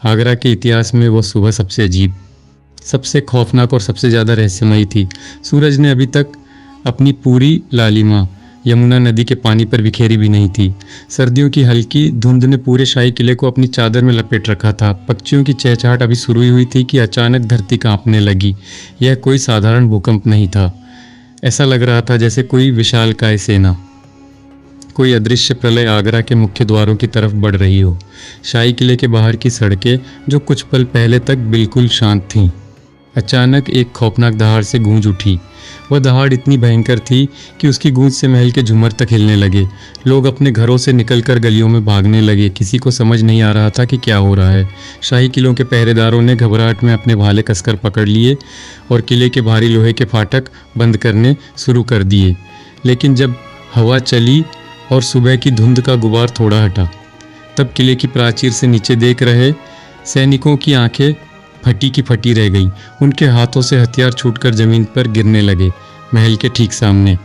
आगरा के इतिहास में वो सुबह सबसे अजीब, सबसे खौफनाक और सबसे ज़्यादा रहस्यमयी थी। सूरज ने अभी तक अपनी पूरी लालिमा यमुना नदी के पानी पर बिखेरी भी नहीं थी। सर्दियों की हल्की धुंध ने पूरे शाही किले को अपनी चादर में लपेट रखा था। पक्षियों की चहचहाट अभी शुरू हुई थी कि अचानक धरती कांपने लगी। यह कोई साधारण भूकंप नहीं था। ऐसा लग रहा था जैसे कोई विशालकाय सेना, कोई अदृश्य प्रलय आगरा के मुख्य द्वारों की तरफ बढ़ रही हो। शाही किले के बाहर की सड़कें, जो कुछ पल पहले तक बिल्कुल शांत थीं, अचानक एक खौफनाक दहाड़ से गूंज उठी। वह दहाड़ इतनी भयंकर थी कि उसकी गूंज से महल के झूमर तक हिलने लगे। लोग अपने घरों से निकलकर गलियों में भागने लगे। किसी को समझ नहीं आ रहा था कि क्या हो रहा है। शाही किलों के पहरेदारों ने घबराहट में अपने भाले कसकर पकड़ लिए और किले के भारी लोहे के फाटक बंद करने शुरू कर दिए। लेकिन जब हवा चली और सुबह की धुंध का गुबार थोड़ा हटा, तब किले की प्राचीर से नीचे देख रहे सैनिकों की आंखें फटी की फटी रह गईं। उनके हाथों से हथियार छूटकर जमीन पर गिरने लगे। महल के ठीक सामने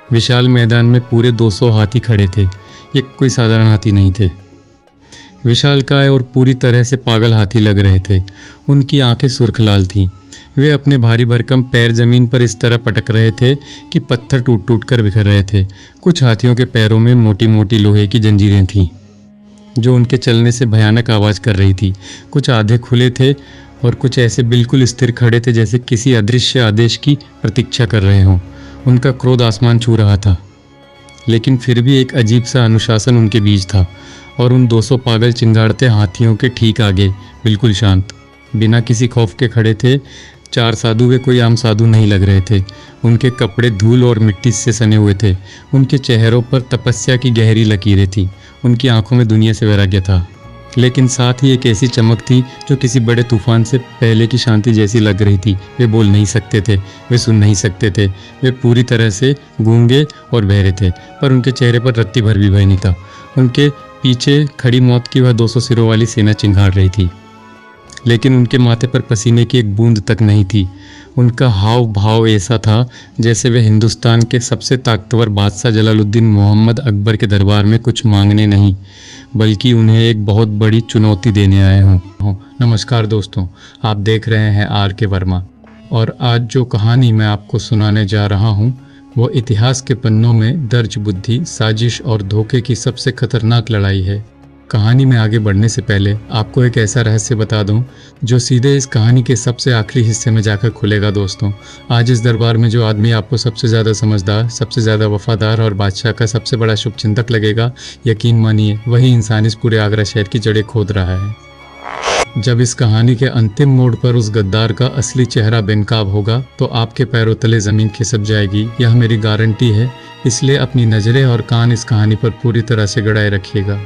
विशाल मैदान में पूरे 200 हाथी खड़े थे। ये कोई साधारण हाथी नहीं थे। विशालकाय और पूरी तरह से पागल हाथी लग रहे थे। उनकी आंखें सुर्ख लाल थीं। वे अपने भारी भरकम पैर जमीन पर इस तरह पटक रहे थे कि पत्थर टूट टूट कर बिखर रहे थे। कुछ हाथियों के पैरों में मोटी मोटी लोहे की जंजीरें थीं, जो उनके चलने से भयानक आवाज़ कर रही थी। कुछ आधे खुले थे और कुछ ऐसे बिल्कुल स्थिर खड़े थे जैसे किसी अदृश्य आदेश की प्रतीक्षा कर रहे हों। उनका क्रोध आसमान छू रहा था, लेकिन फिर भी एक अजीब सा अनुशासन उनके बीच था। और उन 200 पागल चिंगाड़ते हाथियों के ठीक आगे, बिल्कुल शांत, बिना किसी खौफ के खड़े थे 4 साधु। वे कोई आम साधु नहीं लग रहे थे। उनके कपड़े धूल और मिट्टी से सने हुए थे। उनके चेहरों पर तपस्या की गहरी लकीरें थीं। उनकी आंखों में दुनिया से वैराग्य था, लेकिन साथ ही एक ऐसी चमक थी जो किसी बड़े तूफान से पहले की शांति जैसी लग रही थी। वे बोल नहीं सकते थे, वे सुन नहीं सकते थे, वे पूरी तरह से गूंगे और बहरे थे, पर उनके चेहरे पर रत्ती भर भी भय नहीं था। उनके पीछे खड़ी मौत की वह 200 सिरों वाली सेना चिंगाड़ रही थी, लेकिन उनके माथे पर पसीने की एक बूंद तक नहीं थी। उनका हाव भाव ऐसा था जैसे वे हिंदुस्तान के सबसे ताकतवर बादशाह जलालुद्दीन मोहम्मद अकबर के दरबार में कुछ मांगने नहीं, बल्कि उन्हें एक बहुत बड़ी चुनौती देने आए हों। नमस्कार दोस्तों, आप देख रहे हैं आर के वर्मा, और आज जो कहानी मैं आपको सुनाने जा रहा हूं, वो इतिहास के पन्नों में दर्ज बुद्धि, साजिश और धोखे की सबसे खतरनाक लड़ाई है। कहानी में आगे बढ़ने से पहले आपको एक ऐसा रहस्य बता दूं जो सीधे इस कहानी के सबसे आखिरी हिस्से में जाकर खुलेगा। दोस्तों, आज इस दरबार में जो आदमी आपको सबसे ज़्यादा समझदार, सबसे ज़्यादा वफादार और बादशाह का सबसे बड़ा शुभचिंतक लगेगा, यकीन मानिए वही इंसान इस पूरे आगरा शहर की जड़ें खोद रहा है। जब इस कहानी के अंतिम मोड़ पर उस गद्दार का असली चेहरा बेनकाब होगा तो आपके पैरों तले ज़मीन खिसक जाएगी, यह मेरी गारंटी है। इसलिए अपनी नज़रें और कान इस कहानी पर पूरी तरह से गड़ाए रखिएगा।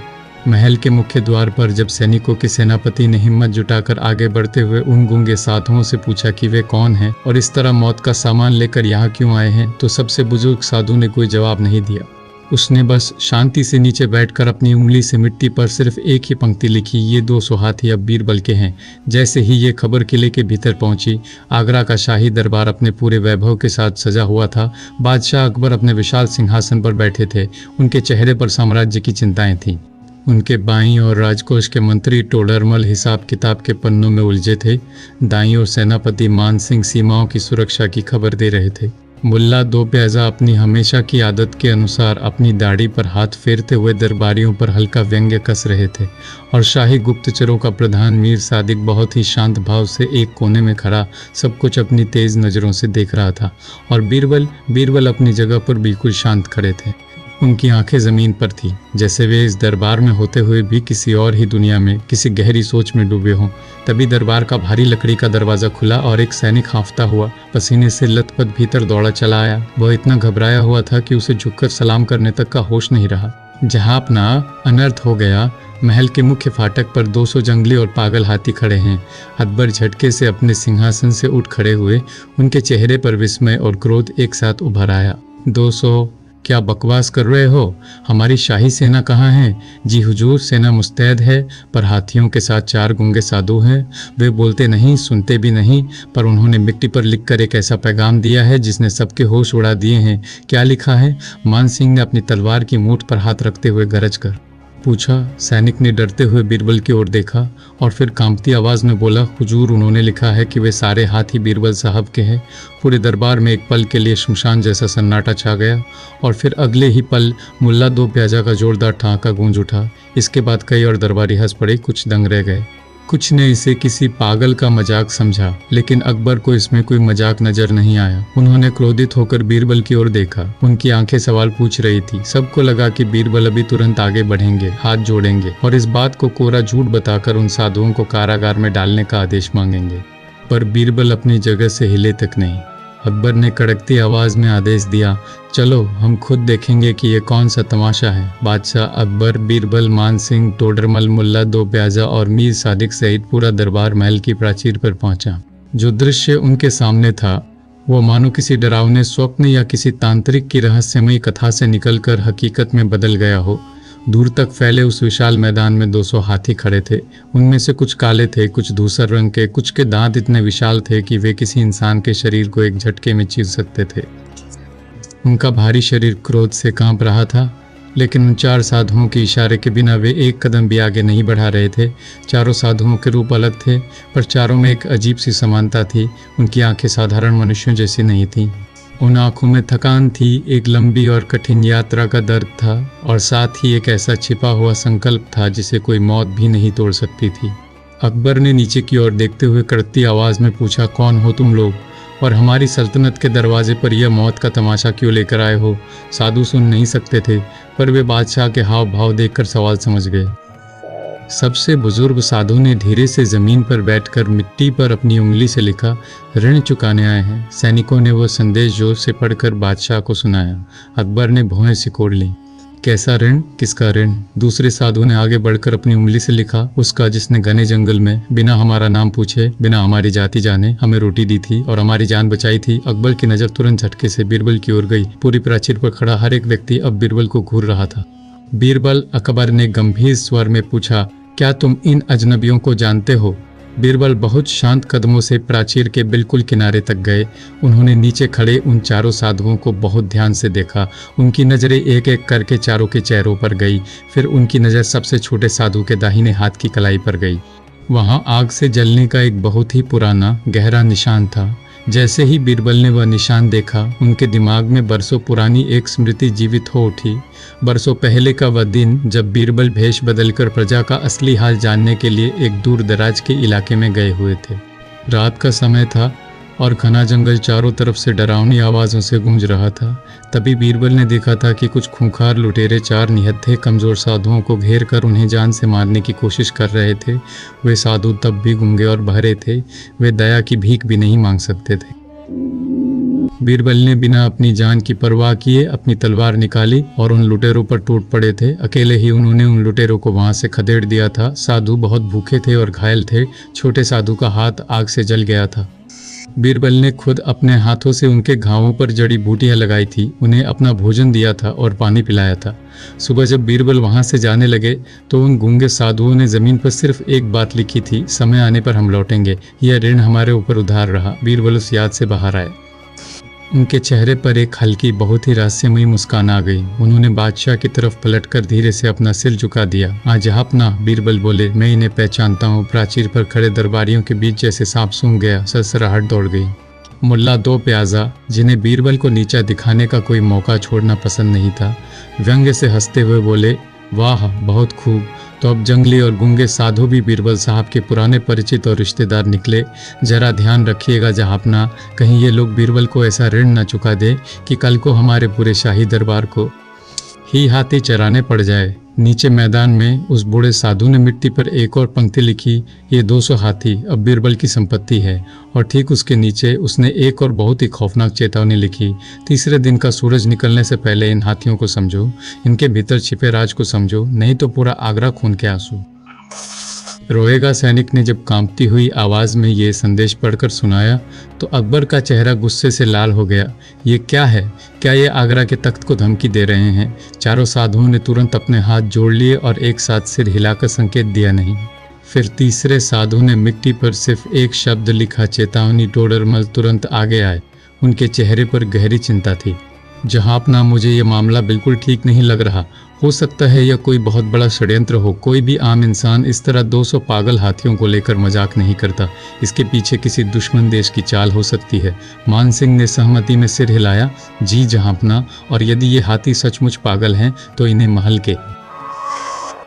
महल के मुख्य द्वार पर जब सैनिकों के सेनापति ने हिम्मत जुटाकर आगे बढ़ते हुए उन गूंगे साधुओं से पूछा कि वे कौन हैं और इस तरह मौत का सामान लेकर यहाँ क्यों आए हैं, तो सबसे बुजुर्ग साधु ने कोई जवाब नहीं दिया। उसने बस शांति से नीचे बैठकर अपनी उंगली से मिट्टी पर सिर्फ एक ही पंक्ति लिखी, ये 200 हाथी अब बीरबल के हैं। जैसे ही ये खबर किले के भीतर पहुंची, आगरा का शाही दरबार अपने पूरे वैभव के साथ सजा हुआ था। बादशाह अकबर अपने विशाल सिंहासन पर बैठे थे। उनके चेहरे पर साम्राज्य की चिंताएं थीं। उनके बाईं ओर राजकोष के मंत्री टोडरमल हिसाब किताब के पन्नों में उलझे थे। दाईं ओर सेनापति मान सिंह सीमाओं की सुरक्षा की खबर दे रहे थे। मुल्ला दो प्याजा अपनी हमेशा की आदत के अनुसार अपनी दाढ़ी पर हाथ फेरते हुए दरबारियों पर हल्का व्यंग्य कस रहे थे, और शाही गुप्तचरों का प्रधान मीर सादिक बहुत ही शांत भाव से एक कोने में खड़ा सब कुछ अपनी तेज नज़रों से देख रहा था। और बीरबल अपनी जगह पर बिल्कुल शांत खड़े थे। उनकी आंखें ज़मीन पर थीं, जैसे वे इस दरबार में होते हुए भी किसी और ही दुनिया में, किसी गहरी सोच में डूबे हों। तभी दरबार का भारी लकड़ी का दरवाज़ा खुला और एक सैनिक हाँफता हुआ, पसीने से लथपथ भीतर दौड़ा चला आया। वह इतना घबराया हुआ था कि उसे झुककर सलाम करने तक का होश नहीं रहा। जहाँ अपना अनर्थ हो गया, महल के मुख्य फाटक पर 200 जंगली और पागल हाथी खड़े हैं। हथभर झटके से अपने सिंहासन से उठ खड़े हुए, उनके चेहरे पर विस्मय और क्रोध एक साथ उभर आया। 200? क्या बकवास कर रहे हो? हमारी शाही सेना कहाँ है? जी हुजूर, सेना मुस्तैद है, पर हाथियों के साथ 4 गूंगे साधु हैं। वे बोलते नहीं, सुनते भी नहीं, पर उन्होंने मिट्टी पर लिखकर एक ऐसा पैगाम दिया है जिसने सबके होश उड़ा दिए हैं। क्या लिखा है? मान सिंह ने अपनी तलवार की मूठ पर हाथ रखते हुए गरज कर पूछा। सैनिक ने डरते हुए बीरबल की ओर देखा और फिर कांपती आवाज़ में बोला, हुजूर, उन्होंने लिखा है कि वे सारे हाथी बीरबल साहब के हैं। पूरे दरबार में एक पल के लिए शमशान जैसा सन्नाटा छा गया और फिर अगले ही पल मुल्ला दो प्याजा का जोरदार ठहाका गूंज उठा। इसके बाद कई और दरबारी हंस पड़े, कुछ दंग रह गए। कुछ ने इसे किसी पागल का मजाक समझा, लेकिन अकबर को इसमें कोई मजाक नजर नहीं आया। उन्होंने क्रोधित होकर बीरबल की ओर देखा। उनकी आंखें सवाल पूछ रही थी। सबको लगा कि बीरबल अभी तुरंत आगे बढ़ेंगे, हाथ जोड़ेंगे और इस बात को कोरा झूठ बताकर उन साधुओं को कारागार में डालने का आदेश मांगेंगे। पर बीरबल अपनी जगह से हिले तक नहीं। अकबर ने कड़कती आवाज में आदेश दिया, चलो हम खुद देखेंगे कि ये कौन सा तमाशा है। बादशाह अकबर, बीरबल, मान सिंह, टोडरमल, मुल्ला दो प्याजा और मीर सादिक सहित पूरा दरबार महल की प्राचीर पर पहुंचा। जो दृश्य उनके सामने था वो मानो किसी डरावने स्वप्न या किसी तांत्रिक की रहस्यमयी कथा से निकलकर हकीकत में बदल गया हो। दूर तक फैले उस विशाल मैदान में 200 हाथी खड़े थे। उनमें से कुछ काले थे, कुछ धूसर रंग के, कुछ के दांत इतने विशाल थे कि वे किसी इंसान के शरीर को एक झटके में चीर सकते थे। उनका भारी शरीर क्रोध से कांप रहा था, लेकिन उन 4 साधुओं के इशारे के बिना वे एक कदम भी आगे नहीं बढ़ा रहे थे। चारों साधुओं के रूप अलग थे, पर चारों में एक अजीब सी समानता थी। उनकी आंखें साधारण मनुष्यों जैसी नहीं थीं। उन आंखों में थकान थी, एक लंबी और कठिन यात्रा का दर्द था और साथ ही एक ऐसा छिपा हुआ संकल्प था जिसे कोई मौत भी नहीं तोड़ सकती थी। अकबर ने नीचे की ओर देखते हुए कड़कती आवाज़ में पूछा, कौन हो तुम लोग और हमारी सल्तनत के दरवाजे पर यह मौत का तमाशा क्यों लेकर आए हो? साधु सुन नहीं सकते थे, पर वे बादशाह के हाव भाव देखकर सवाल समझ गए। सबसे बुजुर्ग साधु ने धीरे से जमीन पर बैठकर मिट्टी पर अपनी उंगली से लिखा, ऋण चुकाने आए हैं। सैनिकों ने वो संदेश जोर से पढ़कर बादशाह को सुनाया। अकबर ने भौहें सिकोड़ लीं। कैसा ऋण? किसका ऋण? दूसरे साधु ने आगे बढ़कर अपनी उंगली से लिखा, उसका जिसने घने जंगल में बिना हमारा नाम पूछे, बिना हमारी जाति जाने हमें रोटी दी थी और हमारी जान बचाई थी। अकबर की नजर तुरंत झटके से बीरबल की ओर गई। पूरी प्राचीर पर खड़ा हर एक व्यक्ति अब बीरबल को घूर रहा था। बीरबल, अकबर ने गंभीर स्वर में पूछा, क्या तुम इन अजनबियों को जानते हो? बीरबल बहुत शांत कदमों से प्राचीर के बिल्कुल किनारे तक गए। उन्होंने नीचे खड़े उन चारों साधुओं को बहुत ध्यान से देखा। उनकी नज़रें एक एक करके चारों के चेहरों पर गई। फिर उनकी नज़र सबसे छोटे साधु के दाहिने हाथ की कलाई पर गई। वहाँ आग से जलने का एक बहुत ही पुराना गहरा निशान था। जैसे ही बीरबल ने वह निशान देखा, उनके दिमाग में बरसों पुरानी एक स्मृति जीवित हो उठी। बरसों पहले का वह दिन जब बीरबल भेष बदलकर प्रजा का असली हाल जानने के लिए एक दूर दराज के इलाके में गए हुए थे। रात का समय था और घना जंगल चारों तरफ से डरावनी आवाज़ों से गूंज रहा था। तभी बीरबल ने देखा था कि कुछ खूंखार लुटेरे 4 निहत्थे कमज़ोर साधुओं को घेर कर उन्हें जान से मारने की कोशिश कर रहे थे। वे साधु तब भी गूंगे और बहरे थे। वे दया की भीख भी नहीं मांग सकते थे। बीरबल ने बिना अपनी जान की परवाह किए अपनी तलवार निकाली और उन लुटेरों पर टूट पड़े थे। अकेले ही उन्होंने उन लुटेरों को वहां से खदेड़ दिया था। साधु बहुत भूखे थे और घायल थे। छोटे साधु का हाथ आग से जल गया था। बीरबल ने खुद अपने हाथों से उनके घावों पर जड़ी बूटियां लगाई थी, उन्हें अपना भोजन दिया था और पानी पिलाया था। सुबह जब बीरबल वहां से जाने लगे तो उन गूंगे साधुओं ने जमीन पर सिर्फ एक बात लिखी थी, समय आने पर हम लौटेंगे, यह ऋण हमारे ऊपर उधार रहा। बीरबल उस याद से बाहर आए। उनके चेहरे पर एक हल्की, बहुत ही रहस्यमयी मुस्कान आ गई। उन्होंने बादशाह की तरफ पलटकर धीरे से अपना सिर झुका दिया। आज अपना, बीरबल बोले, मैं इन्हें पहचानता हूँ। प्राचीर पर खड़े दरबारियों के बीच जैसे सांप सूंघ गया, सरसराहट दौड़ गई। मुल्ला दो प्याजा, जिन्हें बीरबल को नीचा दिखाने का कोई मौका छोड़ना पसंद नहीं था, व्यंग्य से हंसते हुए बोले, वाह, बहुत खूब। तो अब जंगली और गूंगे साधु भी बीरबल साहब के पुराने परिचित और रिश्तेदार निकले। जरा ध्यान रखिएगा जहांपना, कहीं ये लोग बीरबल को ऐसा ऋण न चुका दे कि कल को हमारे पूरे शाही दरबार को ही हाथी चराने पड़ जाए। नीचे मैदान में उस बूढ़े साधु ने मिट्टी पर एक और पंक्ति लिखी, ये 200 हाथी अब बीरबल की संपत्ति है। और ठीक उसके नीचे उसने एक और बहुत ही खौफनाक चेतावनी लिखी, तीसरे दिन का सूरज निकलने से पहले इन हाथियों को समझो, इनके भीतर छिपे राज को समझो, नहीं तो पूरा आगरा खून के आंसू रोएगा। सैनिक ने जब कांपती हुई आवाज़ में ये संदेश पढ़कर सुनाया तो अकबर का चेहरा गुस्से से लाल हो गया। ये क्या है? क्या ये आगरा के तख्त को धमकी दे रहे हैं? चारों साधुओं ने तुरंत अपने हाथ जोड़ लिए और एक साथ सिर हिलाकर संकेत दिया नहीं। फिर तीसरे साधु ने मिट्टी पर सिर्फ एक शब्द लिखा, चेतावनी। टोडरमल तुरंत आगे आए। उनके चेहरे पर गहरी चिंता थी। जहाँपनाह, मुझे ये मामला बिल्कुल ठीक नहीं लग रहा। हो सकता है यह कोई बहुत बड़ा षड्यंत्र हो। कोई भी आम इंसान इस तरह 200 पागल हाथियों को लेकर मजाक नहीं करता। इसके पीछे किसी दुश्मन देश की चाल हो सकती है। मान सिंह ने सहमति में सिर हिलाया। जी जहाँपनाह, और यदि ये हाथी सचमुच पागल हैं तो इन्हें महल के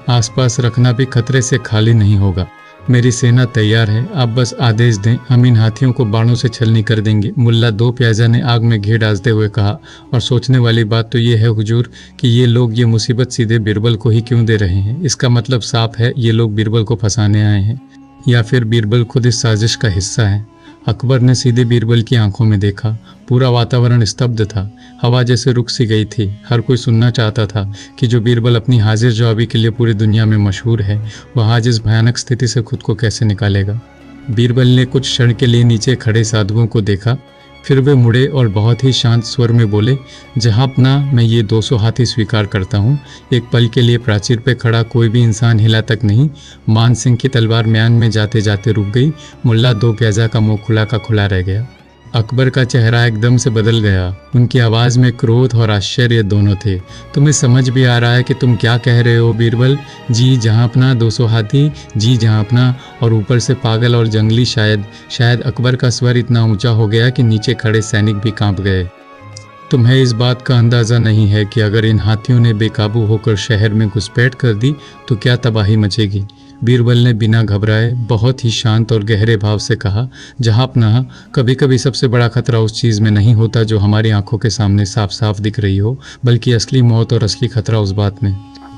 आसपास रखना भी खतरे से खाली नहीं होगा। मेरी सेना तैयार है, आप बस आदेश दें, हम इन हाथियों को बाणों से छलनी कर देंगे। मुल्ला दो प्याजा ने आग में घी डालते हुए कहा। और सोचने वाली बात तो ये है हुजूर कि ये लोग ये मुसीबत सीधे बीरबल को ही क्यों दे रहे हैं। इसका मतलब साफ है, ये लोग बीरबल को फंसाने आए हैं, या फिर बीरबल खुद इस साजिश का हिस्सा है। अकबर ने सीधे बीरबल की आंखों में देखा। पूरा वातावरण स्तब्ध था। हवा जैसे रुक सी गई थी। हर कोई सुनना चाहता था कि जो बीरबल अपनी हाजिर जवाबी के लिए पूरी दुनिया में मशहूर है, वह आज इस भयानक स्थिति से खुद को कैसे निकालेगा। बीरबल ने कुछ क्षण के लिए नीचे खड़े साधुओं को देखा, फिर वे मुड़े और बहुत ही शांत स्वर में बोले, जहाँपनाह, मैं ये 200 हाथी स्वीकार करता हूँ। एक पल के लिए प्राचीर पे खड़ा कोई भी इंसान हिला तक नहीं। मान सिंह की तलवार म्यान में जाते जाते रुक गई। मुल्ला दो प्याजा का मुंह खुला का खुला रह गया। अकबर का चेहरा एकदम से बदल गया। उनकी आवाज़ में क्रोध और आश्चर्य दोनों थे। तुम्हें समझ भी आ रहा है कि तुम क्या कह रहे हो बीरबल? जी जहाँपनाह, 200 हाथी, जी जहाँपनाह, और ऊपर से पागल और जंगली। शायद अकबर का स्वर इतना ऊंचा हो गया कि नीचे खड़े सैनिक भी कांप गए। तुम्हें इस बात का अंदाज़ा नहीं है कि अगर इन हाथियों ने बेकाबू होकर शहर में घुसपैठ कर दी तो क्या तबाही मचेगी। बीरबल ने बिना घबराए बहुत ही शांत और गहरे भाव से कहा, जहाँपनाह, कभी कभी सबसे बड़ा खतरा उस चीज़ में नहीं होता जो हमारी आंखों के सामने साफ साफ दिख रही हो, बल्कि असली मौत और असली खतरा उस बात में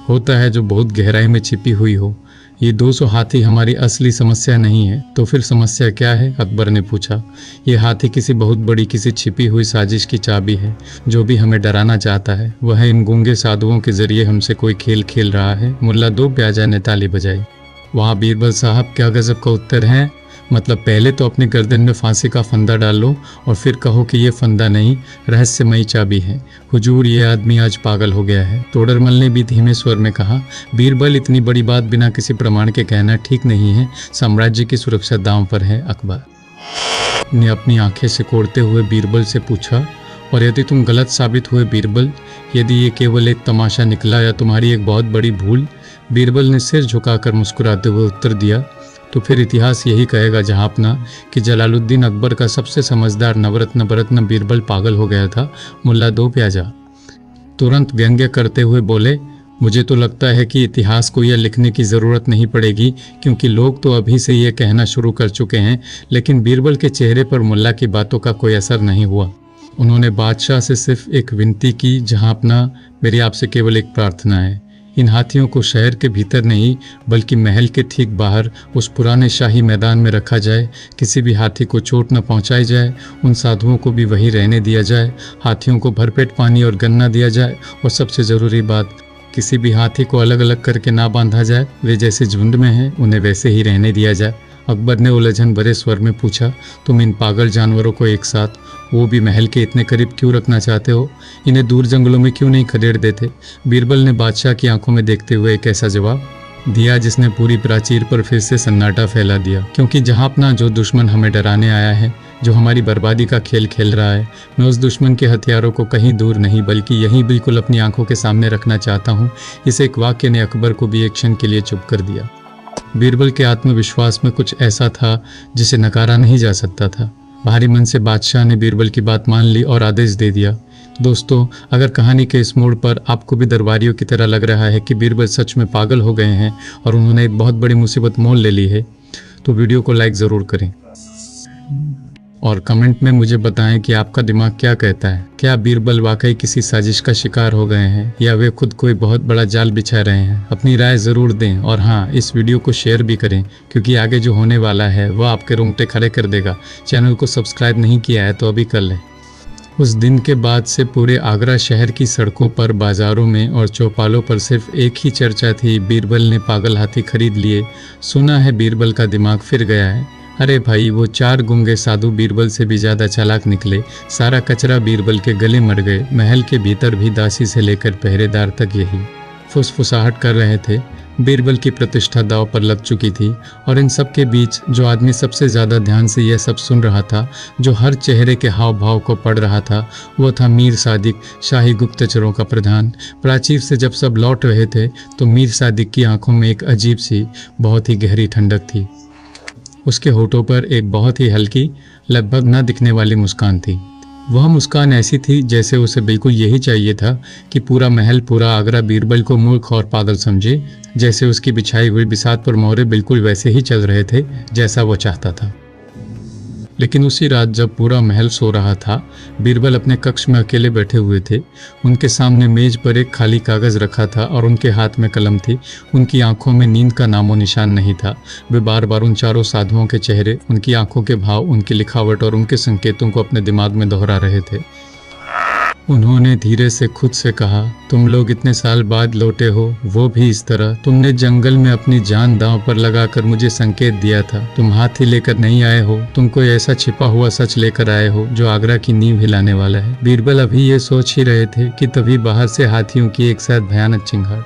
होता है जो बहुत गहराई में छिपी हुई हो। ये 200 हाथी हमारी असली समस्या नहीं है। तो फिर समस्या क्या है? अकबर ने पूछा। ये हाथी किसी बहुत बड़ी, किसी छिपी हुई साजिश की चाबी है। जो भी हमें डराना चाहता है वह इन गूंगे साधुओं के जरिए हमसे कोई खेल खेल रहा है। मुल्ला दो प्याजा ने ताली बजाई। वाह बीरबल साहब, क्या गजब का उत्तर है। मतलब पहले तो अपनी गर्दन में फांसी का फंदा डाल लो और फिर कहो कि ये फंदा नहीं, रहस्यमयी चाबी है। हुजूर, ये आदमी आज पागल हो गया है। तोडरमल ने भी धीमे स्वर में कहा। बीरबल, इतनी बड़ी बात बिना किसी प्रमाण के कहना ठीक नहीं है। साम्राज्य की सुरक्षा दांव पर है। अकबर ने अपनी आंखें सिकोड़ते हुए बीरबल से पूछा, और यदि तुम गलत साबित हुए बीरबल, यदि ये केवल एक तमाशा निकला या तुम्हारी एक बहुत बड़ी भूल? बीरबल ने सिर झुकाकर मुस्कुराते हुए उत्तर दिया, तो फिर इतिहास यही कहेगा जहाँपनाह कि जलालुद्दीन अकबर का सबसे समझदार नवरत्न बीरबल पागल हो गया था। मुल्ला दो प्याजा तुरंत व्यंग्य करते हुए बोले, मुझे तो लगता है कि इतिहास को यह लिखने की ज़रूरत नहीं पड़ेगी, क्योंकि लोग तो अभी से ये कहना शुरू कर चुके हैं। लेकिन बीरबल के चेहरे पर मुल्ला की बातों का कोई असर नहीं हुआ। उन्होंने बादशाह से सिर्फ एक विनती की, जहाँपनाह, मेरी आपसे केवल एक प्रार्थना है। इन हाथियों को शहर के भीतर नहीं बल्कि महल के ठीक बाहर उस पुराने शाही मैदान में रखा जाए। किसी भी हाथी को चोट न पहुंचाई जाए। उन साधुओं को भी वहीं रहने दिया जाए। हाथियों को भरपेट पानी और गन्ना दिया जाए। और सबसे ज़रूरी बात, किसी भी हाथी को अलग अलग करके ना बांधा जाए। वे जैसे झुंड में हैं उन्हें वैसे ही रहने दिया जाए। अकबर ने उलझन भरे स्वर में पूछा, तुम इन पागल जानवरों को एक साथ, वो भी महल के इतने करीब क्यों रखना चाहते हो? इन्हें दूर जंगलों में क्यों नहीं खदेड़ देते? बीरबल ने बादशाह की आंखों में देखते हुए एक ऐसा जवाब दिया जिसने पूरी प्राचीर पर फिर से सन्नाटा फैला दिया। क्योंकि जहाँपनाह, जो दुश्मन हमें डराने आया है, जो हमारी बर्बादी का खेल खेल रहा है, मैं उस दुश्मन के हथियारों को कहीं दूर नहीं बल्कि यहीं बिल्कुल अपनी आंखों के सामने रखना चाहता हूँ। इस एक वाक्य ने अकबर को भी एक क्षण के लिए चुप कर दिया। बीरबल के आत्मविश्वास में कुछ ऐसा था जिसे नकारा नहीं जा सकता था। भारी मन से बादशाह ने बीरबल की बात मान ली और आदेश दे दिया। दोस्तों, अगर कहानी के इस मोड़ पर आपको भी दरबारियों की तरह लग रहा है कि बीरबल सच में पागल हो गए हैं और उन्होंने एक बहुत बड़ी मुसीबत मोल ले ली है, तो वीडियो को लाइक ज़रूर करें और कमेंट में मुझे बताएं कि आपका दिमाग क्या कहता है। क्या बीरबल वाकई किसी साजिश का शिकार हो गए हैं या वे खुद कोई बहुत बड़ा जाल बिछा रहे हैं? अपनी राय ज़रूर दें और हाँ, इस वीडियो को शेयर भी करें, क्योंकि आगे जो होने वाला है वह आपके रोंगटे खड़े कर देगा। चैनल को सब्सक्राइब नहीं किया है तो अभी कर लें। उस दिन के बाद से पूरे आगरा शहर की सड़कों पर, बाज़ारों में और चौपालों पर सिर्फ एक ही चर्चा थी, बीरबल ने पागल हाथी खरीद लिए। सुना है बीरबल का दिमाग फिर गया है। अरे भाई, वो 4 गूंगे साधु बीरबल से भी ज़्यादा चालाक निकले। सारा कचरा बीरबल के गले मर गए। महल के भीतर भी दासी से लेकर पहरेदार तक यही फुसफुसाहट कर रहे थे। बीरबल की प्रतिष्ठा दांव पर लग चुकी थी और इन सब के बीच जो आदमी सबसे ज़्यादा ध्यान से यह सब सुन रहा था, जो हर चेहरे के हाव भाव को पढ़ रहा था, वो था मीर सादिक, शाही गुप्तचरों का प्रधान। प्राचीर से जब सब लौट रहे थे तो मीर सादिक की आंखों में एक अजीब सी, बहुत ही गहरी ठंडक थी। उसके होठों पर एक बहुत ही हल्की, लगभग न दिखने वाली मुस्कान थी। वह मुस्कान ऐसी थी जैसे उसे बिल्कुल यही चाहिए था कि पूरा महल, पूरा आगरा बीरबल को मूर्ख और पागल समझे। जैसे उसकी बिछाई हुई बिसात पर मोहरे बिल्कुल वैसे ही चल रहे थे जैसा वो चाहता था। लेकिन उसी रात जब पूरा महल सो रहा था, बीरबल अपने कक्ष में अकेले बैठे हुए थे। उनके सामने मेज पर एक खाली कागज़ रखा था और उनके हाथ में कलम थी। उनकी आंखों में नींद का नामो निशान नहीं था। वे बार बार उन चारों साधुओं के चेहरे, उनकी आंखों के भाव, उनकी लिखावट और उनके संकेतों को अपने दिमाग में दोहरा रहे थे। उन्होंने धीरे से खुद से कहा, तुम लोग इतने साल बाद लौटे हो, वो भी इस तरह। तुमने जंगल में अपनी जान दांव पर लगाकर मुझे संकेत दिया था। तुम हाथी लेकर नहीं आए हो, तुम कोई ऐसा छिपा हुआ सच लेकर आए हो जो आगरा की नींव हिलाने वाला है। बीरबल अभी ये सोच ही रहे थे कि तभी बाहर से हाथियों की एक साथ भयानक चिंगाड़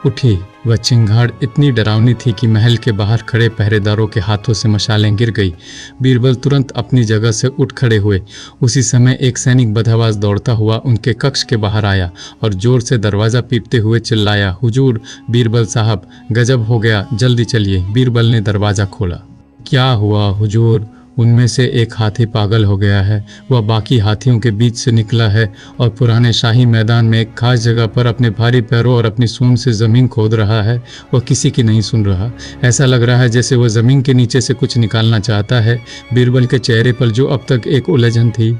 उठी। वह चिंगाड़ इतनी डरावनी थी कि महल के बाहर खड़े पहरेदारों के हाथों से मशालें गिर गई। बीरबल तुरंत अपनी जगह से उठ खड़े हुए। उसी समय एक सैनिक बदहवास दौड़ता हुआ उनके कक्ष के बाहर आया और जोर से दरवाज़ा पीटते हुए चिल्लाया, हुजूर, बीरबल साहब, गजब हो गया, जल्दी चलिए। बीरबल ने दरवाज़ा खोला। क्या हुआ हुजूर? उनमें से एक हाथी पागल हो गया है। वह बाकी हाथियों के बीच से निकला है और पुराने शाही मैदान में एक खास जगह पर अपने भारी पैरों और अपनी सूंड से ज़मीन खोद रहा है। वह किसी की नहीं सुन रहा। ऐसा लग रहा है जैसे वह ज़मीन के नीचे से कुछ निकालना चाहता है। बीरबल के चेहरे पर जो अब तक एक उलझन थी,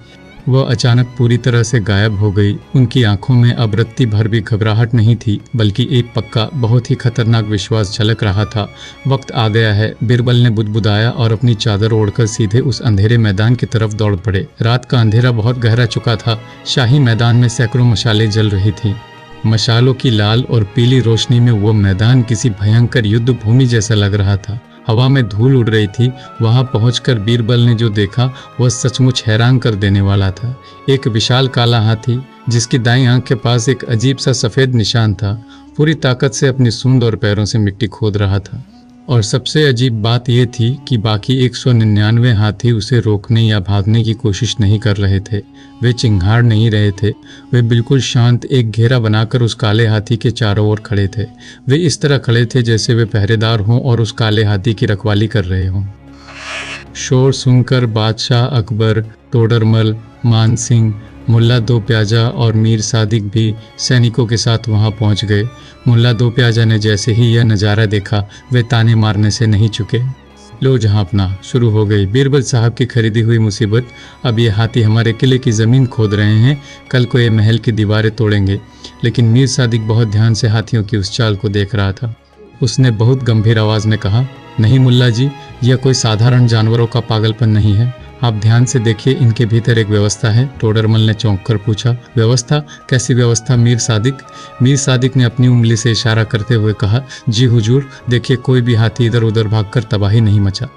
वह अचानक पूरी तरह से गायब हो गई। उनकी आंखों में अब रत्ती भर भी घबराहट नहीं थी, बल्कि एक पक्का, बहुत ही खतरनाक विश्वास झलक रहा था। वक्त आ गया है, बीरबल ने बुदबुदाया और अपनी चादर ओढ़कर सीधे उस अंधेरे मैदान की तरफ दौड़ पड़े। रात का अंधेरा बहुत गहरा चुका था। शाही मैदान में सैकड़ों मशालें जल रही थीं। मशालों की लाल और पीली रोशनी में वो मैदान किसी भयंकर युद्ध भूमि जैसा लग रहा था। हवा में धूल उड़ रही थी। वहां पहुंचकर बीरबल ने जो देखा वह सचमुच हैरान कर देने वाला था। एक विशाल काला हाथी, जिसकी दाईं आंख के पास एक अजीब सा सफ़ेद निशान था, पूरी ताकत से अपनी सूंड और पैरों से मिट्टी खोद रहा था। और सबसे अजीब बात यह थी कि बाकी 199 हाथी उसे रोकने या भागने की कोशिश नहीं कर रहे थे। वे चिंगाड़ नहीं रहे थे। वे बिल्कुल शांत एक घेरा बनाकर उस काले हाथी के चारों ओर खड़े थे। वे इस तरह खड़े थे जैसे वे पहरेदार हों और उस काले हाथी की रखवाली कर रहे हों। शोर सुनकर बादशाह अकबर, तोडरमल, मान सिंह, मुल्ला दो प्याजा और मीर सादिक भी सैनिकों के साथ वहां पहुंच गए। मुल्ला दो प्याजा ने जैसे ही यह नज़ारा देखा, वे ताने मारने से नहीं चुके। लो जहां अपना, शुरू हो गई। बीरबल साहब की खरीदी हुई मुसीबत। अब ये हाथी हमारे किले की ज़मीन खोद रहे हैं, कल को ये महल की दीवारें तोड़ेंगे। लेकिन मीर सादिक बहुत ध्यान से हाथियों की उस चाल को देख रहा था। उसने बहुत गंभीर आवाज़ में कहा, नहीं मुल्ला जी, यह कोई साधारण जानवरों का पागलपन नहीं है। आप ध्यान से देखिए, इनके भीतर एक व्यवस्था है। टोडरमल ने चौंक कर पूछा, व्यवस्था? कैसी व्यवस्था मीर सादिक? मीर सादिक ने अपनी उंगली से इशारा करते हुए कहा, जी हुजूर, देखिए कोई भी हाथी इधर उधर भागकर तबाही नहीं मचा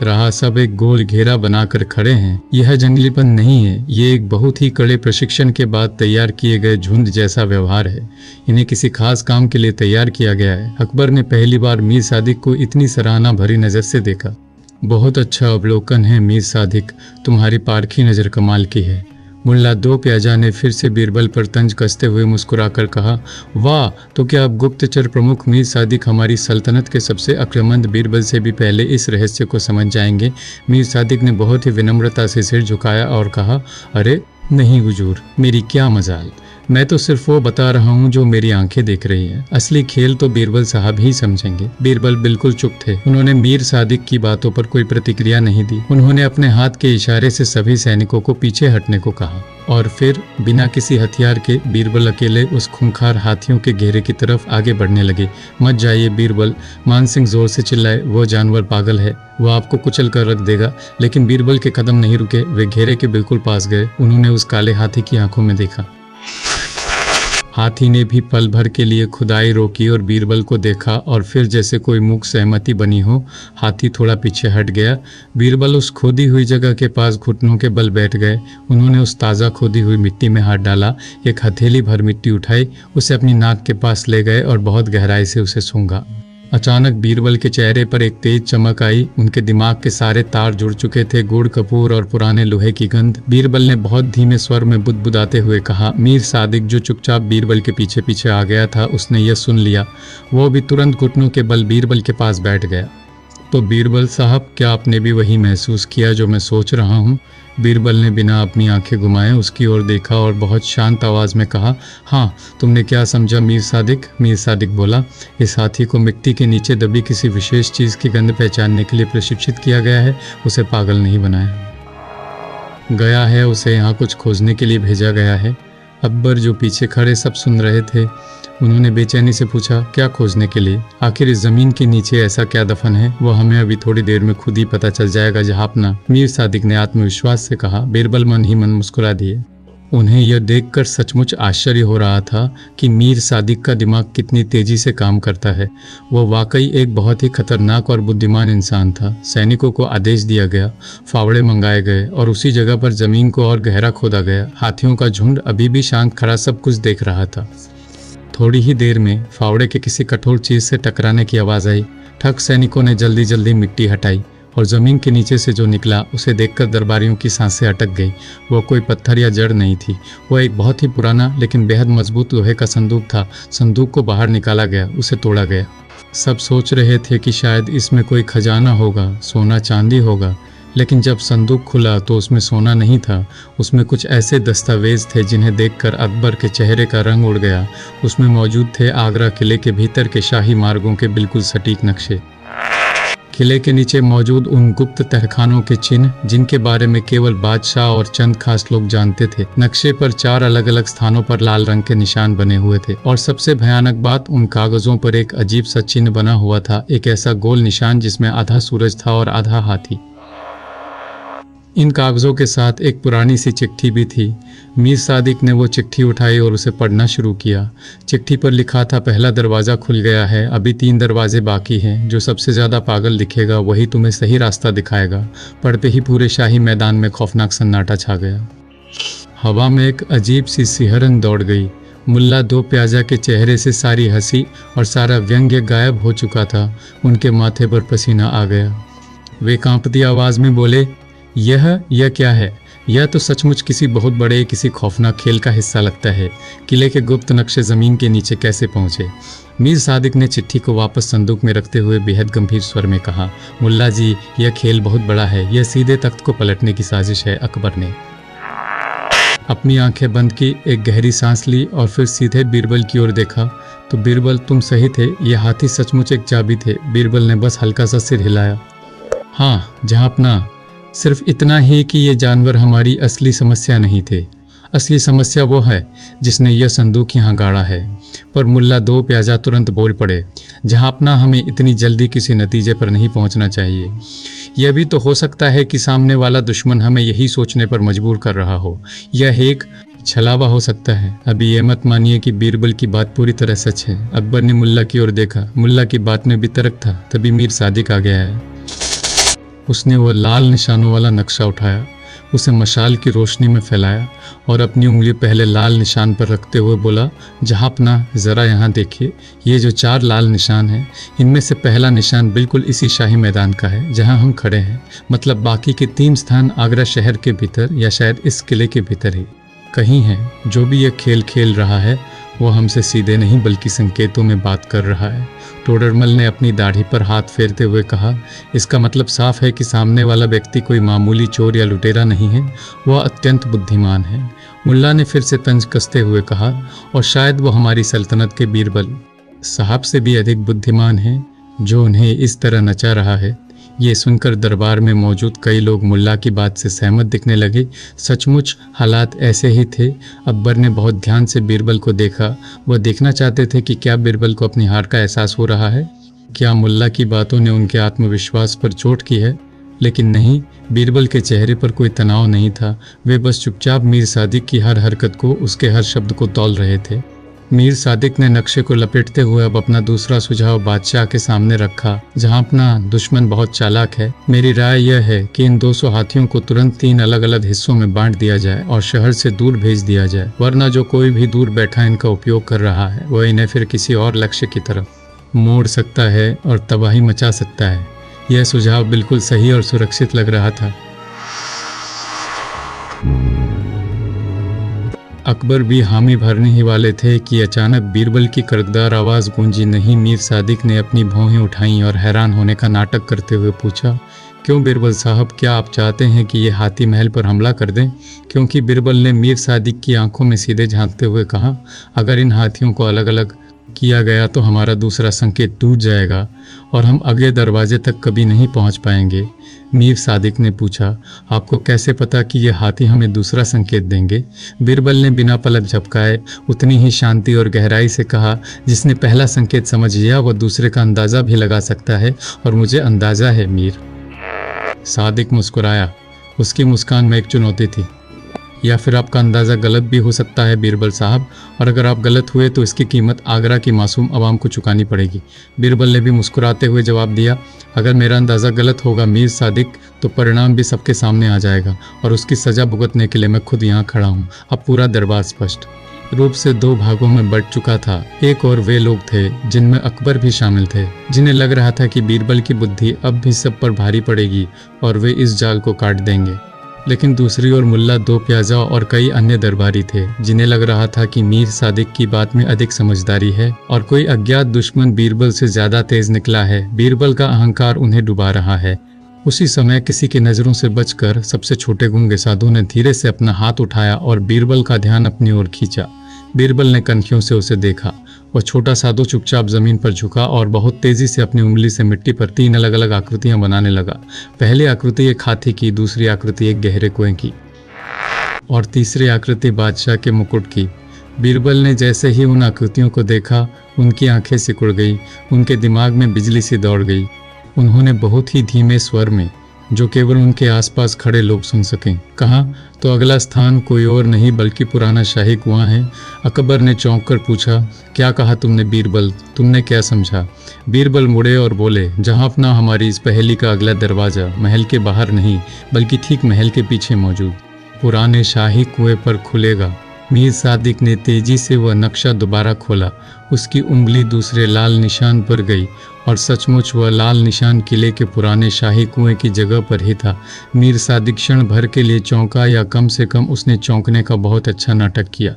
रहा। सब एक गोल घेरा बनाकर खड़े हैं। यह जंगलीपन नहीं है, ये एक बहुत ही कड़े प्रशिक्षण के बाद तैयार किए गए झुंड जैसा व्यवहार है। इन्हें किसी खास काम के लिए तैयार किया गया है। अकबर ने पहली बार मीर सादिक को इतनी सराहना भरी नज़र से देखा। बहुत अच्छा अवलोकन है मीर सादिक, तुम्हारी पारखी नज़र कमाल की है। मुल्ला दो प्याजा ने फिर से बीरबल पर तंज कसते हुए मुस्कुराकर कहा, वाह, तो क्या अब गुप्तचर प्रमुख मीर सादिक हमारी सल्तनत के सबसे अक्लमंद बीरबल से भी पहले इस रहस्य को समझ जाएंगे? मीर सादिक ने बहुत ही विनम्रता से सिर झुकाया और कहा, अरे नहीं हुजूर, मेरी क्या मजाल, मैं तो सिर्फ वो बता रहा हूँ जो मेरी आंखें देख रही हैं। असली खेल तो बीरबल साहब ही समझेंगे। बीरबल बिल्कुल चुप थे। उन्होंने मीर सादिक की बातों पर कोई प्रतिक्रिया नहीं दी। उन्होंने अपने हाथ के इशारे से सभी सैनिकों को पीछे हटने को कहा और फिर बिना किसी हथियार के बीरबल अकेले उस खूंखार हाथियों के घेरे की तरफ आगे बढ़ने लगे। मत जाइए बीरबल, मान सिंह जोर से चिल्लाए, वो जानवर पागल है, वो आपको कुचल कर रख देगा। लेकिन बीरबल के कदम नहीं रुके। वे घेरे के बिल्कुल पास गए। उन्होंने उस काले हाथी की आंखों में देखा। हाथी ने भी पल भर के लिए खुदाई रोकी और बीरबल को देखा और फिर जैसे कोई मूक सहमति बनी हो, हाथी थोड़ा पीछे हट गया। बीरबल उस खोदी हुई जगह के पास घुटनों के बल बैठ गए। उन्होंने उस ताज़ा खोदी हुई मिट्टी में हाथ डाला, एक हथेली भर मिट्टी उठाई, उसे अपनी नाक के पास ले गए और बहुत गहराई से उसे सूंघा। अचानक बीरबल के चेहरे पर एक तेज चमक आई। उनके दिमाग के सारे तार जुड़ चुके थे, गुड़, कपूर और पुराने लोहे की गंध। बीरबल ने बहुत धीमे स्वर में बुदबुदाते हुए कहा। मीर सादिक, जो चुपचाप बीरबल के पीछे पीछे आ गया था, उसने यह सुन लिया। वो भी तुरंत घुटनों के बल बीरबल के पास बैठ गया। तो बीरबल साहब, क्या आपने भी वही महसूस किया जो मैं सोच रहा हूँ? बीरबल ने बिना अपनी आंखें घुमाए उसकी ओर देखा और बहुत शांत आवाज़ में कहा, हाँ। तुमने क्या समझा मीर सादिक? मीर सादिक बोला, इस हाथी को मिट्टी के नीचे दबी किसी विशेष चीज़ की गंध पहचानने के लिए प्रशिक्षित किया गया है, उसे पागल नहीं बनाया गया है, उसे यहाँ कुछ खोजने के लिए भेजा गया है। अकबर, जो पीछे खड़े सब सुन रहे थे, उन्होंने बेचैनी से पूछा, क्या खोजने के लिए? आखिर इस जमीन के नीचे ऐसा क्या दफन है? वो हमें अभी थोड़ी देर में खुद ही पता चल जाएगा जहापना, मीर सादिक ने आत्मविश्वास से कहा। बीरबल मन ही मन मुस्कुरा दिए। उन्हें यह देखकर सचमुच आश्चर्य हो रहा था कि मीर सादिक का दिमाग कितनी तेजी से काम करता है। वो वाकई एक बहुत ही खतरनाक और बुद्धिमान इंसान था। सैनिकों को आदेश दिया गया, फावड़े मंगाए गए और उसी जगह पर जमीन को और गहरा खोदा गया। हाथियों का झुंड अभी भी शांत खड़ा सब कुछ देख रहा था। थोड़ी ही देर में फावड़े के किसी कठोर चीज से टकराने की आवाज़ आई। ठग सैनिकों ने जल्दी जल्दी मिट्टी हटाई और ज़मीन के नीचे से जो निकला उसे देखकर दरबारियों की सांसें अटक गई। वो कोई पत्थर या जड़ नहीं थी, वो एक बहुत ही पुराना लेकिन बेहद मजबूत लोहे का संदूक था। संदूक को बाहर निकाला गया, उसे तोड़ा गया। सब सोच रहे थे कि शायद इसमें कोई खजाना होगा, सोना चांदी होगा, लेकिन जब संदूक खुला तो उसमें सोना नहीं था। उसमें कुछ ऐसे दस्तावेज थे जिन्हें देखकर अकबर के चेहरे का रंग उड़ गया। उसमें मौजूद थे आगरा किले के भीतर के शाही मार्गों के बिल्कुल सटीक नक्शे, किले के नीचे मौजूद उन गुप्त तहखानों के चिन्ह जिनके बारे में केवल बादशाह और चंद खास लोग जानते थे। नक्शे पर 4 अलग अलग स्थानों पर लाल रंग के निशान बने हुए थे और सबसे भयानक बात, उन कागजों पर एक अजीब सा चिन्ह बना हुआ था, एक ऐसा गोल निशान जिसमें आधा सूरज था और आधा हाथी। इन कागजों के साथ एक पुरानी सी चिट्ठी भी थी। मीर सादिक ने वो चिट्ठी उठाई और उसे पढ़ना शुरू किया। चिट्ठी पर लिखा था, पहला दरवाज़ा खुल गया है, अभी 3 दरवाजे बाकी हैं। जो सबसे ज़्यादा पागल दिखेगा वही तुम्हें सही रास्ता दिखाएगा। पढ़ते ही पूरे शाही मैदान में खौफनाक सन्नाटा छा गया। हवा में एक अजीब सी सिहरन दौड़ गई। मुल्ला दो प्याजा के चेहरे से सारी हंसी और सारा व्यंग्य गायब हो चुका था। उनके माथे पर पसीना आ गया। वे कांपती आवाज़ में बोले, यह क्या है? यह तो सचमुच किसी बहुत बड़े, किसी खौफनाक खेल का हिस्सा लगता है। किले के गुप्त नक्शे ज़मीन के नीचे कैसे पहुँचे? मीर सादिक ने चिट्ठी को वापस संदूक में रखते हुए बेहद गंभीर स्वर में कहा, मुल्ला जी, यह खेल बहुत बड़ा है। यह सीधे तख्त को पलटने की साजिश है। अकबर ने अपनी आंखें बंद की, एक गहरी सांस ली और फिर सीधे बीरबल की ओर देखा। तो बीरबल, तुम सही थे, यह हाथी सचमुच एक चाबी थे। बीरबल ने बस हल्का सा सिर हिलाया। हाँ जहांपना, सिर्फ इतना ही कि ये जानवर हमारी असली समस्या नहीं थे। असली समस्या वो है जिसने यह संदूक यहाँ गाड़ा है। पर मुल्ला दो प्याजा तुरंत बोल पड़े, जहांपना, हमें इतनी जल्दी किसी नतीजे पर नहीं पहुँचना चाहिए। यह भी तो हो सकता है कि सामने वाला दुश्मन हमें यही सोचने पर मजबूर कर रहा हो। यह एक छलावा हो सकता है। अभी ये मत मानिए कि बीरबल की बात पूरी तरह सच है। अकबर ने मुल्ला की ओर देखा। मुल्ला की बात में भी तर्क था। तभी मीर सादिक आ गया है। उसने वो लाल निशानों वाला नक्शा उठाया, उसे मशाल की रोशनी में फैलाया और अपनी उंगली पहले लाल निशान पर रखते हुए बोला, जहांपना, ज़रा यहाँ देखिए। ये जो 4 लाल निशान हैं, इनमें से पहला निशान बिल्कुल इसी शाही मैदान का है जहाँ हम खड़े हैं। मतलब बाकी के 3 स्थान आगरा शहर के भीतर या शायद इस किले के भीतर ही कहीं हैं। जो भी ये खेल खेल रहा है वो हमसे सीधे नहीं बल्कि संकेतों में बात कर रहा है। टोडरमल ने अपनी दाढ़ी पर हाथ फेरते हुए कहा, इसका मतलब साफ है कि सामने वाला व्यक्ति कोई मामूली चोर या लुटेरा नहीं है, वह अत्यंत बुद्धिमान है। मुल्ला ने फिर से तंज कसते हुए कहा, और शायद वो हमारी सल्तनत के बीरबल साहब से भी अधिक बुद्धिमान है, जो उन्हें इस तरह नचा रहा है। ये सुनकर दरबार में मौजूद कई लोग मुल्ला की बात से सहमत दिखने लगे। सचमुच हालात ऐसे ही थे। अकबर ने बहुत ध्यान से बीरबल को देखा। वह देखना चाहते थे कि क्या बीरबल को अपनी हार का एहसास हो रहा है, क्या मुल्ला की बातों ने उनके आत्मविश्वास पर चोट की है। लेकिन नहीं, बीरबल के चेहरे पर कोई तनाव नहीं था। वे बस चुपचाप मीर सादिक की हर हरकत को, उसके हर शब्द को तौल रहे थे। मीर सादिक ने नक्शे को लपेटते हुए अब अपना दूसरा सुझाव बादशाह के सामने रखा। जहां अपना दुश्मन बहुत चालाक है, मेरी राय यह है कि इन 200 हाथियों को तुरंत 3 अलग अलग हिस्सों में बांट दिया जाए और शहर से दूर भेज दिया जाए, वरना जो कोई भी दूर बैठा इनका उपयोग कर रहा है वह इन्हें फिर किसी और लक्ष्य की तरफ मोड़ सकता है और तबाही मचा सकता है। यह सुझाव बिल्कुल सही और सुरक्षित लग रहा था। अकबर भी हामी भरने ही वाले थे कि अचानक बीरबल की कर्कदार आवाज़ गूंजी। नहीं, मीर सादिक ने अपनी भौहें उठाईं और हैरान होने का नाटक करते हुए पूछा, क्यों बीरबल साहब, क्या आप चाहते हैं कि ये हाथी महल पर हमला कर दें? क्योंकि बीरबल ने मीर सादिक की आंखों में सीधे झांकते हुए कहा, अगर इन हाथियों को अलग अलग किया गया तो हमारा दूसरा संकेत टूट जाएगा और हम अगले दरवाजे तक कभी नहीं पहुंच पाएंगे। मीर सादिक ने पूछा, आपको कैसे पता कि ये हाथी हमें दूसरा संकेत देंगे? बीरबल ने बिना पलक झपकाए उतनी ही शांति और गहराई से कहा, जिसने पहला संकेत समझ लिया वह दूसरे का अंदाज़ा भी लगा सकता है, और मुझे अंदाज़ा है। मीर सादिक मुस्कुराया। उसकी मुस्कान में एक चुनौती थी। या फिर आपका अंदाज़ा गलत भी हो सकता है बीरबल साहब, और अगर आप गलत हुए तो इसकी कीमत आगरा की मासूम आवाम को चुकानी पड़ेगी। बीरबल ने भी मुस्कुराते हुए जवाब दिया, अगर मेरा अंदाज़ा गलत होगा मीर सादिक, तो परिणाम भी सबके सामने आ जाएगा और उसकी सज़ा भुगतने के लिए मैं खुद यहाँ खड़ा हूँ। अब पूरा दरबार स्पष्ट रूप से 2 भागों में बंट चुका था। एक और वे लोग थे जिनमें अकबर भी शामिल थे, जिन्हें लग रहा था कि बीरबल की बुद्धि अब भी सब पर भारी पड़ेगी और वे इस जाल को काट देंगे। लेकिन दूसरी ओर मुल्ला 2 प्याजा और कई अन्य दरबारी थे, जिन्हें लग रहा था कि मीर सादिक की बात में अधिक समझदारी है और कोई अज्ञात दुश्मन बीरबल से ज्यादा तेज निकला है। बीरबल का अहंकार उन्हें डुबा रहा है। उसी समय किसी की नजरों से बचकर सबसे छोटे गूंगे साधु ने धीरे से अपना हाथ उठाया और बीरबल का ध्यान अपनी ओर खींचा। बीरबल ने कनखियों से उसे देखा। वह छोटा साधु चुपचाप जमीन पर झुका और बहुत तेजी से अपनी उंगली से मिट्टी पर 3 अलग अलग आकृतियां बनाने लगा। पहली आकृति एक हाथी की, दूसरी आकृति एक गहरे कुएं की और तीसरी आकृति बादशाह के मुकुट की। बीरबल ने जैसे ही उन आकृतियों को देखा, उनकी आंखें सिकुड़ गई, उनके दिमाग में बिजली सी दौड़ गई। उन्होंने बहुत ही धीमे स्वर में, जो केवल उनके आसपास खड़े लोग सुन सकें, कहा, तो अगला स्थान कोई और नहीं बल्कि पुराना शाही कुआं है। अकबर ने चौंक कर पूछा, क्या कहा तुमने बीरबल? तुमने क्या समझा? बीरबल मुड़े और बोले, जहां अपना हमारी इस पहेली का अगला दरवाज़ा महल के बाहर नहीं बल्कि ठीक महल के पीछे मौजूद पुराने शाही कुएं पर खुलेगा। मीर सादिक ने तेजी से वह नक्शा दोबारा खोला। उसकी उंगली दूसरे लाल निशान पर गई और सचमुच वह लाल निशान किले के पुराने शाही कुएं की जगह पर ही था। मीर सादिक क्षण भर के लिए चौंका, या कम से कम उसने चौंकने का बहुत अच्छा नाटक किया।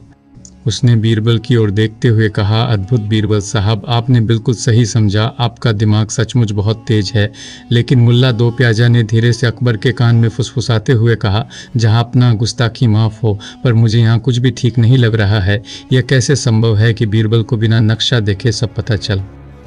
उसने बीरबल की ओर देखते हुए कहा, अद्भुत बीरबल साहब, आपने बिल्कुल सही समझा, आपका दिमाग सचमुच बहुत तेज है। लेकिन मुल्ला 2 प्याजा ने धीरे से अकबर के कान में फुसफुसाते हुए कहा, जहां अपना गुस्ताखी माफ़ हो, पर मुझे यहाँ कुछ भी ठीक नहीं लग रहा है। यह कैसे संभव है कि बीरबल को बिना नक्शा देखे सब पता चल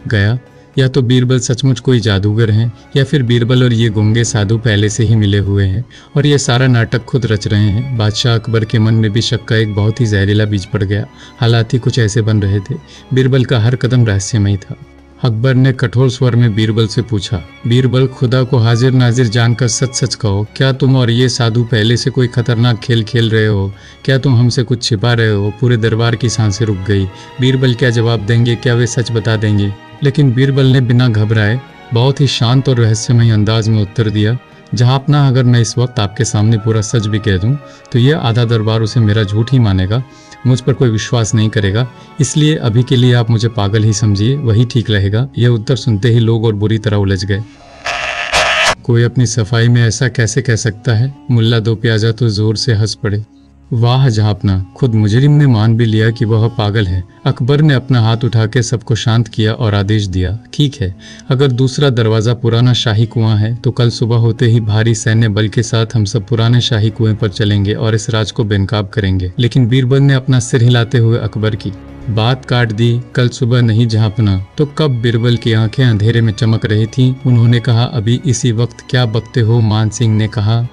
गया? या तो बीरबल सचमुच कोई जादूगर हैं, या फिर बीरबल और ये गूंगे साधु पहले से ही मिले हुए हैं और ये सारा नाटक खुद रच रहे हैं। बादशाह अकबर के मन में भी शक का एक बहुत ही जहरीला बीज पड़ गया। हालात ही कुछ ऐसे बन रहे थे। बीरबल का हर कदम रहस्यमय था। अकबर ने कठोर स्वर में बीरबल से पूछा, बीरबल, खुदा को हाजिर नाजिर जानकर सच सच कहो, क्या तुम और ये साधु पहले से कोई खतरनाक खेल खेल रहे हो? क्या तुम हमसे कुछ छिपा रहे हो? पूरे दरबार की सांसें रुक गई। बीरबल क्या जवाब देंगे? क्या वे सच बता देंगे? लेकिन बीरबल ने बिना घबराए बहुत ही शांत और रहस्यमय अंदाज में उत्तर दिया, जहां अपना, अगर मैं इस वक्त आपके सामने पूरा सच भी कह दूं तो यह आधा दरबार उसे मेरा झूठ ही मानेगा, मुझ पर कोई विश्वास नहीं करेगा। इसलिए अभी के लिए आप मुझे पागल ही समझिए, वही ठीक रहेगा। यह उत्तर सुनते ही लोग और बुरी तरह उलझ गए। कोई अपनी सफाई में ऐसा कैसे कह सकता है? मुल्ला 2 प्याजा तो जोर से हंस पड़े। वाह जहांपना, खुद मुजरिम ने मान भी लिया कि वह पागल है। अकबर ने अपना हाथ उठा के सबको शांत किया और आदेश दिया, ठीक है, अगर दूसरा दरवाज़ा पुराना शाही कुआं है तो कल सुबह होते ही भारी सैन्य बल के साथ हम सब पुराने शाही कुएं पर चलेंगे और इस राज को बेनकाब करेंगे। लेकिन बीरबल ने अपना सिर हिलाते हुए अकबर की बात काट दी। कल सुबह नहीं जहांपना। तो कब? बीरबल की आंखें अंधेरे में चमक रही थीं। उन्होंने कहा, अभी इसी वक्त। क्या बकते हो? मान सिंह ने कहा,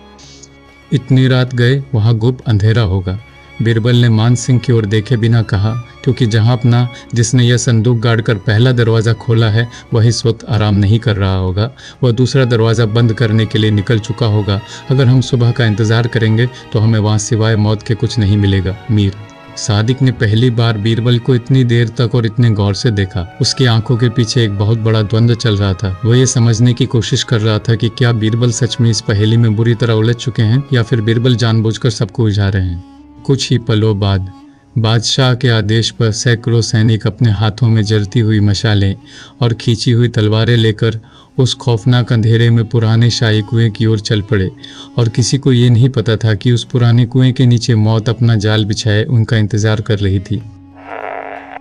इतनी रात गए, वहाँ गुप्त अंधेरा होगा। बीरबल ने मान सिंह की ओर देखे बिना कहा, क्योंकि जहांपना, जिसने यह संदूक गाड़कर पहला दरवाज़ा खोला है, वह इस वक्त आराम नहीं कर रहा होगा। वह दूसरा दरवाज़ा बंद करने के लिए निकल चुका होगा। अगर हम सुबह का इंतज़ार करेंगे तो हमें वहाँ सिवाय मौत के कुछ नहीं मिलेगा। मीर सादिक ने पहली बार बीरबल को इतनी देर तक और इतने गौर से देखा। उसकी आंखों के पीछे एक बहुत बड़ा द्वंद्व चल रहा था। वो ये समझने की कोशिश कर रहा था कि क्या बीरबल सच में इस पहेली में बुरी तरह उलझ चुके हैं या फिर बीरबल जानबूझकर सबको उलझा रहे हैं। कुछ ही पलों बाद बादशाह के आदेश पर सैकड़ों सैनिक अपने हाथों में जलती हुई मशालें और खींची हुई तलवारें लेकर उस खौफनाक अंधेरे में पुराने शाही कुएं की ओर चल पड़े। और किसी को ये नहीं पता था कि उस पुराने कुएं के नीचे मौत अपना जाल बिछाए उनका इंतजार कर रही थी।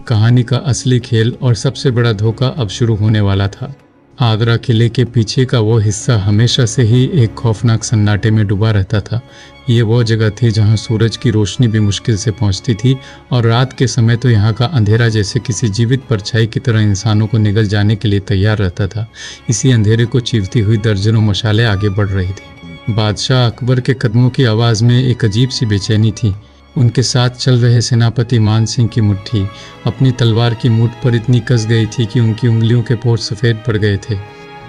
कहानी का असली खेल और सबसे बड़ा धोखा अब शुरू होने वाला था। आगरा किले के पीछे का वो हिस्सा हमेशा से ही एक खौफनाक सन्नाटे में डूबा रहता था। ये वो जगह थी जहां सूरज की रोशनी भी मुश्किल से पहुंचती थी और रात के समय तो यहाँ का अंधेरा जैसे किसी जीवित परछाई की तरह इंसानों को निगल जाने के लिए तैयार रहता था। इसी अंधेरे को चीरती हुई दर्जनों मशालें आगे बढ़ रही थी। बादशाह अकबर के कदमों की आवाज़ में एक अजीब सी बेचैनी थी। उनके साथ चल रहे सेनापति मान सिंह की मुट्ठी अपनी तलवार की मूठ पर इतनी कस गई थी कि उनकी उंगलियों के पोर सफ़ेद पड़ गए थे।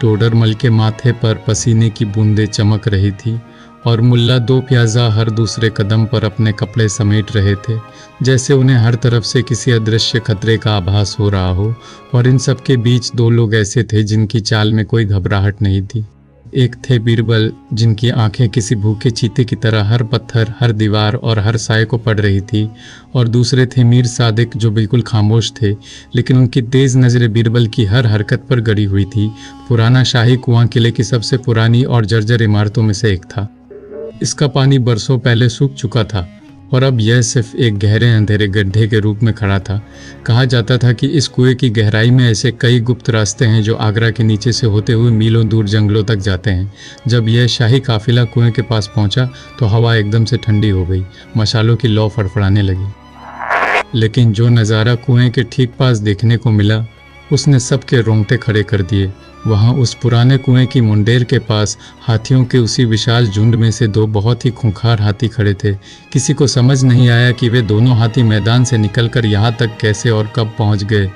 टोडरमल के माथे पर पसीने की बूंदें चमक रही थी और मुल्ला दो प्याजा हर दूसरे कदम पर अपने कपड़े समेट रहे थे, जैसे उन्हें हर तरफ से किसी अदृश्य खतरे का आभास हो रहा हो। और इन सब के बीच दो लोग ऐसे थे जिनकी चाल में कोई घबराहट नहीं थी। एक थे बीरबल, जिनकी आंखें किसी भूखे चीते की तरह हर पत्थर, हर दीवार और हर साए को पढ़ रही थी। और दूसरे थे मीर सादिक, जो बिल्कुल खामोश थे, लेकिन उनकी तेज़ नज़रें बीरबल की हर हरकत पर गड़ी हुई थी। पुराना शाही कुआं किले की सबसे पुरानी और जर्जर इमारतों में से एक था। इसका पानी बरसों पहले सूख चुका था और अब यह सिर्फ एक गहरे अंधेरे गड्ढे के रूप में खड़ा था। कहा जाता था कि इस कुएं की गहराई में ऐसे कई गुप्त रास्ते हैं जो आगरा के नीचे से होते हुए मीलों दूर जंगलों तक जाते हैं। जब यह शाही काफिला कुएं के पास पहुंचा तो हवा एकदम से ठंडी हो गई, मशालों की लौ फड़फड़ाने लगी। लेकिन जो नज़ारा कुएं के ठीक पास देखने को मिला उसने सबके रोंगटे खड़े कर दिए। वहाँ उस पुराने कुएं की मुंडेर के पास हाथियों के उसी विशाल झुंड में से दो बहुत ही खूंखार हाथी खड़े थे। किसी को समझ नहीं आया कि वे दोनों हाथी मैदान से निकलकर यहाँ तक कैसे और कब पहुँच गए।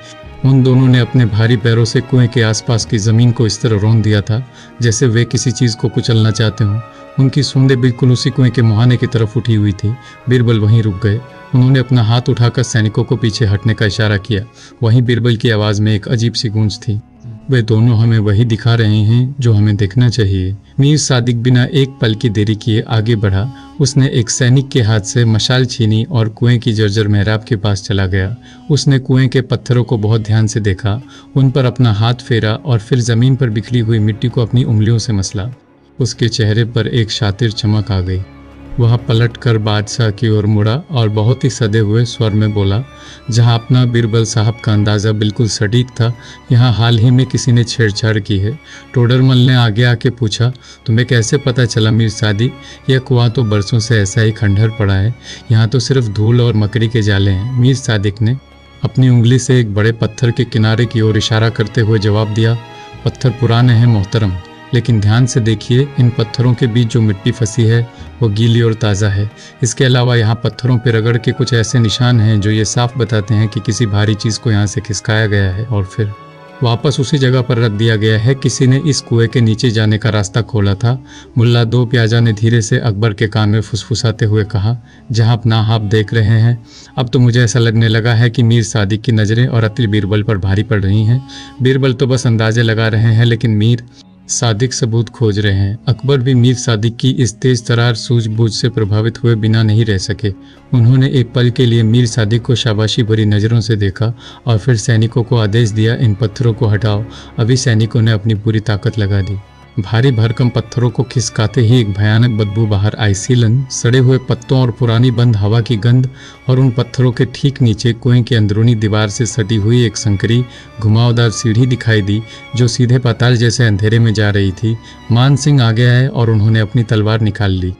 उन दोनों ने अपने भारी पैरों से कुएं के आसपास की ज़मीन को इस तरह रौंद दिया था जैसे वे किसी चीज़ को कुचलना चाहते हों। उनकी सूंदें बिल्कुल उसी कुएं के मुहाने की तरफ उठी हुई थी। बीरबल वहीं रुक गए। उन्होंने अपना हाथ उठाकर सैनिकों को पीछे हटने का इशारा किया। वहीं बीरबल की आवाज़ में एक अजीब सी गूंज थी, वे दोनों हमें वही दिखा रहे हैं जो हमें देखना चाहिए। मीर सादिक बिना एक पल की देरी किए आगे बढ़ा। उसने एक सैनिक के हाथ से मशाल छीनी और कुएं की जर्जर मेहराब के पास चला गया। उसने कुएं के पत्थरों को बहुत ध्यान से देखा, उन पर अपना हाथ फेरा और फिर ज़मीन पर बिखरी हुई मिट्टी को अपनी उंगलियों से मसला। उसके चेहरे पर एक शातिर चमक आ गई। वह पलट कर बादशाह की ओर मुड़ा और बहुत ही सदे हुए स्वर में बोला, जहां अपना बीरबल साहब का अंदाज़ा बिल्कुल सटीक था, यहाँ हाल ही में किसी ने छेड़छाड़ की है। टोडरमल ने आगे आके पूछा, तुम्हें कैसे पता चला मीर सादिक? यह कुआं तो बरसों से ऐसा ही खंडहर पड़ा है, यहाँ तो सिर्फ धूल और मकड़ी के जाले हैं। मीर सादिक ने अपनी उंगली से एक बड़े पत्थर के किनारे की ओर इशारा करते हुए जवाब दिया, पत्थर पुराने हैं मोहतरम, लेकिन ध्यान से देखिए, इन पत्थरों के बीच जो मिट्टी फंसी है वो गीली और ताज़ा है। इसके अलावा यहाँ पत्थरों पर रगड़ के कुछ ऐसे निशान हैं जो ये साफ बताते हैं कि किसी भारी चीज़ को यहाँ से खिसकाया गया है और फिर वापस उसी जगह पर रख दिया गया है। किसी ने इस कुएं के नीचे जाने का रास्ता खोला था। मुल्ला दो प्याजा ने धीरे से अकबर के कान में फुसफुसाते हुए कहा, जहाँ अपना आप देख रहे हैं, अब तो मुझे ऐसा लगने लगा है कि मीर सादिक की नज़रें और अति बीरबल पर भारी पड़ रही हैं। बीरबल तो बस अंदाजे लगा रहे हैं, लेकिन मीर सादिक सबूत खोज रहे हैं। अकबर भी मीर सादिक की इस तेज तरार सूझबूझ से प्रभावित हुए बिना नहीं रह सके। उन्होंने एक पल के लिए मीर सादिक को शाबाशी भरी नज़रों से देखा और फिर सैनिकों को आदेश दिया, इन पत्थरों को हटाओ। अभी सैनिकों ने अपनी पूरी ताकत लगा दी। भारी भरकम पत्थरों को खिसकाते ही एक भयानक बदबू बाहर आई। सीलन, सड़े हुए पत्तों और पुरानी बंद हवा की गंध, और उन पत्थरों के ठीक नीचे कुएं की अंदरूनी दीवार से सटी हुई एक संकरी घुमावदार सीढ़ी दिखाई दी जो सीधे पाताल जैसे अंधेरे में जा रही थी। मान सिंह आगे आए और उन्होंने अपनी तलवार निकाल ली।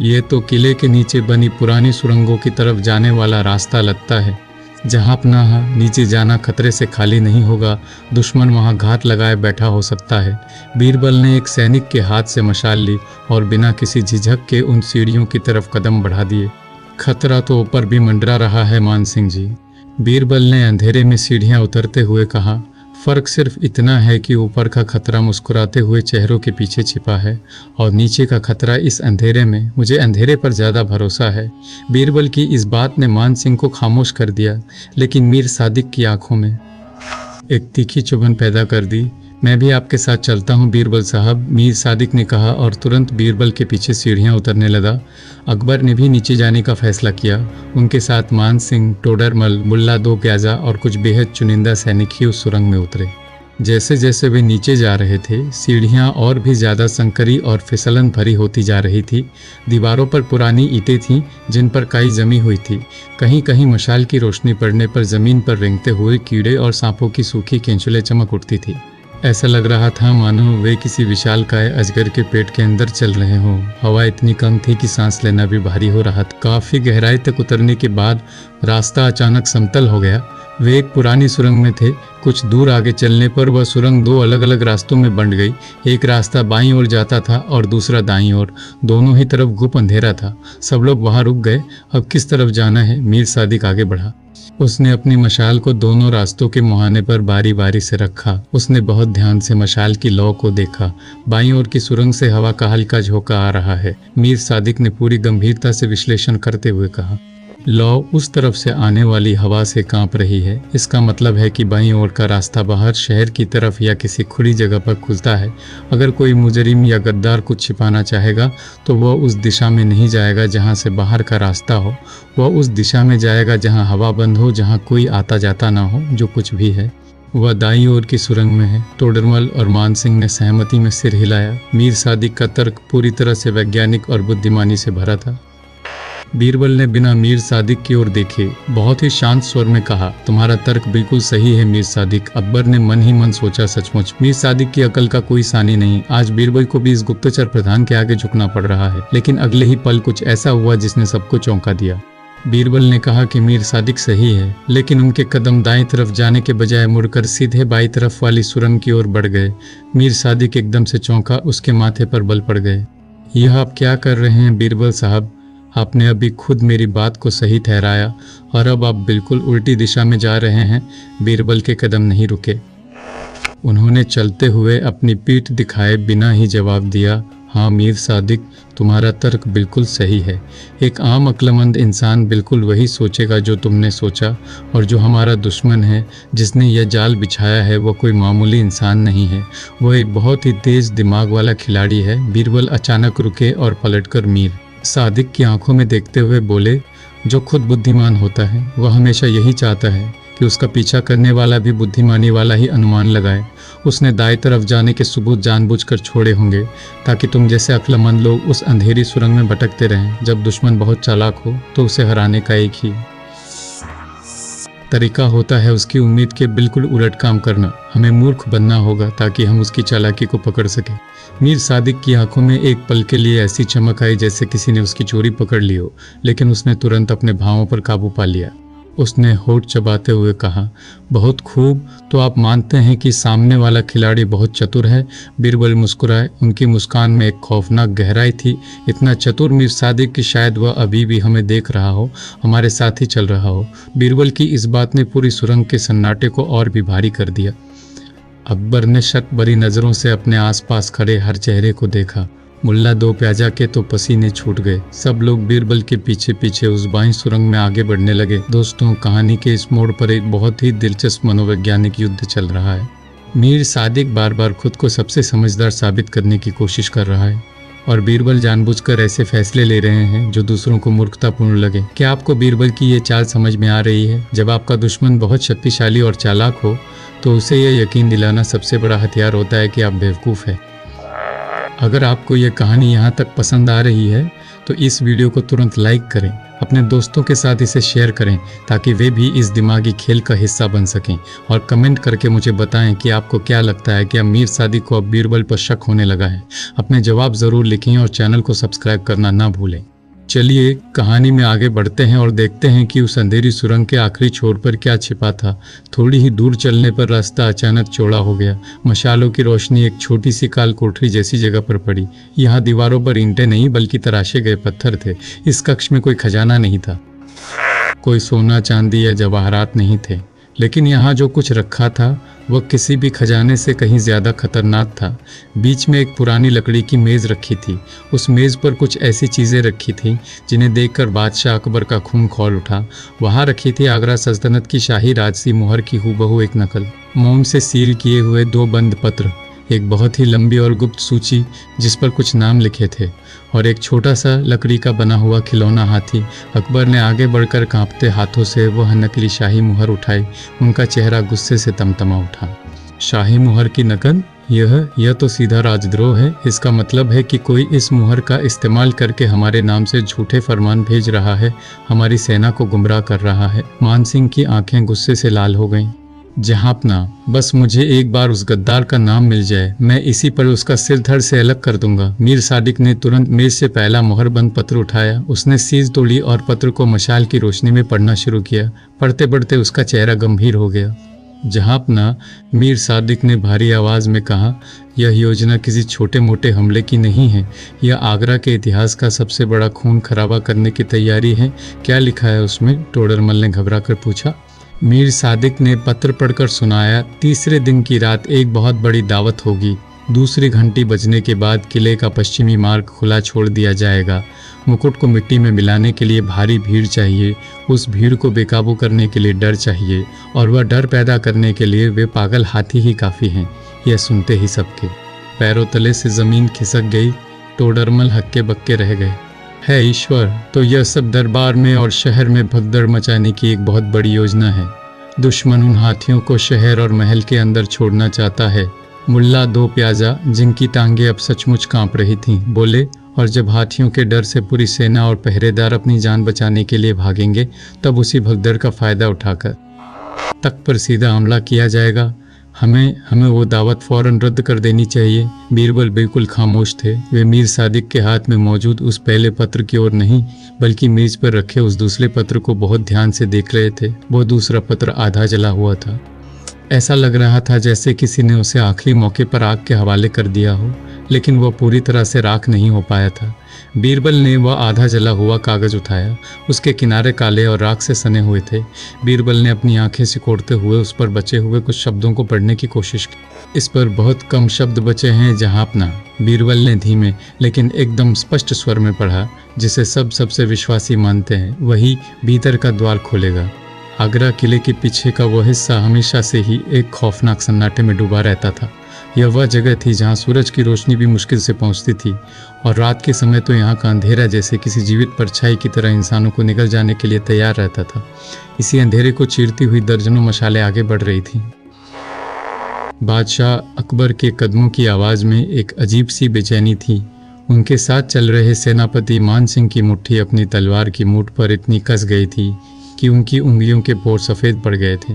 ये तो किले के नीचे बनी पुरानी सुरंगों की तरफ जाने वाला रास्ता लगता है, जहाँ अपना नीचे जाना खतरे से खाली नहीं होगा। दुश्मन वहाँ घात लगाए बैठा हो सकता है। बीरबल ने एक सैनिक के हाथ से मशाल ली और बिना किसी झिझक के उन सीढ़ियों की तरफ कदम बढ़ा दिए। खतरा तो ऊपर भी मंडरा रहा है मान सिंह जी, बीरबल ने अंधेरे में सीढ़ियाँ उतरते हुए कहा। फ़र्क सिर्फ इतना है कि ऊपर का खतरा मुस्कुराते हुए चेहरों के पीछे छिपा है और नीचे का खतरा इस अंधेरे में। मुझे अंधेरे पर ज़्यादा भरोसा है। बीरबल की इस बात ने मान सिंह को खामोश कर दिया, लेकिन मीर सादिक की आंखों में एक तीखी चुभन पैदा कर दी। मैं भी आपके साथ चलता हूँ बीरबल साहब, मीर सादिक ने कहा और तुरंत बीरबल के पीछे सीढ़ियाँ उतरने लगा। अकबर ने भी नीचे जाने का फैसला किया। उनके साथ मान सिंह, टोडरमल, मुल्ला दो प्याजा और कुछ बेहद चुनिंदा सैनिक ही उस सुरंग में उतरे। जैसे जैसे वे नीचे जा रहे थे, सीढ़ियाँ और भी ज़्यादा संकरी और फिसलन भरी होती जा रही थी। दीवारों पर पुरानी ईंटें थीं जिन पर काई जमी हुई थी। कहीं कहीं मशाल की रोशनी पड़ने पर ज़मीन पर रेंगते हुए कीड़े और सांपों की सूखी केंचुलें चमक उठती थी। ऐसा लग रहा था मानो वे किसी विशालकाय अजगर के पेट के अंदर चल रहे हों। हवा इतनी कम थी कि सांस लेना भी भारी हो रहा था। काफ़ी गहराई तक उतरने के बाद रास्ता अचानक समतल हो गया। वे एक पुरानी सुरंग में थे। कुछ दूर आगे चलने पर वह सुरंग दो अलग अलग रास्तों में बंट गई। एक रास्ता बाईं ओर जाता था और दूसरा दाईं ओर। दोनों ही तरफ गुप अंधेरा था। सब लोग वहां रुक गए। अब किस तरफ जाना है? मीर सादिक आगे बढ़ा। उसने अपनी मशाल को दोनों रास्तों के मुहाने पर बारी बारी से रखा। उसने बहुत ध्यान से मशाल की लौ को देखा। बाईं ओर की सुरंग से हवा का हल्का झोंका आ रहा है। मीर सादिक ने पूरी गंभीरता से विश्लेषण करते हुए कहा, लौ उस तरफ से आने वाली हवा से कांप रही है। इसका मतलब है कि बाईं ओर का रास्ता बाहर शहर की तरफ या किसी खुली जगह पर खुलता है। अगर कोई मुजरिम या गद्दार कुछ छिपाना चाहेगा तो वह उस दिशा में नहीं जाएगा जहां से बाहर का रास्ता हो। वह उस दिशा में जाएगा जहां हवा बंद हो, जहां कोई आता जाता ना हो। जो कुछ भी है वह दाईं ओर की सुरंग में है। टोडरमल और मान सिंह ने सहमति में सिर हिलाया। मीर सादिक का तर्क पूरी तरह से वैज्ञानिक और बुद्धिमानी से भरा था। बीरबल ने बिना मीर सादिक की ओर देखे बहुत ही शांत स्वर में कहा, तुम्हारा तर्क बिल्कुल सही है मीर सादिक। अकबर ने मन ही मन सोचा, सचमुच मीर सादिक की अकल का कोई सानी नहीं। आज बीरबल को भी इस गुप्तचर प्रधान के आगे झुकना पड़ रहा है। लेकिन अगले ही पल कुछ ऐसा हुआ जिसने सबको चौंका दिया। बीरबल ने कहा कि मीर सादिक सही है, लेकिन उनके कदम दाईं तरफ जाने के बजाय मुड़कर सीधे बाईं तरफ वाली सुरंग की ओर बढ़ गए। मीर सादिक एकदम से चौंका। उसके माथे पर बल पड़ गए। यह आप क्या कर रहे हैं बीरबल साहब? आपने अभी खुद मेरी बात को सही ठहराया और अब आप बिल्कुल उल्टी दिशा में जा रहे हैं। बीरबल के कदम नहीं रुके। उन्होंने चलते हुए अपनी पीठ दिखाए बिना ही जवाब दिया, हाँ मीर सादिक, तुम्हारा तर्क बिल्कुल सही है। एक आम अक्लमंद इंसान बिल्कुल वही सोचेगा जो तुमने सोचा। और जो हमारा दुश्मन है, जिसने यह जाल बिछाया है, वह कोई मामूली इंसान नहीं है। वह एक बहुत ही तेज दिमाग वाला खिलाड़ी है। बीरबल अचानक रुके और पलटकर मीर सादिक की आंखों में देखते हुए बोले, जो खुद बुद्धिमान होता है वह हमेशा यही चाहता है कि उसका पीछा करने वाला भी बुद्धिमानी वाला ही अनुमान लगाए। उसने दाएं तरफ जाने के सबूत जानबूझकर छोड़े होंगे ताकि तुम जैसे अक्लमंद लोग उस अंधेरी सुरंग में भटकते रहें। जब दुश्मन बहुत चालाक हो तो उसे हराने का एक ही तरीका होता है, उसकी उम्मीद के बिल्कुल उलट काम करना। हमें मूर्ख बनना होगा ताकि हम उसकी चालाकी को पकड़ सकें। मीर सादिक की आंखों में एक पल के लिए ऐसी चमक आई जैसे किसी ने उसकी चोरी पकड़ ली हो, लेकिन उसने तुरंत अपने भावों पर काबू पा लिया। उसने होठ चबाते हुए कहा, बहुत खूब, तो आप मानते हैं कि सामने वाला खिलाड़ी बहुत चतुर है? बीरबल मुस्कुराए। उनकी मुस्कान में एक खौफनाक गहराई थी। इतना चतुर मीर सादिक कि शायद वह अभी भी हमें देख रहा हो, हमारे साथ ही चल रहा हो। बीरबल की इस बात ने पूरी सुरंग के सन्नाटे को और भी भारी कर दिया। अकबर ने शक भरी नज़रों से अपने आसपास खड़े हर चेहरे को देखा। मुल्ला दो प्याजा के तो पसीने छूट गए। सब लोग बीरबल के पीछे पीछे उस बाईं सुरंग में आगे बढ़ने लगे। दोस्तों, कहानी के इस मोड़ पर एक बहुत ही दिलचस्प मनोवैज्ञानिक युद्ध चल रहा है। मीर सादिक बार बार खुद को सबसे समझदार साबित करने की कोशिश कर रहा है और बीरबल जानबूझकर ऐसे फैसले ले रहे हैं जो दूसरों को मूर्खतापूर्ण लगे। क्या आपको बीरबल की ये चाल समझ में आ रही है? जब आपका दुश्मन बहुत शक्तिशाली और चालाक हो तो उसे यह यकीन दिलाना सबसे बड़ा हथियार होता है कि आप बेवकूफ़ हैं। अगर आपको ये कहानी यहाँ तक पसंद आ रही है तो इस वीडियो को तुरंत लाइक करें, अपने दोस्तों के साथ इसे शेयर करें ताकि वे भी इस दिमागी खेल का हिस्सा बन सकें, और कमेंट करके मुझे बताएं कि आपको क्या लगता है कि अब मीर सादिक को अब बीरबल पर शक होने लगा है। अपने जवाब ज़रूर लिखें और चैनल को सब्सक्राइब करना ना भूलें। चलिए कहानी में आगे बढ़ते हैं और देखते हैं कि उस अंधेरी सुरंग के आखिरी छोर पर क्या छिपा था। थोड़ी ही दूर चलने पर रास्ता अचानक चौड़ा हो गया। मशालों की रोशनी एक छोटी सी काल कोठरी जैसी जगह पर पड़ी। यहाँ दीवारों पर ईंटें नहीं बल्कि तराशे गए पत्थर थे। इस कक्ष में कोई खजाना नहीं था, कोई सोना चांदी या जवाहरात नहीं थे। लेकिन यहाँ जो कुछ रखा था वह किसी भी खजाने से कहीं ज़्यादा खतरनाक था। बीच में एक पुरानी लकड़ी की मेज़ रखी थी। उस मेज़ पर कुछ ऐसी चीज़ें रखी थीं जिन्हें देखकर बादशाह अकबर का खून खौल उठा। वहाँ रखी थी आगरा सल्तनत की शाही राजसी मुहर की हूबहू एक नकल, मोम से सील किए हुए 2 बंद पत्र, एक बहुत ही लंबी और गुप्त सूची जिस पर कुछ नाम लिखे थे, और एक छोटा सा लकड़ी का बना हुआ खिलौना हाथी। अकबर ने आगे बढ़कर कांपते हाथों से वह नकली शाही मुहर उठाई। उनका चेहरा गुस्से से तमतमा उठा। शाही मुहर की नकल? यह तो सीधा राजद्रोह है। इसका मतलब है कि कोई इस मुहर का इस्तेमाल करके हमारे नाम से झूठे फरमान भेज रहा है, हमारी सेना को गुमराह कर रहा है। मान सिंह की आंखें गुस्से से लाल हो गईं। जहाँपना, बस मुझे एक बार उस गद्दार का नाम मिल जाए, मैं इसी पर उसका सिर धड़ से अलग कर दूंगा। मीर सादिक ने तुरंत मेज से पहला मुहरबंद पत्र उठाया। उसने सीज तोड़ी और पत्र को मशाल की रोशनी में पढ़ना शुरू किया। पढ़ते पढ़ते उसका चेहरा गंभीर हो गया। जहाँपना, मीर सादिक ने भारी आवाज़ में कहा, यह योजना किसी छोटे मोटे हमले की नहीं है। यह आगरा के इतिहास का सबसे बड़ा खून खराबा करने की तैयारी है। क्या लिखा है उसमें? टोडरमल ने घबरा कर पूछा। मीर सादिक ने पत्र पढ़कर सुनाया, तीसरे दिन की रात एक बहुत बड़ी दावत होगी। दूसरी घंटी बजने के बाद किले का पश्चिमी मार्ग खुला छोड़ दिया जाएगा। मुकुट को मिट्टी में मिलाने के लिए भारी भीड़ चाहिए। उस भीड़ को बेकाबू करने के लिए डर चाहिए, और वह डर पैदा करने के लिए वे पागल हाथी ही काफ़ी हैं। यह सुनते ही सबके पैरों तले से ज़मीन खिसक गई। टोडरमल हक्के बक्के रह गए। है ईश्वर, तो यह सब दरबार में और शहर में भगदड़ मचाने की एक बहुत बड़ी योजना है। दुश्मन उन हाथियों को शहर और महल के अंदर छोड़ना चाहता है। मुल्ला दो प्याजा, जिनकी टांगें अब सचमुच कांप रही थीं, बोले, और जब हाथियों के डर से पूरी सेना और पहरेदार अपनी जान बचाने के लिए भागेंगे, तब उसी भगदड़ का फ़ायदा उठाकर तख्त पर सीधा हमला किया जाएगा। हमें वो दावत फ़ौरन रद्द कर देनी चाहिए। बीरबल बिल्कुल खामोश थे। वे मीर सादिक के हाथ में मौजूद उस पहले पत्र की ओर नहीं, बल्कि मेज पर रखे उस दूसरे पत्र को बहुत ध्यान से देख रहे थे। वो दूसरा पत्र आधा जला हुआ था। ऐसा लग रहा था जैसे किसी ने उसे आखिरी मौके पर आग के हवाले कर दिया हो, लेकिन वह पूरी तरह से राख नहीं हो पाया था। बीरबल ने वह आधा जला हुआ कागज़ उठाया। उसके किनारे काले और राख से सने हुए थे। बीरबल ने अपनी आंखें सिकोड़ते हुए उस पर बचे हुए कुछ शब्दों को पढ़ने की कोशिश की। इस पर बहुत कम शब्द बचे हैं जहाँपना, बीरबल ने धीमे लेकिन एकदम स्पष्ट स्वर में पढ़ा। जिसे सब सबसे विश्वासी मानते हैं, वही भीतर का द्वार खोलेगा। आगरा किले के पीछे का वह हिस्सा हमेशा से ही एक खौफनाक सन्नाटे में डूबा रहता था। यह वह जगह थी जहाँ सूरज की रोशनी भी मुश्किल से पहुँचती थी, और रात के समय तो यहाँ का अंधेरा जैसे किसी जीवित परछाई की तरह इंसानों को निगल जाने के लिए तैयार रहता था। इसी अंधेरे को चीरती हुई दर्जनों मशालें आगे बढ़ रही थीं। बादशाह अकबर के कदमों की आवाज़ में एक अजीब सी बेचैनी थी। उनके साथ चल रहे सेनापति मान सिंह की मुट्ठी अपनी तलवार की मूठ पर इतनी कस गई थी कि उनकी उंगलियों के पोर सफ़ेद पड़ गए थे।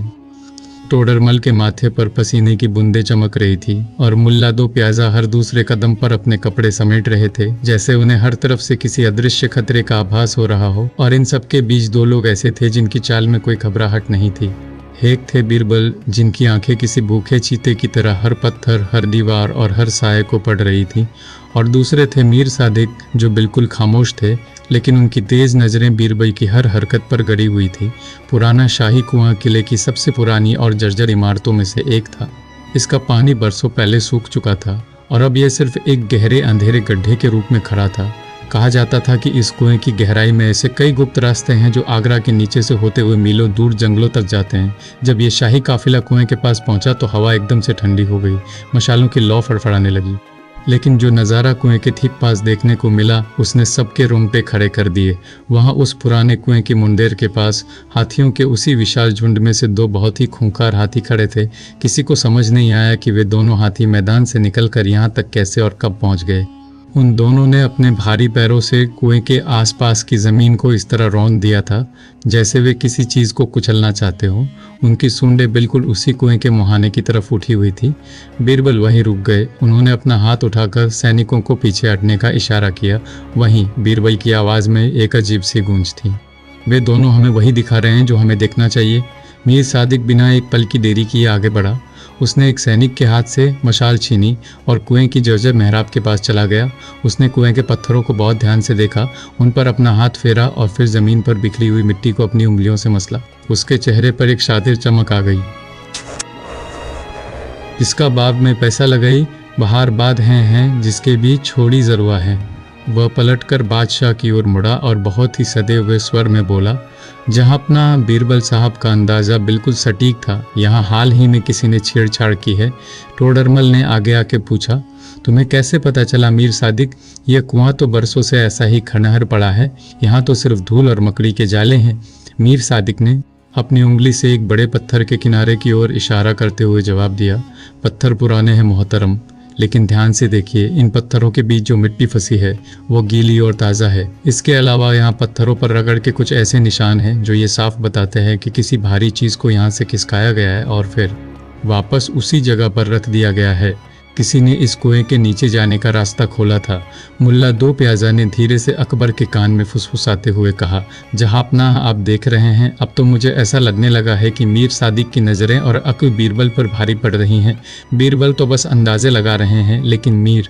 टोडरमल के माथे पर पसीने की बूंदें चमक रही थी, और मुल्ला दो प्याजा हर दूसरे कदम पर अपने कपड़े समेट रहे थे, जैसे उन्हें हर तरफ से किसी अदृश्य खतरे का आभास हो रहा हो। और इन सब के बीच 2 लोग ऐसे थे जिनकी चाल में कोई घबराहट नहीं थी। एक थे बीरबल, जिनकी आंखें किसी भूखे चीते की तरह हर पत्थर, हर दीवार और हर साये को पढ़ रही थी, और दूसरे थे मीर सादिक, जो बिल्कुल खामोश थे, लेकिन उनकी तेज़ नज़रें बीरबल की हर हरकत पर गड़ी हुई थी। पुराना शाही कुआं किले की सबसे पुरानी और जर्जर इमारतों में से एक था। इसका पानी बरसों पहले सूख चुका था, और अब यह सिर्फ एक गहरे अंधेरे गड्ढे के रूप में खड़ा था। कहा जाता था कि इस कुएं की गहराई में ऐसे कई गुप्त रास्ते हैं जो आगरा के नीचे से होते हुए मीलों दूर जंगलों तक जाते हैं। जब ये शाही काफिला कुएं के पास पहुंचा तो हवा एकदम से ठंडी हो गई। मशालों की लौ फड़फड़ाने लगी। लेकिन जो नज़ारा कुएं के ठीक पास देखने को मिला, उसने सबके रोंगटे खड़े कर दिए। वहाँ उस पुराने कुएं की मुंडेर के पास हाथियों के उसी विशाल झुंड में से 2 बहुत ही खूंखार हाथी खड़े थे। किसी को समझ नहीं आया कि वे दोनों हाथी मैदान से निकलकर यहाँ तक कैसे और कब पहुँच गए। उन दोनों ने अपने भारी पैरों से कुएं के आसपास की ज़मीन को इस तरह रौंद दिया था जैसे वे किसी चीज़ को कुचलना चाहते हो। उनकी सूंडें बिल्कुल उसी कुएं के मुहाने की तरफ उठी हुई थी। बीरबल वहीं रुक गए। उन्होंने अपना हाथ उठाकर सैनिकों को पीछे हटने का इशारा किया। वहीं बीरबल की आवाज़ में एक अजीब सी गूंज थी, वे दोनों हमें वही दिखा रहे हैं जो हमें देखना चाहिए। मीर सादिक बिना एक पल की देरी किए आगे बढ़ा। उसने एक सैनिक के हाथ से मशाल छीनी और कुएं की जर्जर मेहराब के पास चला गया। उसने कुएं के पत्थरों को बहुत ध्यान से देखा, उन पर अपना हाथ फेरा और फिर ज़मीन पर बिखरी हुई मिट्टी को अपनी उंगलियों से मसला। उसके चेहरे पर एक शातिर चमक आ गई। इसका बाब में पैसा लगाई, बहार बाद हैं जिसके भी छोड़ी ज़रुआ है। वह पलटकर बादशाह की ओर मुड़ा और बहुत ही सदे हुए स्वर में बोला, जहाँ अपना बीरबल साहब का अंदाज़ा बिल्कुल सटीक था, यहाँ हाल ही में किसी ने छेड़छाड़ की है। टोडरमल ने आगे आके पूछा, तुम्हें कैसे पता चला मीर सादिक? यह कुआं तो बरसों से ऐसा ही खंडहर पड़ा है, यहाँ तो सिर्फ धूल और मकड़ी के जाले हैं। मीर सादिक ने अपनी उंगली से एक बड़े पत्थर के किनारे की ओर इशारा करते हुए जवाब दिया, पत्थर पुराने हैं मोहतरम, लेकिन ध्यान से देखिए, इन पत्थरों के बीच जो मिट्टी फंसी है वो गीली और ताज़ा है। इसके अलावा यहाँ पत्थरों पर रगड़ के कुछ ऐसे निशान हैं जो ये साफ बताते हैं कि किसी भारी चीज़ को यहाँ से खिसकाया गया है और फिर वापस उसी जगह पर रख दिया गया है। किसी ने इस कुएं के नीचे जाने का रास्ता खोला था। मुल्ला दो प्याजा ने धीरे से अकबर के कान में फुसफुसाते हुए कहा, जहाँपनाह आप देख रहे हैं, अब तो मुझे ऐसा लगने लगा है कि मीर सादिक की नज़रें और अक्ल बीरबल पर भारी पड़ रही हैं। बीरबल तो बस अंदाजे लगा रहे हैं, लेकिन मीर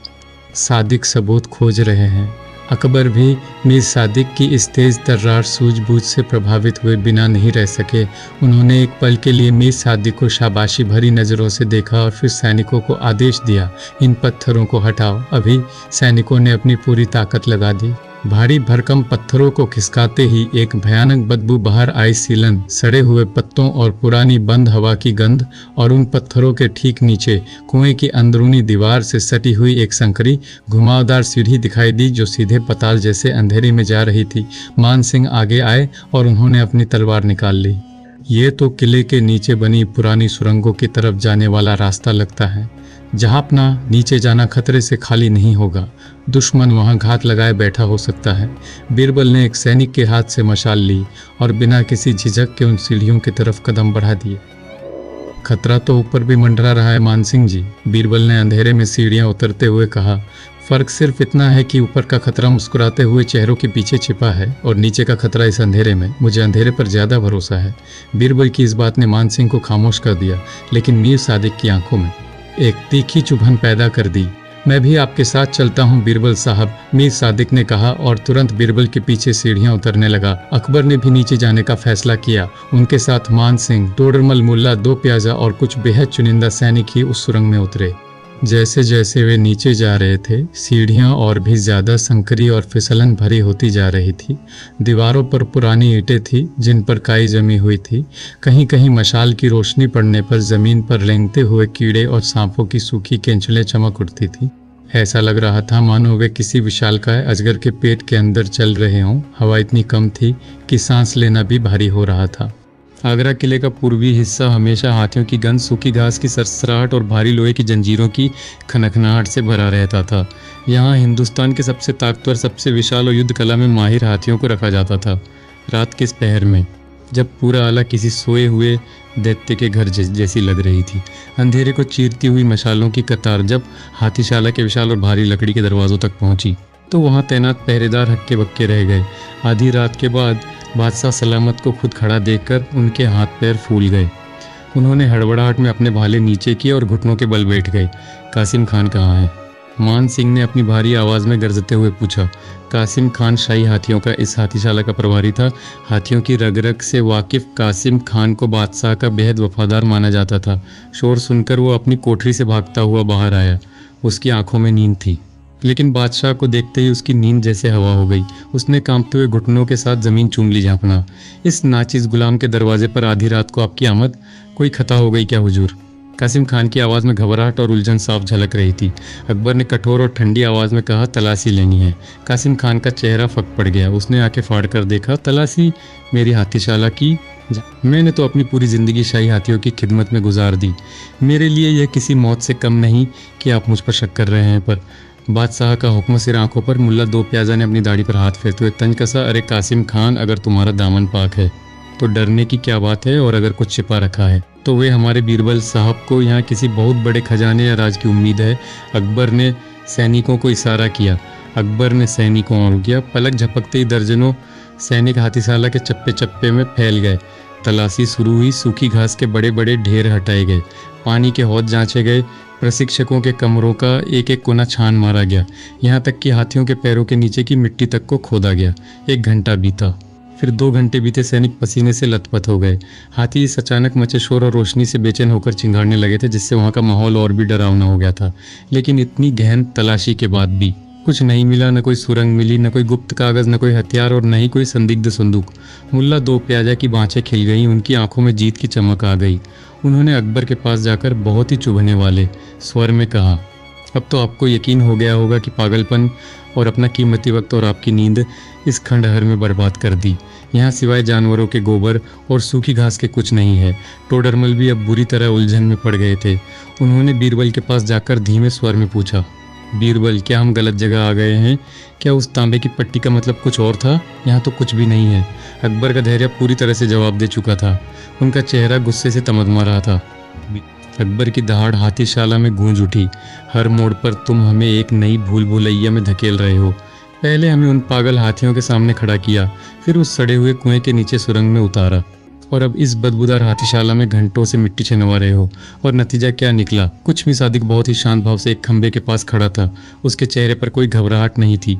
सादिक सबूत खोज रहे हैं। अकबर भी मीर सादिक की इस तेज़ तर्रार सूझबूझ से प्रभावित हुए बिना नहीं रह सके। उन्होंने एक पल के लिए मीर सादिक को शाबाशी भरी नज़रों से देखा और फिर सैनिकों को आदेश दिया, इन पत्थरों को हटाओ। अभी सैनिकों ने अपनी पूरी ताकत लगा दी। भारी भरकम पत्थरों को खिसकाते ही एक भयानक बदबू बाहर आई। सीलन, सड़े हुए पत्तों और पुरानी बंद हवा की गंध, और उन पत्थरों के ठीक नीचे कुएं की अंदरूनी दीवार से सटी हुई एक संकरी घुमावदार सीढ़ी दिखाई दी जो सीधे पताल जैसे अंधेरे में जा रही थी। मान सिंह आगे आए और उन्होंने अपनी तलवार निकाल ली। ये तो किले के नीचे बनी पुरानी सुरंगों की तरफ जाने वाला रास्ता लगता है। जहाँ अपना नीचे जाना खतरे से खाली नहीं होगा, दुश्मन वहाँ घात लगाए बैठा हो सकता है। बीरबल ने एक सैनिक के हाथ से मशाल ली और बिना किसी झिझक के उन सीढ़ियों की तरफ कदम बढ़ा दिए। खतरा तो ऊपर भी मंडरा रहा है मानसिंह जी, बीरबल ने अंधेरे में सीढ़ियाँ उतरते हुए कहा। फ़र्क सिर्फ इतना है कि ऊपर का खतरा मुस्कुराते हुए चेहरों के पीछे छिपा है और नीचे का खतरा इस अंधेरे में। मुझे अंधेरे पर ज़्यादा भरोसा है। बीरबल की इस बात ने मानसिंह को खामोश कर दिया, लेकिन मीर सादिक की आंखों में एक तीखी चुभन पैदा कर दी। मैं भी आपके साथ चलता हूँ बीरबल साहब, मीर सादिक ने कहा और तुरंत बीरबल के पीछे सीढ़ियाँ उतरने लगा। अकबर ने भी नीचे जाने का फैसला किया। उनके साथ मान सिंह, टोडरमल, मुल्ला दो प्याजा और कुछ बेहद चुनिंदा सैनिक ही उस सुरंग में उतरे। जैसे जैसे वे नीचे जा रहे थे, सीढ़ियाँ और भी ज़्यादा संकरी और फिसलन भरी होती जा रही थी। दीवारों पर पुरानी ईंटें थी जिन पर काई जमी हुई थी। कहीं कहीं मशाल की रोशनी पड़ने पर ज़मीन पर रेंगते हुए कीड़े और सांपों की सूखी केंचुलें चमक उठती थी। ऐसा लग रहा था मानो वे किसी विशालकाय अजगर के पेट के अंदर चल रहे हों। हवा इतनी कम थी कि सांस लेना भी भारी हो रहा था। आगरा किले का पूर्वी हिस्सा हमेशा हाथियों की गंध, सूखी घास की सरसराहट और भारी लोहे की जंजीरों की खनखनाहट से भरा रहता था। यहाँ हिंदुस्तान के सबसे ताकतवर, सबसे विशाल और युद्ध कला में माहिर हाथियों को रखा जाता था। रात के इस पहर में, जब पूरा आला किसी सोए हुए दैत्य के घर जैसी लग रही थी, अंधेरे को चीरती हुई मशालों की कतार जब हाथीशाला के विशाल और भारी लकड़ी के दरवाजों तक पहुंची, तो वहाँ तैनात पहरेदार हक्के बक्के रह गए। आधी रात के बाद बादशाह सलामत को खुद खड़ा देखकर उनके हाथ पैर फूल गए। उन्होंने हड़बड़ाहट में अपने भाले नीचे किए और घुटनों के बल बैठ गए। कासिम खान कहाँ है? मान सिंह ने अपनी भारी आवाज़ में गरजते हुए पूछा। कासिम खान शाही हाथियों का इस हाथीशाला का प्रभारी था। हाथियों की रग रग से वाकिफ कासिम खान को बादशाह का बेहद वफादार माना जाता था। शोर सुनकर वो अपनी कोठरी से भागता हुआ बाहर आया। उसकी आंखों में नींद थी, लेकिन बादशाह को देखते ही उसकी नींद जैसे हवा हो गई। उसने कांपते हुए घुटनों के साथ ज़मीन चूम ली। झाँपना, इस नाचिज़ गुलाम के दरवाजे पर आधी रात को आपकी आमद, कोई खता हो गई क्या हुजूर? कासिम खान की आवाज़ में घबराहट और उलझन साफ झलक रही थी। अकबर ने कठोर और ठंडी आवाज़ में कहा, तलाशी लेनी है। कासिम खान का चेहरा फक पड़ गया। उसने आंखें फाड़ कर देखा। तलाशी मेरी हाथीशाला की? मैंने तो अपनी पूरी ज़िंदगी शाही हाथियों की खिदमत में गुजार दी। मेरे लिए यह किसी मौत से कम नहीं कि आप मुझ पर शक कर रहे हैं। पर बादशाह का हुक्म सिर आंखों पर। मुल्ला दो प्याजा ने अपनी दाढ़ी पर हाथ फेरते हुए तंज कसा, अरे कासिम खान, अगर तुम्हारा दामन पाक है तो डरने की क्या बात है, और अगर कुछ छिपा रखा है तो वे हमारे बीरबल साहब को यहाँ किसी बहुत बड़े खजाने या राज की उम्मीद है। अकबर ने सैनिकों को इशारा किया। अकबर ने सैनिकों और किया। पलक झपकते ही दर्जनों सैनिक हाथीशाला के चप्पे चप्पे में फैल गए। तलाशी शुरू हुई। सूखी घास के बड़े बड़े ढेर हटाए गए, पानी के हौद जांचे गए, प्रशिक्षकों के कमरों का एक एक कोना छान मारा गया, यहाँ तक कि हाथियों के पैरों के नीचे की मिट्टी तक को खोदा गया। 1 घंटा बीता, फिर 2 घंटे बीते। सैनिक पसीने से लथपथ हो गए। हाथी इस अचानक मचे शोर और रोशनी से बेचैन होकर चिंगाड़ने लगे थे, जिससे वहाँ का माहौल और भी डरावना हो गया था। लेकिन इतनी गहन तलाशी के बाद भी कुछ नहीं मिला। न कोई सुरंग मिली, न कोई गुप्त कागज, न कोई हथियार और न ही कोई संदिग्ध संदूक। मुल्ला दो प्याजा की बाँछें खिल गईं, उनकी आंखों में जीत की चमक आ गई। उन्होंने अकबर के पास जाकर बहुत ही चुभने वाले स्वर में कहा, अब तो आपको यकीन हो गया होगा कि पागलपन और अपना कीमती वक्त और आपकी नींद इस खंडहर में बर्बाद कर दी। यहाँ सिवाय जानवरों के गोबर और सूखी घास के कुछ नहीं है। टोडरमल भी अब बुरी तरह उलझन में पड़ गए थे। उन्होंने बीरबल के पास जाकर धीमे स्वर में पूछा, बीरबल, क्या हम गलत जगह आ गए हैं? क्या उस तांबे की पट्टी का मतलब कुछ और था? यहाँ तो कुछ भी नहीं है। अकबर का धैर्य पूरी तरह से जवाब दे चुका था। उनका चेहरा गुस्से से तमतमा रहा था। अकबर की दहाड़ हाथीशाला में गूंज उठी। हर मोड़ पर तुम हमें एक नई भूल भुलैया में धकेल रहे हो। पहले हमें उन पागल हाथियों के सामने खड़ा किया, फिर उस सड़े हुए कुएं के नीचे सुरंग में उतारा, और अब इस बदबूदार हाथीशाला में घंटों से मिट्टी छिनवा रहे हो। और नतीजा क्या निकला? कुछ भी। सादिक बहुत ही शांत भाव से एक खंबे के पास खड़ा था। उसके चेहरे पर कोई घबराहट नहीं थी,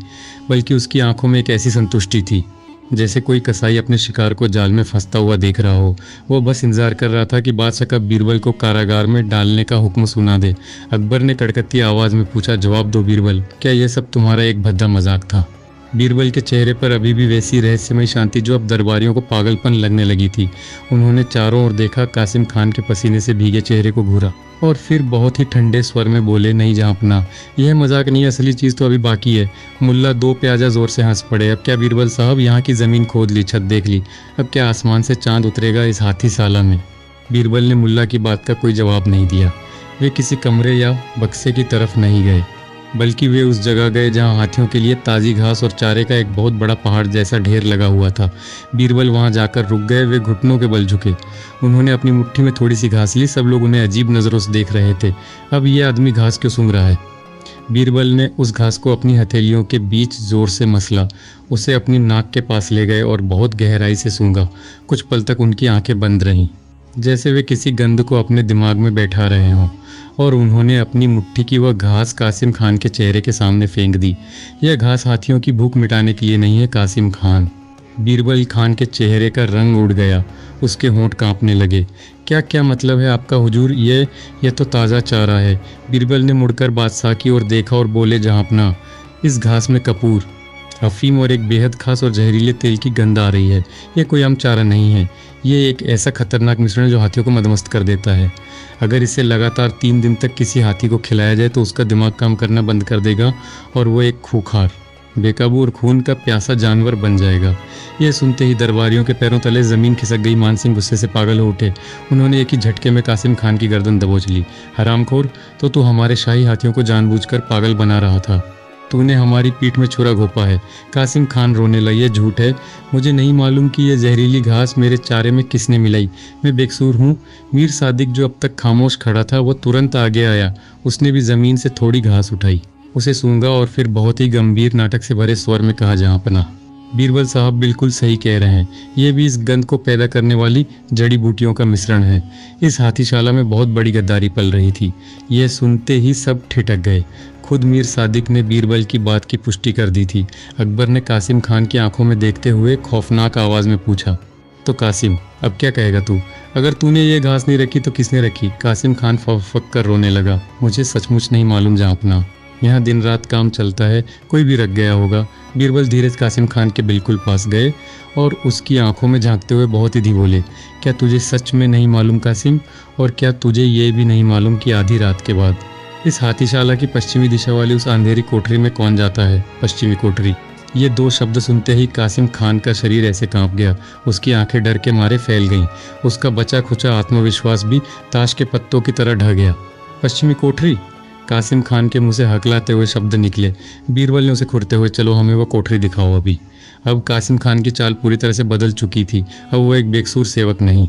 बल्कि उसकी आंखों में एक ऐसी संतुष्टि थी जैसे कोई कसाई अपने शिकार को जाल में फंसता हुआ देख रहा हो। वो बस इंतजार कर रहा था कि बादशाह कब बीरबल को कारागार में डालने का हुक्म सुना दे। अकबर ने कड़कती आवाज़ में पूछा, जवाब दो बीरबल, क्या यह सब तुम्हारा एक भद्दा मजाक था? बीरबल के चेहरे पर अभी भी वैसी रहस्यमय शांति जो अब दरबारियों को पागलपन लगने लगी थी। उन्होंने चारों ओर देखा, कासिम खान के पसीने से भीगे चेहरे को घूरा और फिर बहुत ही ठंडे स्वर में बोले, नहीं जहाँपना, यह मजाक नहीं, असली चीज़ तो अभी बाकी है। मुल्ला दो प्याजा जोर से हंस पड़े। अब क्या बीरबल साहब, यहाँ की ज़मीन खोद ली, छत देख ली, अब क्या आसमान से चांद उतरेगा इस हाथीशाला में? बीरबल ने मुल्ला की बात का कोई जवाब नहीं दिया। वे किसी कमरे या बक्से की तरफ नहीं गए, बल्कि वे उस जगह गए जहां हाथियों के लिए ताज़ी घास और चारे का एक बहुत बड़ा पहाड़ जैसा ढेर लगा हुआ था। बीरबल वहां जाकर रुक गए। वे घुटनों के बल झुके। उन्होंने अपनी मुट्ठी में थोड़ी सी घास ली। सब लोग उन्हें अजीब नज़रों से देख रहे थे। अब ये आदमी घास क्यों सूंघ रहा है? बीरबल ने उस घास को अपनी हथेलियों के बीच जोर से मसला, उसे अपनी नाक के पास ले गए और बहुत गहराई से सूंघा। कुछ पल तक उनकी आंखें बंद रहीं, जैसे वे किसी गंध को अपने दिमाग में बैठा रहे हों, और उन्होंने अपनी मुट्ठी की वह घास कासिम खान के चेहरे के सामने फेंक दी। यह घास हाथियों की भूख मिटाने के लिए नहीं है कासिम खान। बीरबल खान के चेहरे का रंग उड़ गया, उसके होंठ कांपने लगे। क्या मतलब है आपका हुजूर? ये तो ताज़ा चारा है। बीरबल ने मुड़कर बादशाह की ओर देखा और बोले, जहाँपना, इस घास में कपूर, अफीम और एक बेहद खास और जहरीले तेल की गंध आ रही है। यह कोई आम चारा नहीं है। ये एक ऐसा खतरनाक मिश्रण है जो हाथियों को मदमस्त कर देता है। अगर इसे लगातार 3 दिन तक किसी हाथी को खिलाया जाए तो उसका दिमाग काम करना बंद कर देगा और वो एक खूंखार, बेकाबू और खून का प्यासा जानवर बन जाएगा। यह सुनते ही दरबारियों के पैरों तले ज़मीन खिसक गई। मानसिंह गुस्से से पागल हो उठे। उन्होंने एक ही झटके में कासिम खान की गर्दन दबोच ली। हरामखोर, तो तू हमारे शाही हाथियों को जानबूझकर पागल बना रहा था। तूने हमारी पीठ में छुरा घोंपा है। कासिम खान रोने लगा, ये झूठ है। मुझे नहीं मालूम कि यह जहरीली घास मेरे चारे में किसने मिलाई। मैं बेकसूर हूँ। मीर सादिक, जो अब तक खामोश खड़ा था, वो तुरंत आगे आया। उसने भी ज़मीन से थोड़ी घास उठाई, उसे सूंघा और फिर बहुत ही गंभीर नाटक से भरे स्वर में कहा, जहाँपना, बीरबल साहब बिल्कुल सही कह रहे हैं। ये भी इस गंध को पैदा करने वाली जड़ी बूटियों का मिश्रण है। इस हाथीशाला में बहुत बड़ी गद्दारी पल रही थी। यह सुनते ही सब ठिठक गए। खुद मीर सादिक ने बीरबल की बात की पुष्टि कर दी थी। अकबर ने कासिम खान की आंखों में देखते हुए खौफनाक आवाज़ में पूछा, तो कासिम, अब क्या कहेगा तू? अगर तूने ये घास नहीं रखी तो किसने रखी? कासिम खान फक कर रोने लगा। मुझे सचमुच नहीं मालूम जहाँपना। यहाँ दिन रात काम चलता है, कोई भी रख गया होगा। बीरबल धीरे से कासिम खान के बिल्कुल पास गए और उसकी आंखों में झांकते हुए बहुत ही धीरे बोले, क्या तुझे सच में नहीं मालूम कासिम? और क्या तुझे ये भी नहीं मालूम कि आधी रात के बाद इस हाथीशाला की पश्चिमी दिशा वाली उस अंधेरी कोठरी में कौन जाता है? पश्चिमी कोठरी। ये 2 शब्द सुनते ही कासिम खान का शरीर ऐसे कांप गया, उसकी आंखें डर के मारे फैल गईं। उसका बचा खुचा आत्मविश्वास भी ताश के पत्तों की तरह ढह गया। पश्चिमी कोठरी? कासिम खान के मुंह से हकलाते हुए शब्द निकले। बीरबल ने उसे खुरते हुए, चलो हमें वो कोठरी दिखाओ अभी। अब कासिम खान की चाल पूरी तरह से बदल चुकी थी। अब वो एक बेकसूर सेवक नहीं,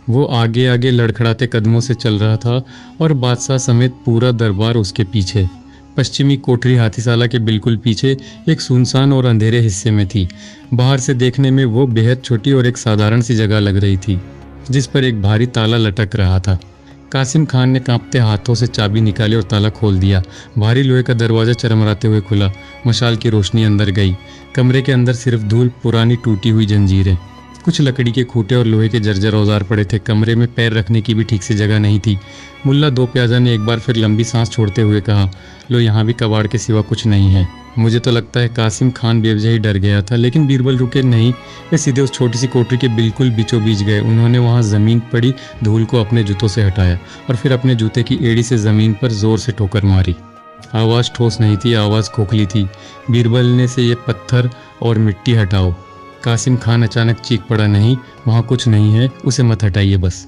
वो आगे आगे लड़खड़ाते कदमों से चल रहा था और बादशाह समेत पूरा दरबार उसके पीछे। पश्चिमी कोठरी हाथीशाला के बिल्कुल पीछे एक सुनसान और अंधेरे हिस्से में थी। बाहर से देखने में वो बेहद छोटी और एक साधारण सी जगह लग रही थी। जिस पर एक भारी ताला लटक रहा था। कासिम खान ने कांपते हाथों से चाबी निकाली और ताला खोल दिया। भारी लोहे का दरवाज़ा चरमराते हुए खुला। मशाल की रोशनी अंदर गई। कमरे के अंदर सिर्फ धूल, पुरानी टूटी हुई जंजीरें, कुछ लकड़ी के खूंटे और लोहे के जर्जर औजार पड़े थे। कमरे में पैर रखने की भी ठीक से जगह नहीं थी। मुल्ला दो प्याजा ने एक बार फिर लंबी सांस छोड़ते हुए कहा, लो यहाँ भी कबाड़ के सिवा कुछ नहीं है। मुझे तो लगता है कासिम खान बेवजह ही डर गया था, लेकिन बीरबल रुके नहीं। वे सीधे उस छोटी सी कोठरी के बिल्कुल बीचों बीच गए। उन्होंने वहाँ ज़मीन पड़ी धूल को अपने जूतों से हटाया और फिर अपने जूते की एड़ी से ज़मीन पर ज़ोर से ठोकर मारी। आवाज़ ठोस नहीं थी, आवाज़ खोखली थी। बीरबल ने से ये पत्थर और मिट्टी हटाओ। कासिम खान अचानक चीख पड़ा, नहीं, वहाँ कुछ नहीं है, उसे मत हटाइए बस।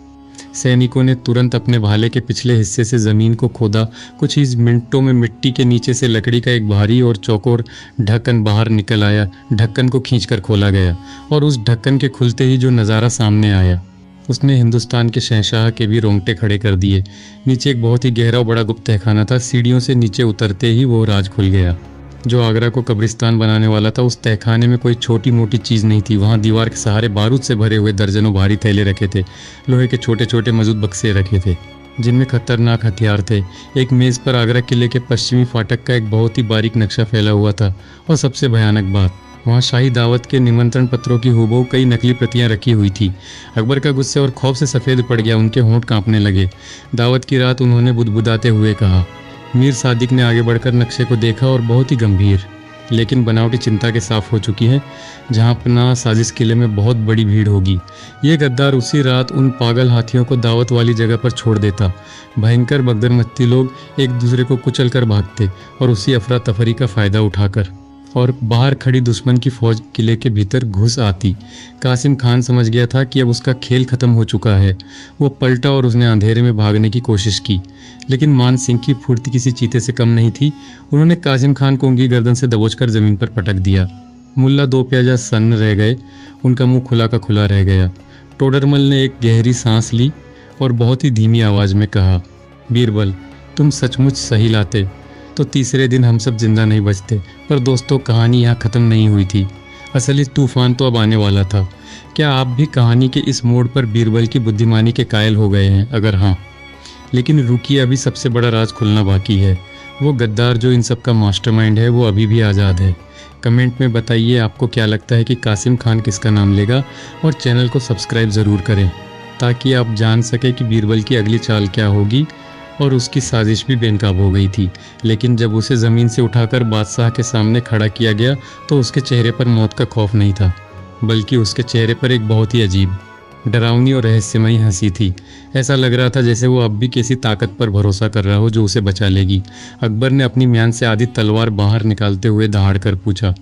सैनिकों ने तुरंत अपने भाले के पिछले हिस्से से ज़मीन को खोदा। कुछ ही मिनटों में मिट्टी के नीचे से लकड़ी का एक भारी और चौकोर ढक्कन बाहर निकल आया। ढक्कन को खींचकर खोला गया और उस ढक्कन के खुलते ही जो नज़ारा सामने आया उसने हिंदुस्तान के शहंशाह के भी रोंगटे खड़े कर दिए। नीचे एक बहुत ही गहरा और बड़ा गुप्त तहखाना था। सीढ़ियों से नीचे उतरते ही वो राज खुल गया जो आगरा को कब्रिस्तान बनाने वाला था। उस तहखाने में कोई छोटी मोटी चीज़ नहीं थी। वहाँ दीवार के सहारे बारूद से भरे हुए दर्जनों भारी थैले रखे थे। लोहे के छोटे छोटे मजबूत बक्से रखे थे जिनमें खतरनाक हथियार थे। एक मेज़ पर आगरा किले के पश्चिमी फाटक का एक बहुत ही बारीक नक्शा फैला हुआ था। और सबसे भयानक बात, वहाँ शाही दावत के निमंत्रण पत्रों की हूबहू कई नकली प्रतियां रखी हुई थी। अकबर का गुस्से और खौफ से सफ़ेद पड़ गया। उनके होंठ कांपने लगे। दावत की रात, उन्होंने बुदबुदाते हुए कहा। मीर सादिक ने आगे बढ़कर नक्शे को देखा और बहुत ही गंभीर लेकिन बनावटी चिंता के साफ हो चुकी है। जहाँ पनाह साजिश किले में बहुत बड़ी भीड़ होगी। ये गद्दार उसी रात उन पागल हाथियों को दावत वाली जगह पर छोड़ देता। भयंकर भगदड़ मचती, लोग एक दूसरे को कुचल कर भागते और उसी अफरा तफरी का फ़ायदा उठाकर और बाहर खड़ी दुश्मन की फौज किले के भीतर घुस आती। कासिम खान समझ गया था कि अब उसका खेल खत्म हो चुका है। वो पलटा और उसने अंधेरे में भागने की कोशिश की, लेकिन मान सिंह की फुर्ती किसी चीते से कम नहीं थी। उन्होंने कासिम खान को उंगली गर्दन से दबोचकर ज़मीन पर पटक दिया। मुल्ला दो प्याजा सन्न रह गए। उनका मुंह खुला का खुला रह गया। टोडरमल ने एक गहरी सांस ली और बहुत ही धीमी आवाज़ में कहा, बीरबल, तुम सचमुच सही लाते तो तीसरे दिन हम सब जिंदा नहीं बचते। पर दोस्तों, कहानी यहाँ ख़त्म नहीं हुई थी। असली तूफान तो अब आने वाला था। क्या आप भी कहानी के इस मोड़ पर बीरबल की बुद्धिमानी के कायल हो गए हैं? अगर हाँ, लेकिन रुकिए, अभी सबसे बड़ा राज खुलना बाकी है। वो गद्दार जो इन सब का मास्टरमाइंड है, वो अभी भी आज़ाद है। कमेंट में बताइए आपको क्या लगता है कि कासिम खान किसका नाम लेगा, और चैनल को सब्सक्राइब ज़रूर करें ताकि आप जान सकें कि बीरबल की अगली चाल क्या होगी। और उसकी साजिश भी बेनकाब हो गई थी, लेकिन जब उसे ज़मीन से उठाकर बादशाह के सामने खड़ा किया गया तो उसके चेहरे पर मौत का खौफ नहीं था, बल्कि उसके चेहरे पर एक बहुत ही अजीब, डरावनी और रहस्यमयी हंसी थी। ऐसा लग रहा था जैसे वो अब भी किसी ताकत पर भरोसा कर रहा हो जो उसे बचा लेगी। अकबर ने अपनी म्यान से आधी तलवार बाहर निकालते हुए दहाड़ कर पूछा,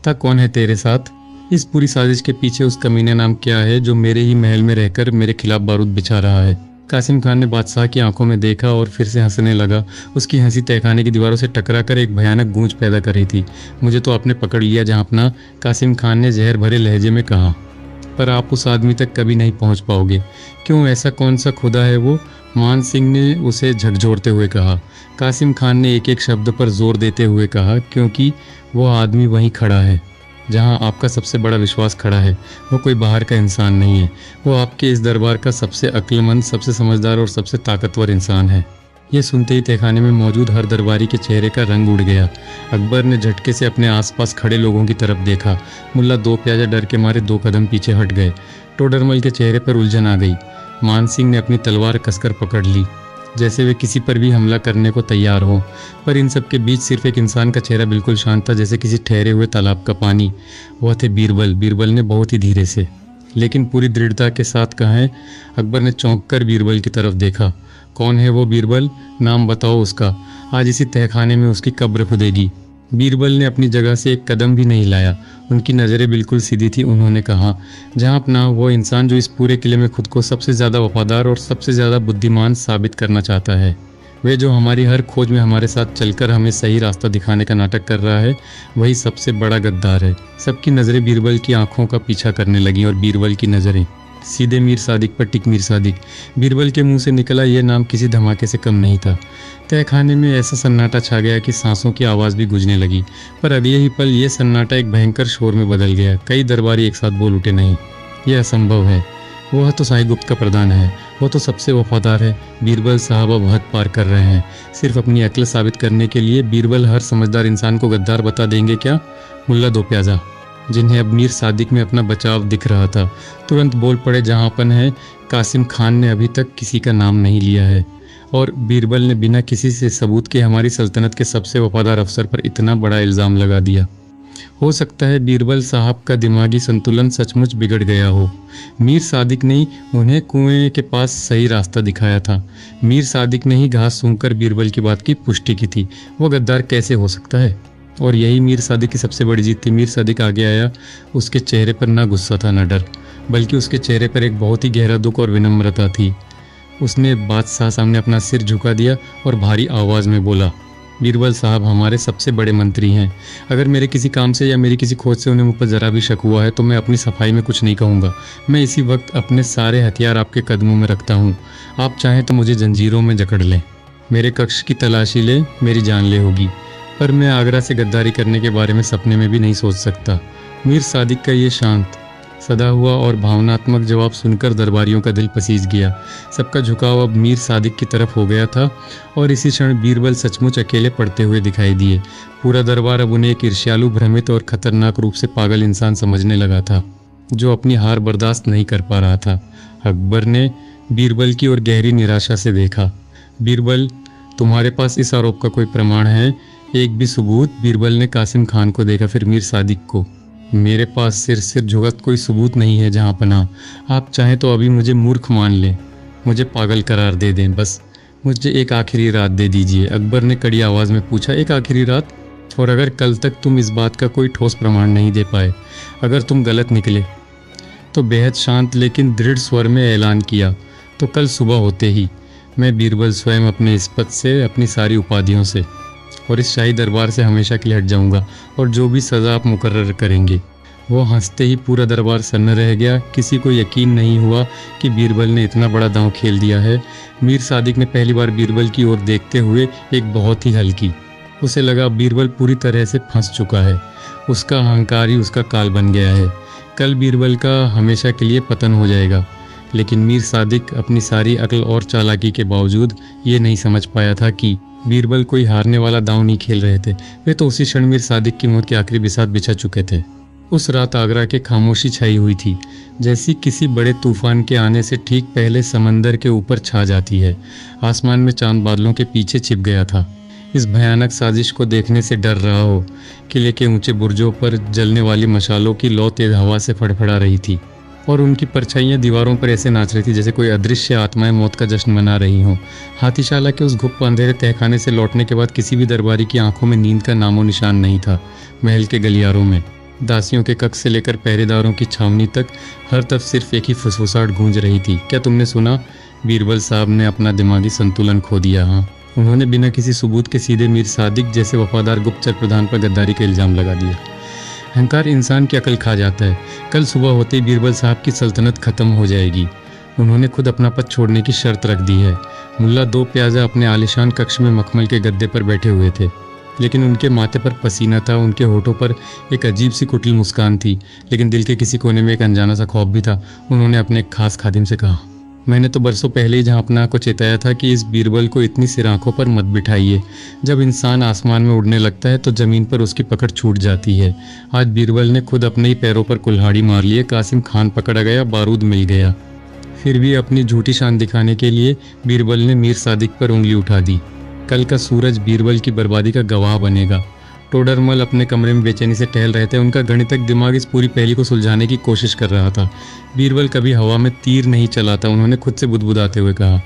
था कौन है तेरे साथ? इस पूरी साजिश के पीछे उस कमीने नाम क्या है जो मेरे ही महल में रहकर मेरे खिलाफ बारूद बिछा रहा है? कासिम खान ने बादशाह की आंखों में देखा और फिर से हंसने लगा। उसकी हंसी तहखाने की दीवारों से टकराकर एक भयानक गूंज पैदा कर रही थी। मुझे तो आपने पकड़ लिया जहाँपना, कासिम खान ने जहर भरे लहजे में कहा, पर आप उस आदमी तक कभी नहीं पहुँच पाओगे। क्यों, ऐसा कौन सा खुदा है वो? मान सिंह ने उसे झकझोरते हुए कहा। कासिम खान ने एक एक शब्द पर जोर देते हुए कहा, क्योंकि वो आदमी वहीं खड़ा है जहां आपका सबसे बड़ा विश्वास खड़ा है। वो कोई बाहर का इंसान नहीं है, वो आपके इस दरबार का सबसे अक्लमंद, सबसे समझदार और सबसे ताकतवर इंसान है। ये सुनते ही तहखाने में मौजूद हर दरबारी के चेहरे का रंग उड़ गया। अकबर ने झटके से अपने आसपास खड़े लोगों की तरफ देखा। मुल्ला दो प्याजा डर के मारे 2 कदम पीछे हट गए। टोडरमल के चेहरे पर उलझन आ गई। मान सिंह ने अपनी तलवार कसकर पकड़ ली, जैसे वे किसी पर भी हमला करने को तैयार हो। पर इन सब के बीच सिर्फ एक इंसान का चेहरा बिल्कुल शांत था, जैसे किसी ठहरे हुए तालाब का पानी। वह थे बीरबल। बीरबल ने बहुत ही धीरे से लेकिन पूरी दृढ़ता के साथ कहा है। अकबर ने चौंक कर बीरबल की तरफ देखा। कौन है वो बीरबल? नाम बताओ उसका। आज इसी तहखाने में उसकी कब्र खुदेगी। बीरबल ने अपनी जगह से एक कदम भी नहीं लाया। उनकी नज़रें बिल्कुल सीधी थी। उन्होंने कहा, जहाँ अपना वो इंसान जो इस पूरे किले में खुद को सबसे ज़्यादा वफादार और सबसे ज़्यादा बुद्धिमान साबित करना चाहता है, वे जो हमारी हर खोज में हमारे साथ चलकर हमें सही रास्ता दिखाने का नाटक कर रहा है, वही सबसे बड़ा गद्दार है। सबकी नज़रें बीरबल की आंखों का पीछा करने लगीं और बीरबल की नज़रें सीधे मीर सादिक पर टिक। मीर सादिक, बीरबल के मुंह से निकला यह नाम किसी धमाके से कम नहीं था। तहखाने में ऐसा सन्नाटा छा गया कि सांसों की आवाज़ भी गूंजने लगी। पर अगले ही पल यह सन्नाटा एक भयंकर शोर में बदल गया। कई दरबारी एक साथ बोल उठे, नहीं, यह असंभव है। वह तो शाही गुप्त का प्रधान है, वो तो सबसे वफादार है। बीरबल साहब अब हद पार कर रहे हैं। सिर्फ अपनी अक्ल साबित करने के लिए बीरबल हर समझदार इंसान को गद्दार बता देंगे क्या? मुल्ला दो प्याजा, जिन्हें अब मीर सादिक में अपना बचाव दिख रहा था, तुरंत बोल पड़े, जहाँपन है, कासिम खान ने अभी तक किसी का नाम नहीं लिया है और बीरबल ने बिना किसी से सबूत के हमारी सल्तनत के सबसे वफादार अफसर पर इतना बड़ा इल्ज़ाम लगा दिया। हो सकता है बीरबल साहब का दिमागी संतुलन सचमुच बिगड़ गया हो। मीर सादिक ने ही उन्हें कुएं के पास सही रास्ता दिखाया था। मीर सादिक ने ही घास सूंघकर बीरबल की बात की पुष्टि की थी। वो गद्दार कैसे हो सकता है? और यही मीर सादिक की सबसे बड़ी जीत थी। मीर सादिक आगे आया। उसके चेहरे पर ना गुस्सा था ना डर, बल्कि उसके चेहरे पर एक बहुत ही गहरा दुख और विनम्रता थी। उसने बादशाह सामने अपना सिर झुका दिया और भारी आवाज़ में बोला, बीरबल साहब हमारे सबसे बड़े मंत्री हैं। अगर मेरे किसी काम से या मेरी किसी खोज से उन्हें मुझ पर ज़रा भी शक हुआ है तो मैं अपनी सफाई में कुछ नहीं कहूँगा। मैं इसी वक्त अपने सारे हथियार आपके कदमों में रखता हूँ। आप चाहें तो मुझे जंजीरों में जकड़ लें, मेरे कक्ष की तलाशी लें, मेरी जानलेवा होगी, पर मैं आगरा से गद्दारी करने के बारे में सपने में भी नहीं सोच सकता। मीर सादिक का ये शांत, सदा हुआ और भावनात्मक जवाब सुनकर दरबारियों का दिल पसीज गया। सबका झुकाव अब मीर सादिक की तरफ हो गया था और इसी क्षण बीरबल सचमुच अकेले पड़ते हुए दिखाई दिए। पूरा दरबार अब उन्हें एक ईर्ष्यालु, भ्रमित और खतरनाक रूप से पागल इंसान समझने लगा था, जो अपनी हार बर्दाश्त नहीं कर पा रहा था। अकबर ने बीरबल की ओर गहरी निराशा से देखा। बीरबल, तुम्हारे पास इस आरोप का कोई प्रमाण है? एक भी सबूत? बीरबल ने कासिम खान को देखा, फिर मीर सादिक को। मेरे पास सिर झुकत कोई सबूत नहीं है जहाँपनाह। आप चाहें तो अभी मुझे मूर्ख मान लें, मुझे पागल करार दे दें, बस मुझे एक आखिरी रात दे दीजिए। अकबर ने कड़ी आवाज़ में पूछा, एक आखिरी रात? और अगर कल तक तुम इस बात का कोई ठोस प्रमाण नहीं दे पाए, अगर तुम गलत निकले, तो बेहद शांत लेकिन दृढ़ स्वर में ऐलान किया, तो कल सुबह होते ही मैं बीरबल स्वयं अपने इस पद से, अपनी सारी उपाधियों से और इस शाही दरबार से हमेशा के लिए हट जाऊंगा और जो भी सज़ा आप मुकर्रर करेंगे। वो हंसते ही पूरा दरबार सन्न रह गया। किसी को यकीन नहीं हुआ कि बीरबल ने इतना बड़ा दांव खेल दिया है। मीर सादिक ने पहली बार बीरबल की ओर देखते हुए एक बहुत ही हल्की, उसे लगा बीरबल पूरी तरह से फंस चुका है। उसका अहंकार ही उसका काल बन गया है। कल बीरबल का हमेशा के लिए पतन हो जाएगा। लेकिन मीर सादिक अपनी सारी अक्ल और चालाकी के बावजूद ये नहीं समझ पाया था कि बीरबल कोई हारने वाला दांव नहीं खेल रहे थे। वे तो उसी क्षण मीर सादिक की मौत के आखिरी बिसात बिछा चुके थे। उस रात आगरा के खामोशी छाई हुई थी, जैसी किसी बड़े तूफान के आने से ठीक पहले समंदर के ऊपर छा जाती है। आसमान में चांद बादलों के पीछे छिप गया था। इस भयानक साजिश को देखने से डर रहा हो। किले के ऊंचे बुर्जों पर जलने वाली मशालों की लौ तेज हवा से फड़फड़ा रही थी और उनकी परछाइयाँ दीवारों पर ऐसे नाच रही थी जैसे कोई अदृश्य आत्माएं मौत का जश्न मना रही हों। हाथीशाला के उस गुप्त अंधेरे तहखाने से लौटने के बाद किसी भी दरबारी की आंखों में नींद का नामो निशान नहीं था। महल के गलियारों में, दासियों के कक्ष से लेकर पहरेदारों की छावनी तक हर तरफ सिर्फ एक ही फुसफुसाहट गूंज रही थी। क्या तुमने सुना? बीरबल साहब ने अपना दिमागी संतुलन खो दिया। हाँ, उन्होंने बिना किसी सबूत के सीधे मीर सादिक जैसे वफादार गुप्तचर प्रधान पर गद्दारी का इल्ज़ाम लगा दिया। अहंकार इंसान की अकल खा जाता है। कल सुबह होते ही बीरबल साहब की सल्तनत खत्म हो जाएगी। उन्होंने खुद अपना पद छोड़ने की शर्त रख दी है। मुल्ला दो प्याजा अपने आलिशान कक्ष में मखमल के गद्दे पर बैठे हुए थे, लेकिन उनके माथे पर पसीना था। उनके होठों पर एक अजीब सी कुटिल मुस्कान थी, लेकिन दिल के किसी कोने में एक अनजाना सा खौफ भी था। उन्होंने अपने एक खास खादिम से कहा, मैंने तो बरसों पहले ही जहाँपनाह को चेताया था कि इस बीरबल को इतनी सिर आंखों पर मत बिठाइए। जब इंसान आसमान में उड़ने लगता है तो ज़मीन पर उसकी पकड़ छूट जाती है। आज बीरबल ने खुद अपने ही पैरों पर कुल्हाड़ी मार लिए। कासिम खान पकड़ा गया, बारूद मिल गया। फिर भी अपनी झूठी शान दिखाने के लिए बीरबल ने मीर सादिक पर उंगली उठा दी। कल का सूरज बीरबल की बर्बादी का गवाह बनेगा। टोडरमल अपने कमरे में बेचैनी से टहल रहे थे। उनका गणितज्ञ दिमाग इस पूरी पहेली को सुलझाने की कोशिश कर रहा था। बीरबल कभी हवा में तीर नहीं चलाता। उन्होंने खुद से बुदबुदाते हुए कहा,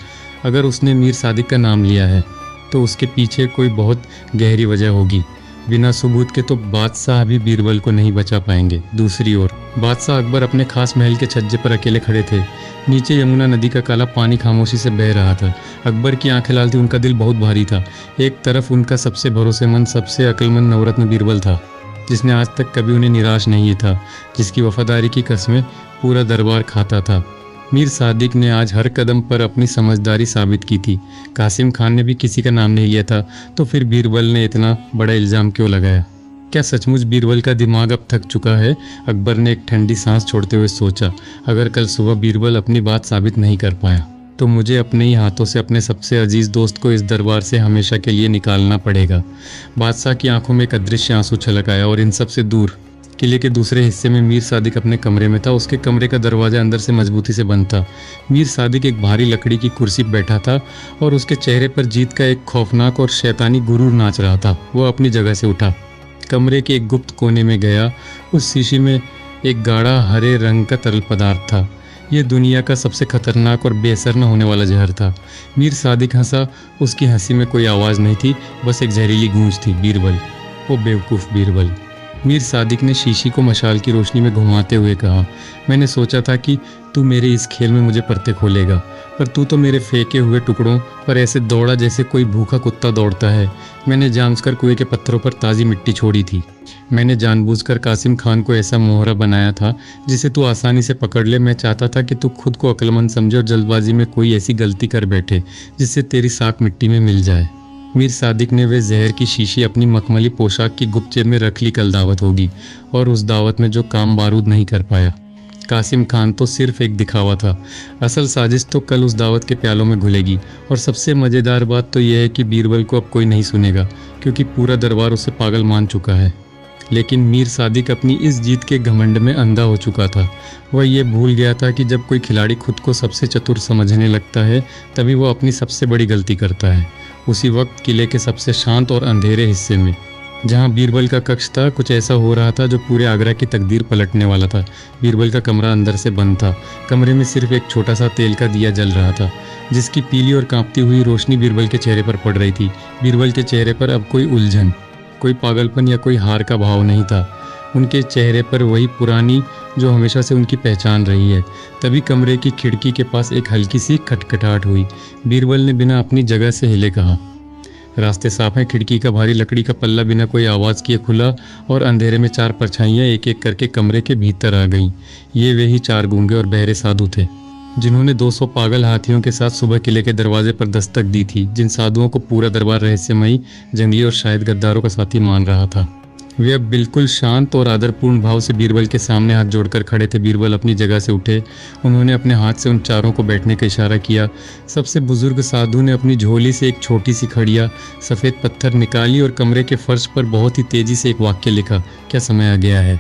अगर उसने मीर सादिक का नाम लिया है तो उसके पीछे कोई बहुत गहरी वजह होगी। बिना सबूत के तो बादशाह भी बीरबल को नहीं बचा पाएंगे। दूसरी ओर बादशाह अकबर अपने खास महल के छज्जे पर अकेले खड़े थे। नीचे यमुना नदी का काला पानी खामोशी से बह रहा था। अकबर की आंखें लाल थी, उनका दिल बहुत भारी था। एक तरफ उनका सबसे भरोसेमंद, सबसे अक्लमंद नवरत्न बीरबल था, जिसने आज तक कभी उन्हें निराश नहीं था, जिसकी वफादारी की कस्में पूरा दरबार खाता था। मीर सादिक ने आज हर कदम पर अपनी समझदारी साबित की थी। कासिम खान ने भी किसी का नाम नहीं लिया था, तो फिर बीरबल ने इतना बड़ा इल्ज़ाम क्यों लगाया? क्या सचमुच बीरबल का दिमाग अब थक चुका है? अकबर ने एक ठंडी सांस छोड़ते हुए सोचा, अगर कल सुबह बीरबल अपनी बात साबित नहीं कर पाया तो मुझे अपने ही हाथों से अपने सबसे अजीज दोस्त को इस दरबार से हमेशा के लिए निकालना पड़ेगा। बादशाह की आंखों में एक अदृश्य आंसू छलक आया और इन सब से दूर किले के दूसरे हिस्से में मीर सादिक अपने कमरे में था। उसके कमरे का दरवाजा अंदर से मजबूती से बंद था। मीर सादिक एक भारी लकड़ी की कुर्सी पर बैठा था और उसके चेहरे पर जीत का एक खौफनाक और शैतानी गुरूर नाच रहा था। वो अपनी जगह से उठा, कमरे के एक गुप्त कोने में गया। उस शीशी में एक गाढ़ा हरे रंग का तरल पदार्थ था। यह दुनिया का सबसे खतरनाक और बेअसर न होने वाला जहर था। मीर सादिक हंसा। उसकी हंसी में कोई आवाज़ नहीं थी, बस एक जहरीली गूंज थी। बीरबल, वो बेवकूफ़ बीरबल। मीर सादिक ने शीशी को मशाल की रोशनी में घुमाते हुए कहा, मैंने सोचा था कि तू मेरे इस खेल में मुझे परते खोलेगा, पर तू तो मेरे फेंके हुए टुकड़ों पर ऐसे दौड़ा जैसे कोई भूखा कुत्ता दौड़ता है। मैंने जानबूझकर कुएं के पत्थरों पर ताज़ी मिट्टी छोड़ी थी। मैंने जानबूझकर कासिम खान को ऐसा मोहरा बनाया था जिसे तू आसानी से पकड़ ले। मैं चाहता था कि तू खुद को अक्लमंद समझे और जल्दबाजी में कोई ऐसी गलती कर बैठे जिससे तेरी साख मिट्टी में मिल जाए। मीर सादिक ने वे जहर की शीशी अपनी मखमली पोशाक की गुप्त जेब में रख ली। कल दावत होगी और उस दावत में जो काम बारूद नहीं कर पाया कासिम खान तो सिर्फ एक दिखावा था। असल साजिश तो कल उस दावत के प्यालों में घुलेगी। और सबसे मज़ेदार बात तो यह है कि बीरबल को अब कोई नहीं सुनेगा, क्योंकि पूरा दरबार उसे पागल मान चुका है। लेकिन मीर सादिक अपनी इस जीत के घमंड में अंधा हो चुका था। वह ये भूल गया था कि जब कोई खिलाड़ी खुद को सबसे चतुर समझने लगता है तभी वो अपनी सबसे बड़ी गलती करता है। उसी वक्त किले के सबसे शांत और अंधेरे हिस्से में, जहां बीरबल का कक्ष था, कुछ ऐसा हो रहा था जो पूरे आगरा की तकदीर पलटने वाला था। बीरबल का कमरा अंदर से बंद था। कमरे में सिर्फ एक छोटा सा तेल का दिया जल रहा था, जिसकी पीली और कांपती हुई रोशनी बीरबल के चेहरे पर पड़ रही थी। बीरबल के चेहरे पर अब कोई उलझन, कोई पागलपन या कोई हार का भाव नहीं था। उनके चेहरे पर वही पुरानी जो हमेशा से उनकी पहचान रही है। तभी कमरे की खिड़की के पास एक हल्की सी खटखटाहट हुई। बीरबल ने बिना अपनी जगह से हिले कहा, रास्ते साफ हैं। खिड़की का भारी लकड़ी का पल्ला बिना कोई आवाज़ किए खुला और अंधेरे में चार परछाइयाँ एक एक करके कमरे के भीतर आ गईं। ये वे ही चार गूंगे और बहरे साधु थे जिन्होंने 200 पागल हाथियों के साथ सुबह किले के दरवाजे पर दस्तक दी थी। जिन साधुओं को पूरा दरबार रहस्यमयी, जंगली और शायद गद्दारों का साथी मान रहा था। वे अब बिल्कुल शांत और आदरपूर्ण भाव से बीरबल के सामने हाथ जोड़कर खड़े थे। बीरबल अपनी जगह से उठे। उन्होंने अपने हाथ से उन चारों को बैठने का इशारा किया। सबसे बुजुर्ग साधु ने अपनी झोली से एक छोटी सी खड़िया सफ़ेद पत्थर निकाली और कमरे के फर्श पर बहुत ही तेजी से एक वाक्य लिखा, क्या समय आ गया है।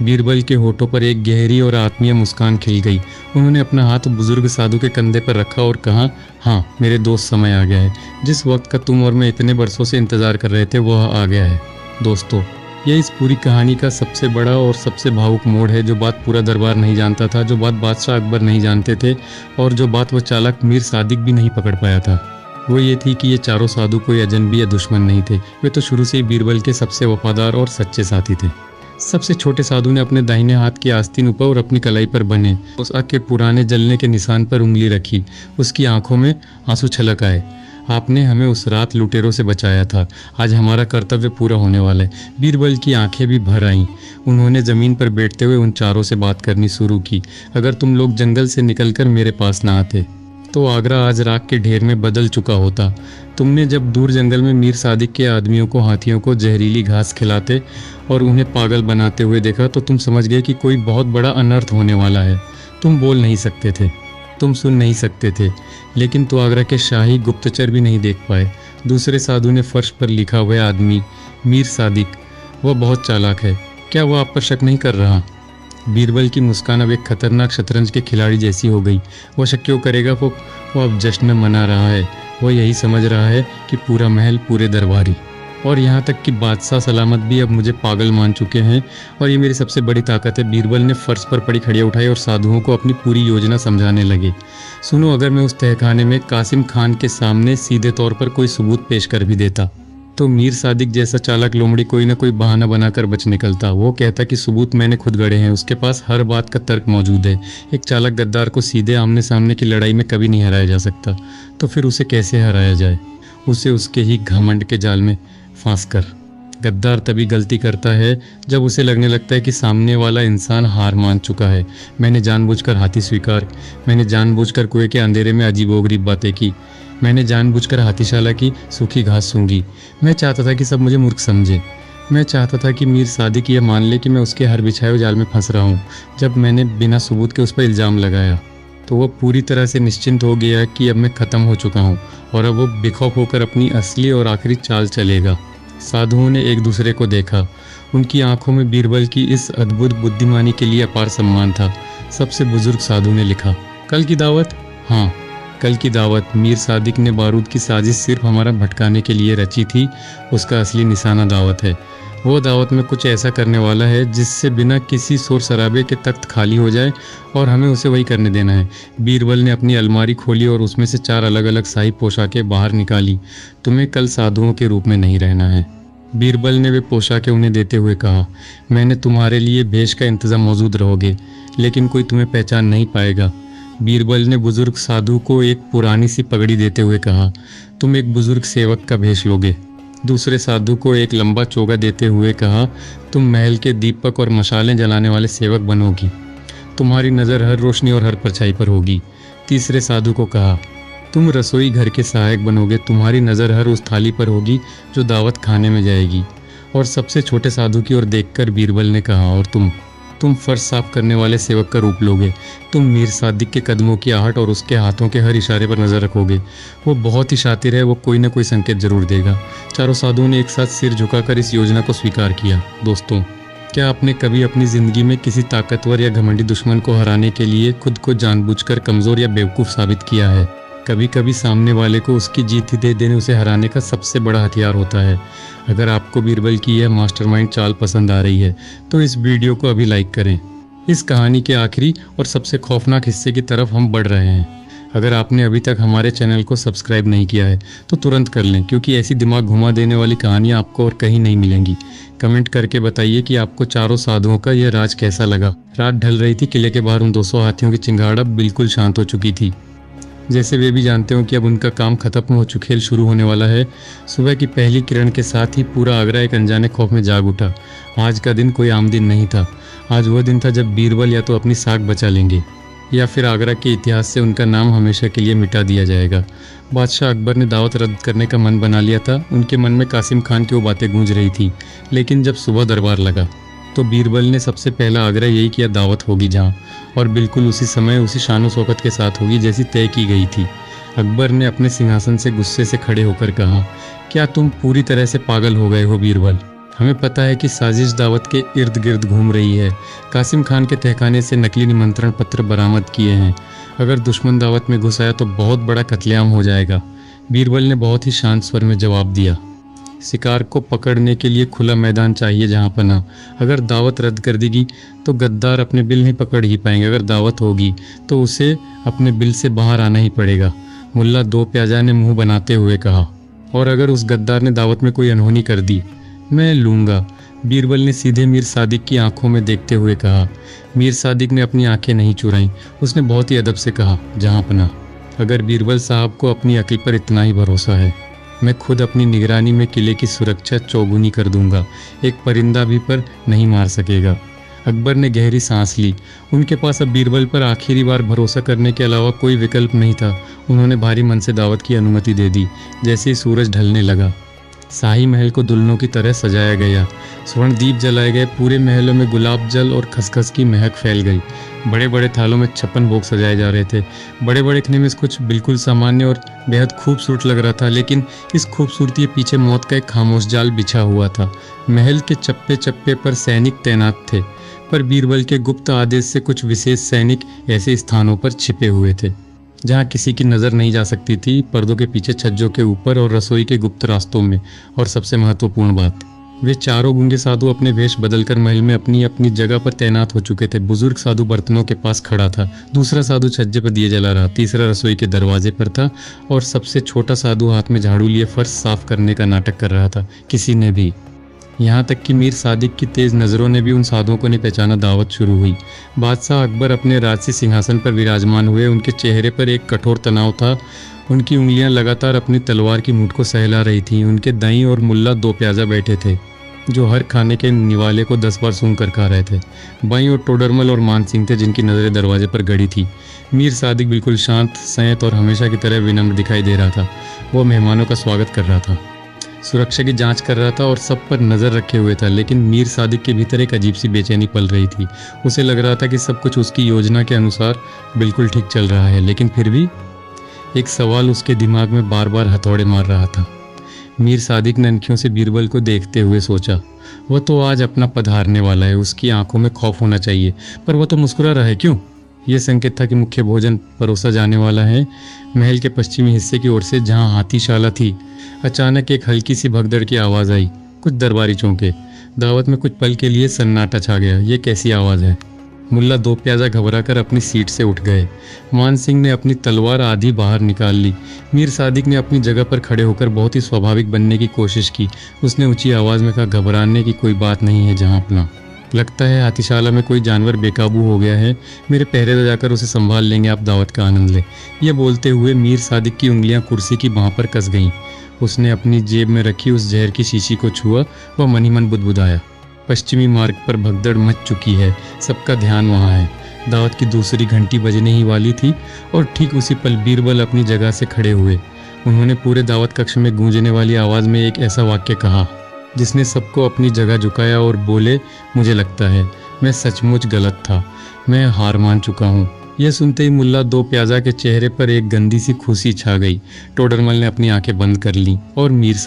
बीरबल के होठों पर एक गहरी और आत्मीय मुस्कान खिल गई। उन्होंने अपना हाथ बुजुर्ग साधु के कंधे पर रखा और कहा, हाँ मेरे दोस्त, समय आ गया है। जिस वक्त का तुम और मैं इतने बरसों से इंतज़ार कर रहे थे वह आ गया है। दोस्तों, यह इस पूरी कहानी का सबसे बड़ा और सबसे भावुक मोड़ है। जो बात पूरा दरबार नहीं जानता था, जो बात बादशाह अकबर नहीं जानते थे और जो बात वह चालाक मीर सादिक भी नहीं पकड़ पाया था, वो ये थी कि ये चारों साधु कोई अजनबी या दुश्मन नहीं थे। वे तो शुरू से ही बीरबल के सबसे वफादार और सच्चे साथी थे। सबसे छोटे साधु ने अपने दाहिने हाथ की आस्तीन ऊपर और अपनी कलाई पर बने उस आग के पुराने जलने के निशान पर उंगली रखी। उसकी आंखों में आंसू छलक आए। आपने हमें उस रात लुटेरों से बचाया था, आज हमारा कर्तव्य पूरा होने वाला है। बीरबल की आंखें भी भर आईं। उन्होंने ज़मीन पर बैठते हुए उन चारों से बात करनी शुरू की। अगर तुम लोग जंगल से निकलकर मेरे पास ना आते तो आगरा आज राख के ढेर में बदल चुका होता। तुमने जब दूर जंगल में मीर सादिक के आदमियों को, हाथियों को जहरीली घास खिलाते और उन्हें पागल बनाते हुए देखा तो तुम समझ गए कि कोई बहुत बड़ा अनर्थ होने वाला है। तुम बोल नहीं सकते थे, तुम सुन नहीं सकते थे, लेकिन तो आगरा के शाही गुप्तचर भी नहीं देख पाए। दूसरे साधु ने फर्श पर लिखा हुआ आदमी, मीर सादिक, वह बहुत चालाक है। क्या वह आप पर शक नहीं कर रहा? बीरबल की मुस्कान अब एक खतरनाक शतरंज के खिलाड़ी जैसी हो गई। वह शक क्यों करेगा? वो अब जश्न मना रहा है। वह यही समझ रहा है कि पूरा महल, पूरे दरबारी और यहाँ तक कि बादशाह सलामत भी अब मुझे पागल मान चुके हैं और ये मेरी सबसे बड़ी ताकत है। बीरबल ने फर्श पर पड़ी खड़िया उठाई और साधुओं को अपनी पूरी योजना समझाने लगे। सुनो, अगर मैं उस तहखाने में कासिम खान के सामने सीधे तौर पर कोई सबूत पेश कर भी देता तो मीर सादिक जैसा चालाक लोमड़ी कोई ना कोई बहाना बनाकर बच निकलता। वो कहता कि सबूत मैंने खुद गढ़े हैं। उसके पास हर बात का तर्क मौजूद है। एक चालाक गद्दार को सीधे आमने सामने की लड़ाई में कभी नहीं हराया जा सकता। तो फिर उसे कैसे हराया जाए? उसे उसके ही घमंड के जाल में फांस कर। गद्दार तभी गलती करता है जब उसे लगने लगता है कि सामने वाला इंसान हार मान चुका है। मैंने जानबूझकर हाथी स्वीकार, मैंने जानबूझकर कुएं के अंधेरे में अजीबोगरीब बातें की, मैंने जानबूझकर हाथीशाला की सूखी घास सूंघी। मैं चाहता था कि सब मुझे मूर्ख समझे। मैं चाहता था कि मीर सादिक यह मान ले कि मैं उसके हर बिछाए हुए जाल में फंस रहा हूँ। जब मैंने बिना सबूत के उस पर इल्ज़ाम लगाया तो वह पूरी तरह से निश्चिंत हो गया कि अब मैं ख़त्म हो चुका हूँ और अब वो बेखौफ होकर अपनी असली और आखिरी चाल चलेगा। साधुओं ने एक दूसरे को देखा। उनकी आंखों में बीरबल की इस अद्भुत बुद्धिमानी के लिए अपार सम्मान था। सबसे बुजुर्ग साधु ने लिखा, कल की दावत? हाँ, कल की दावत। मीर सादिक ने बारूद की साजिश सिर्फ हमारा भटकाने के लिए रची थी। उसका असली निशाना दावत है। वो दावत में कुछ ऐसा करने वाला है जिससे बिना किसी शोर शराबे के तख्त खाली हो जाए और हमें उसे वही करने देना है। बीरबल ने अपनी अलमारी खोली और उसमें से 4 अलग अलग शाही पोशाकें बाहर निकाली। तुम्हें कल साधुओं के रूप में नहीं रहना है। बीरबल ने वे पोशाकें उन्हें देते हुए कहा, मैंने तुम्हारे लिए भेष का इंतज़ाम मौजूद रहोगे, लेकिन कोई तुम्हें पहचान नहीं पाएगा। बीरबल ने बुजुर्ग साधु को एक पुरानी सी पगड़ी देते हुए कहा, तुम एक बुजुर्ग सेवक का भेष लोगे। दूसरे साधु को एक लंबा चोगा देते हुए कहा, तुम महल के दीपक और मशालें जलाने वाले सेवक बनोगी। तुम्हारी नज़र हर रोशनी और हर परछाई पर होगी। तीसरे साधु को कहा, तुम रसोई घर के सहायक बनोगे। तुम्हारी नज़र हर उस थाली पर होगी जो दावत खाने में जाएगी। और सबसे छोटे साधु की ओर देखकर बीरबल ने कहा, और तुम फर्श साफ करने वाले सेवक का रूप लोगे। तुम मीर सादिक के कदमों की आहट और उसके हाथों के हर इशारे पर नज़र रखोगे। वो बहुत ही शातिर है, वो कोई ना कोई संकेत जरूर देगा। चारों साधुओं ने एक साथ सिर झुकाकर इस योजना को स्वीकार किया। दोस्तों, क्या आपने कभी अपनी ज़िंदगी में किसी ताकतवर या घमंडी दुश्मन को हराने के लिए खुद को जानबूझकर कमज़ोर या बेवकूफ़ साबित किया है? कभी कभी सामने वाले को उसकी जीत ही दे देने उसे हराने का सबसे बड़ा हथियार होता है। अगर आपको बीरबल की यह मास्टरमाइंड चाल पसंद आ रही है तो इस वीडियो को अभी लाइक करें। इस कहानी के आखिरी और सबसे खौफनाक हिस्से की तरफ हम बढ़ रहे हैं। अगर आपने अभी तक हमारे चैनल को सब्सक्राइब नहीं किया है तो तुरंत कर लें, क्योंकि ऐसी दिमाग घुमा देने वाली कहानियाँ आपको और कहीं नहीं मिलेंगी। कमेंट करके बताइए कि आपको चारों साधुओं का यह राज कैसा लगा। रात ढल रही थी। किले के बाहर उन 200 हाथियों की चिंगाड़ अब बिल्कुल शांत हो चुकी थी, जैसे वे भी जानते हो कि अब उनका काम खत्म हो चुका, खेल शुरू होने वाला है। सुबह की पहली किरण के साथ ही पूरा आगरा एक अनजाने खौफ में जाग उठा। आज का दिन कोई आम दिन नहीं था। आज वह दिन था जब बीरबल या तो अपनी साख बचा लेंगे या फिर आगरा के इतिहास से उनका नाम हमेशा के लिए मिटा दिया जाएगा। बादशाह अकबर ने दावत रद्द करने का मन बना लिया था। उनके मन में कासिम खान की वो बातें गूंज रही थी। लेकिन जब सुबह दरबार लगा तो बीरबल ने सबसे पहला आग्रह यही किया, दावत होगी जहाँ, और बिल्कुल उसी समय उसी शान शौकत के साथ होगी जैसी तय की गई थी। अकबर ने अपने सिंहासन से गुस्से से खड़े होकर कहा, क्या तुम पूरी तरह से पागल हो गए हो बीरबल? हमें पता है कि साजिश दावत के इर्द गिर्द घूम रही है। कासिम खान के तहखाने से नकली निमंत्रण पत्र बरामद किए हैं। अगर दुश्मन दावत में घुस आया तो बहुत बड़ा कत्लेआम हो जाएगा। बीरबल ने बहुत ही शांत स्वर में जवाब दिया, शिकार को पकड़ने के लिए खुला मैदान चाहिए जहाँ पना। अगर दावत रद्द कर देगी तो गद्दार अपने बिल नहीं पकड़ ही पाएंगे। अगर दावत होगी तो उसे अपने बिल से बाहर आना ही पड़ेगा, मुल्ला दो प्याजा ने मुंह बनाते हुए कहा। और अगर उस गद्दार ने दावत में कोई अनहोनी कर दी, मैं लूँगा, बीरबल ने सीधे मीर सादिक की आंखों में देखते हुए कहा। मीर सादिक ने अपनी आंखें नहीं चुराईं। उसने बहुत ही अदब से कहा, जहाँ पना, अगर बीरबल साहब को अपनी अक्ल पर इतना ही भरोसा है, मैं खुद अपनी निगरानी में किले की सुरक्षा चौगुनी कर दूंगा। एक परिंदा भी पर नहीं मार सकेगा। अकबर ने गहरी सांस ली। उनके पास अब बीरबल पर आखिरी बार भरोसा करने के अलावा कोई विकल्प नहीं था। उन्होंने भारी मन से दावत की अनुमति दे दी। जैसे ही सूरज ढलने लगा, शाही महल को दुल्हनों की तरह सजाया गया। स्वर्ण दीप जलाए गए। पूरे महलों में गुलाब जल और खसखस की महक फैल गई। बड़े बड़े थालों में 56 भोग सजाए जा रहे थे। बड़े बड़े दिखने में कुछ बिल्कुल सामान्य और बेहद खूबसूरत लग रहा था, लेकिन इस खूबसूरती के पीछे मौत का एक खामोश जाल बिछा हुआ था। महल के चप्पे चप्पे पर सैनिक तैनात थे, पर बीरबल के गुप्त आदेश से कुछ विशेष सैनिक ऐसे स्थानों पर छिपे हुए थे जहाँ किसी की नज़र नहीं जा सकती थी, पर्दों के पीछे, छज्जों के ऊपर और रसोई के गुप्त रास्तों में। और सबसे महत्वपूर्ण बात, वे चारों गूंगे साधु अपने वेश बदलकर महल में अपनी अपनी जगह पर तैनात हो चुके थे। बुजुर्ग साधु बर्तनों के पास खड़ा था, दूसरा साधु छज्जे पर दिए जला रहा, तीसरा रसोई के दरवाजे पर था और सबसे छोटा साधु हाथ में झाड़ू लिए फर्श साफ करने का नाटक कर रहा था। किसी ने भी, यहाँ तक कि मीर सादिक की तेज नज़रों ने भी उन साधुओं को नहीं पहचाना। दावत शुरू हुई। बादशाह अकबर अपने राजसी सिंहासन पर विराजमान हुए। उनके चेहरे पर एक कठोर तनाव था। उनकी उंगलियां लगातार अपनी तलवार की मूठ को सहला रही थीं। उनके दाईं और मुल्ला दो प्याजा बैठे थे, जो हर खाने के निवाले को 10 बार सूंघ कर खा रहे थे। बाईं और टोडरमल और मान सिंह थे, जिनकी नज़रें दरवाजे पर गड़ी थी। मीर सादिक बिल्कुल शांत, संयत और हमेशा की तरह विनम्र दिखाई दे रहा था। वो मेहमानों का स्वागत कर रहा था। सुरक्षा की जांच कर रहा था और सब पर नज़र रखे हुए था, लेकिन मीर सादिक के भीतर एक अजीब सी बेचैनी पल रही थी। उसे लग रहा था कि सब कुछ उसकी योजना के अनुसार बिल्कुल ठीक चल रहा है, लेकिन फिर भी एक सवाल उसके दिमाग में बार बार हथौड़े मार रहा था। मीर सादिक ने अनखियों से बीरबल को देखते हुए सोचा, वह तो आज अपना पधारने वाला है, उसकी आंखों में खौफ होना चाहिए, पर वह तो मुस्कुरा रहा है क्यों? यह संकेत था कि मुख्य भोजन परोसा जाने वाला है। महल के पश्चिमी हिस्से की ओर से, जहां हाथीशाला थी, अचानक एक हल्की सी भगदड़ की आवाज़ आई। कुछ दरबारी चौंके। दावत में कुछ पल के लिए सन्नाटा छा गया। ये कैसी आवाज़ है? मुल्ला दो प्याजा घबराकर अपनी सीट से उठ गए। मान सिंह ने अपनी तलवार आधी बाहर निकाल ली। मीर सादिक ने अपनी जगह पर खड़े होकर बहुत ही स्वाभाविक बनने की कोशिश की। उसने ऊंची आवाज़ में कहा, घबराने की कोई बात नहीं है जहां अपना। लगता है हाथीशाला में कोई जानवर बेकाबू हो गया है। मेरे पहरेदार जाकर उसे संभाल लेंगे, आप दावत का आनंद लें। यह बोलते हुए मीर सादिक की उंगलियां कुर्सी की बांह पर कस गईं। उसने अपनी जेब में रखी उस जहर की शीशी को छुआ। वह मन ही मन बुदबुदाया। पश्चिमी मार्ग पर भगदड़ मच चुकी है, सबका ध्यान वहाँ है। दावत की दूसरी घंटी बजने ही वाली थी और ठीक उसी पल बीरबल अपनी जगह से खड़े हुए। उन्होंने पूरे दावत कक्ष में गूंजने वाली आवाज़ में एक ऐसा वाक्य कहा जिसने सबको अपनी जगह झुकाया और बोले, मुझे लगता है मैं सचमुच गलत था, मैं हार मान चुका हूँ। यह सुनते ही मुल्ला दो प्याजा के चेहरे पर एक गंदी सी खुशी छा गई। टोडरमल ने अपनी आंखें बंद कर लीं और मीर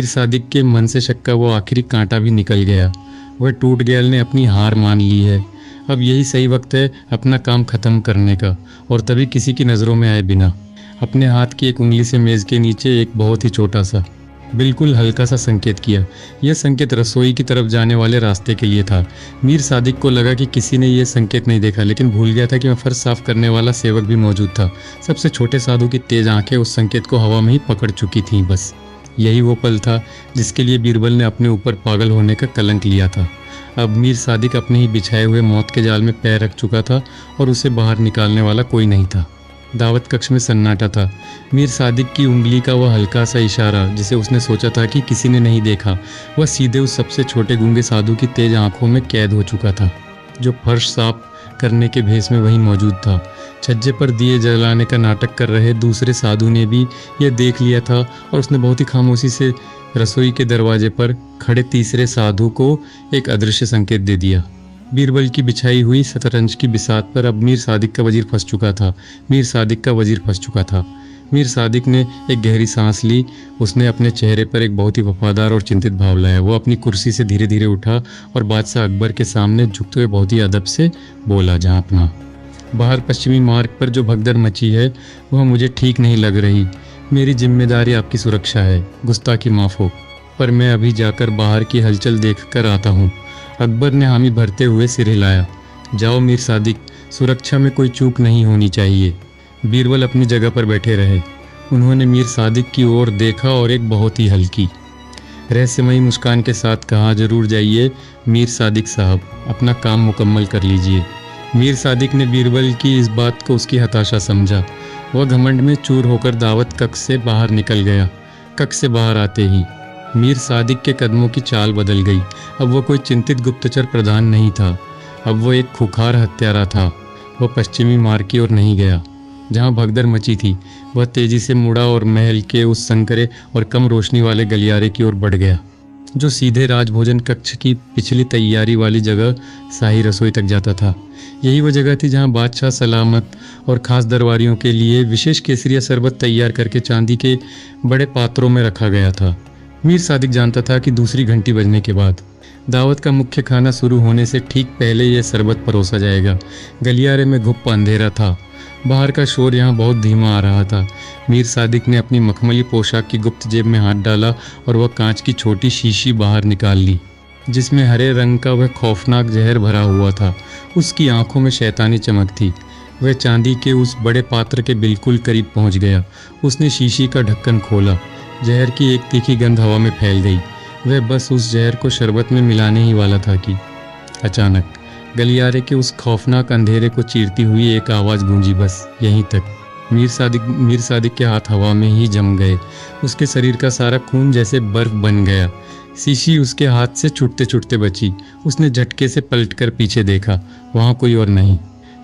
सादिक के मन से शक का वो आखिरी कांटा भी निकल गया। वह टूट गैल ने अपनी हार मान ली है। अब यही सही वक्त है अपना काम खत्म करने का। और तभी किसी की नज़रों में आए बिना अपने हाथ की एक उंगली से मेज़ के नीचे एक बहुत ही छोटा सा, बिल्कुल हल्का सा संकेत किया। यह संकेत रसोई की तरफ जाने वाले रास्ते के लिए था। मीर सादिक को लगा कि किसी ने यह संकेत नहीं देखा, लेकिन भूल गया था कि वह फर्श साफ करने वाला सेवक भी मौजूद था। सबसे छोटे साधु की तेज आंखें उस संकेत को हवा में ही पकड़ चुकी थीं। बस यही वो पल था जिसके लिए बीरबल ने अपने ऊपर पागल होने का कलंक लिया था। अब मीर सादिक अपने ही बिछाए हुए मौत के जाल में पैर रख चुका था और उसे बाहर निकालने वाला कोई नहीं था। दावत कक्ष में सन्नाटा था। मीर सादिक की उंगली का वह हल्का सा इशारा, जिसे उसने सोचा था कि किसी ने नहीं देखा, वह सीधे उस सबसे छोटे गूंगे साधु की तेज आंखों में कैद हो चुका था, जो फर्श साफ करने के भेस में वहीं मौजूद था। छज्जे पर दिए जलाने का नाटक कर रहे दूसरे साधु ने भी यह देख लिया था और उसने बहुत ही खामोशी से रसोई के दरवाजे पर खड़े तीसरे साधु को एक अदृश्य संकेत दे दिया। बीरबल की बिछाई हुई शतरंज की बिसात पर अब मीर सादिक का वजीर फंस चुका था। मीर सादिक ने एक गहरी सांस ली। उसने अपने चेहरे पर एक बहुत ही वफादार और चिंतित भाव लाया। वो अपनी कुर्सी से धीरे धीरे उठा और बादशाह अकबर के सामने झुकते हुए बहुत ही अदब से बोला, जहाँ अपना, बाहर पश्चिमी मार्ग पर जो भगदड़ मची है वह मुझे ठीक नहीं लग रही। मेरी जिम्मेदारी आपकी सुरक्षा है, गुस्ताखी माफ़ हो, पर मैं अभी जाकर बाहर की हलचल देख कर आता हूँ। अकबर ने हामी भरते हुए सिर हिलाया। जाओ मीर सादिक, सुरक्षा में कोई चूक नहीं होनी चाहिए। बीरबल अपनी जगह पर बैठे रहे। उन्होंने मीर सादिक की ओर देखा और एक बहुत ही हल्की रहस्यमयी मुस्कान के साथ कहा, जरूर जाइए मीर सादिक साहब, अपना काम मुकम्मल कर लीजिए। मीर सादिक ने बीरबल की इस बात को उसकी हताशा समझा। वह घमंड में चूर होकर दावत कक्ष से बाहर निकल गया। कक्ष से बाहर आते ही मीर सादिक के कदमों की चाल बदल गई। अब वह कोई चिंतित गुप्तचर प्रधान नहीं था, अब वह एक खुखार हत्यारा था। वह पश्चिमी मार्ग की ओर नहीं गया जहाँ भगदड़ मची थी। वह तेजी से मुड़ा और महल के उस संकरे और कम रोशनी वाले गलियारे की ओर बढ़ गया, जो सीधे राजभोजन कक्ष की पिछली तैयारी वाली जगह शाही रसोई तक जाता था। यही वो जगह थी जहाँ बादशाह सलामत और खास दरबारियों के लिए विशेष केसरिया शरबत तैयार करके चांदी के बड़े पात्रों में रखा गया था। मीर सादिक जानता था कि दूसरी घंटी बजने के बाद दावत का मुख्य खाना शुरू होने से ठीक पहले यह शरबत परोसा जाएगा। गलियारे में घुप्पा अंधेरा था। बाहर का शोर यहाँ बहुत धीमा आ रहा था। मीर सादिक ने अपनी मखमली पोशाक की गुप्त जेब में हाथ डाला और वह कांच की छोटी शीशी बाहर निकाल ली, जिसमें हरे रंग का वह खौफनाक जहर भरा हुआ था। उसकी आंखों में शैतानी चमक थी। वह चांदी के उस बड़े पात्र के बिल्कुल करीब पहुंच गया। उसने शीशी का ढक्कन खोला। जहर की एक तीखी गंध हवा में फैल गई। वह बस उस जहर को शरबत में मिलाने ही वाला था कि अचानक गलियारे के उस खौफनाक अंधेरे को चीरती हुई एक आवाज़ गूंजी, बस यहीं तक। मीर सादिक के हाथ हवा में ही जम गए। उसके शरीर का सारा खून जैसे बर्फ बन गया। शीशी उसके हाथ से छूटते छूटते बची। उसने झटके से पलटकर पीछे देखा। वहाँ कोई और नहीं,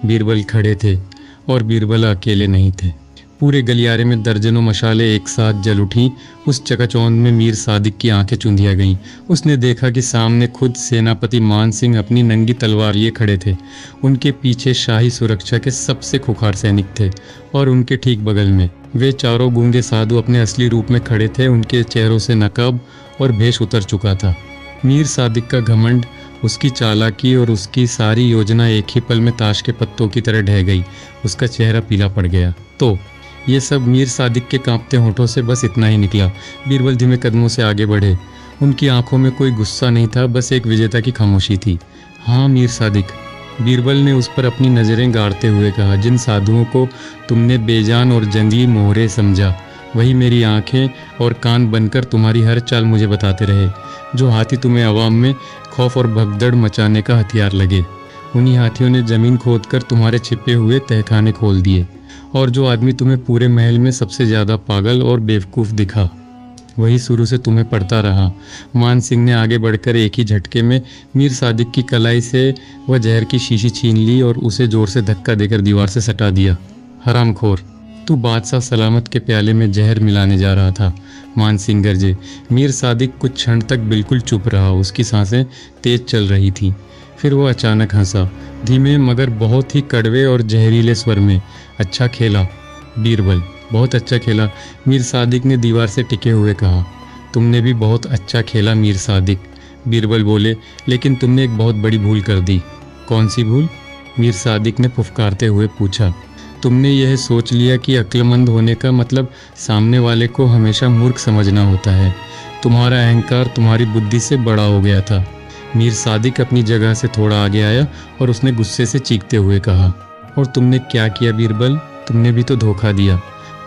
बीरबल खड़े थे और बीरबल अकेले नहीं थे। पूरे गलियारे में दर्जनों मशालें एक साथ जल उठीं। उस चकाचौंध में मीर सादिक की आंखें चुंधिया गईं। उसने देखा कि सामने खुद सेनापति मान सिंह अपनी नंगी तलवार लिए खड़े थे। उनके पीछे शाही सुरक्षा के सबसे खुखार सैनिक थे और उनके ठीक बगल में वे चारों गूंगे साधु अपने असली रूप में खड़े थे। उनके चेहरों से नकाब और भेष उतर चुका था। मीर सादिक का घमंड, उसकी चालाकी और उसकी सारी योजना एक ही पल में ताश के पत्तों की तरह ढह गई। उसका चेहरा पीला पड़ गया। तो ये सब मीर सादिक के कांपते होठों से बस इतना ही निकला। बीरबल धीमे कदमों से आगे बढ़े। उनकी आंखों में कोई गुस्सा नहीं था, बस एक विजेता की खामोशी थी। हाँ मीर सादिक, बीरबल ने उस पर अपनी नज़रें गाड़ते हुए कहा, जिन साधुओं को तुमने बेजान और जंगली मोहरे समझा, वही मेरी आंखें और कान बनकर तुम्हारी हर चाल मुझे बताते रहे। जो हाथी तुम्हें अवाम में खौफ और भगदड़ मचाने का हथियार लगे, उन्हीं हाथियों ने ज़मीन खोदकर तुम्हारे छिपे हुए तहखाने खोल दिए। और जो आदमी तुम्हें पूरे महल में सबसे ज़्यादा पागल और बेवकूफ़ दिखा, वही शुरू से तुम्हें पढ़ता रहा। मान सिंह ने आगे बढ़कर एक ही झटके में मीर सादिक की कलाई से वह जहर की शीशी छीन ली और उसे ज़ोर से धक्का देकर दीवार से सटा दिया। हरामखोर, तू बादशाह सलामत के प्याले में जहर मिलाने जा रहा था। मान सिंह गरजे। मीर सादिक कुछ क्षण तक बिल्कुल चुप रहा। उसकी सांसें तेज चल रही थीं। फिर वो अचानक हंसा, धीमे मगर बहुत ही कड़वे और जहरीले स्वर में। अच्छा खेला बीरबल, बहुत अच्छा खेला, मीर सादिक ने दीवार से टिके हुए कहा। तुमने भी बहुत अच्छा खेला मीर सादिक, बीरबल बोले, लेकिन तुमने एक बहुत बड़ी भूल कर दी। कौन सी भूल? मीर सादिक ने फुफकारते हुए पूछा। तुमने यह सोच लिया कि अक्लमंद होने का मतलब सामने वाले को हमेशा मूर्ख समझना होता है। तुम्हारा अहंकार तुम्हारी बुद्धि से बड़ा हो गया था। मीर सादिक अपनी जगह से थोड़ा आगे आया और उसने गुस्से से चीखते हुए कहा, और तुमने क्या किया बीरबल? तुमने भी तो धोखा दिया।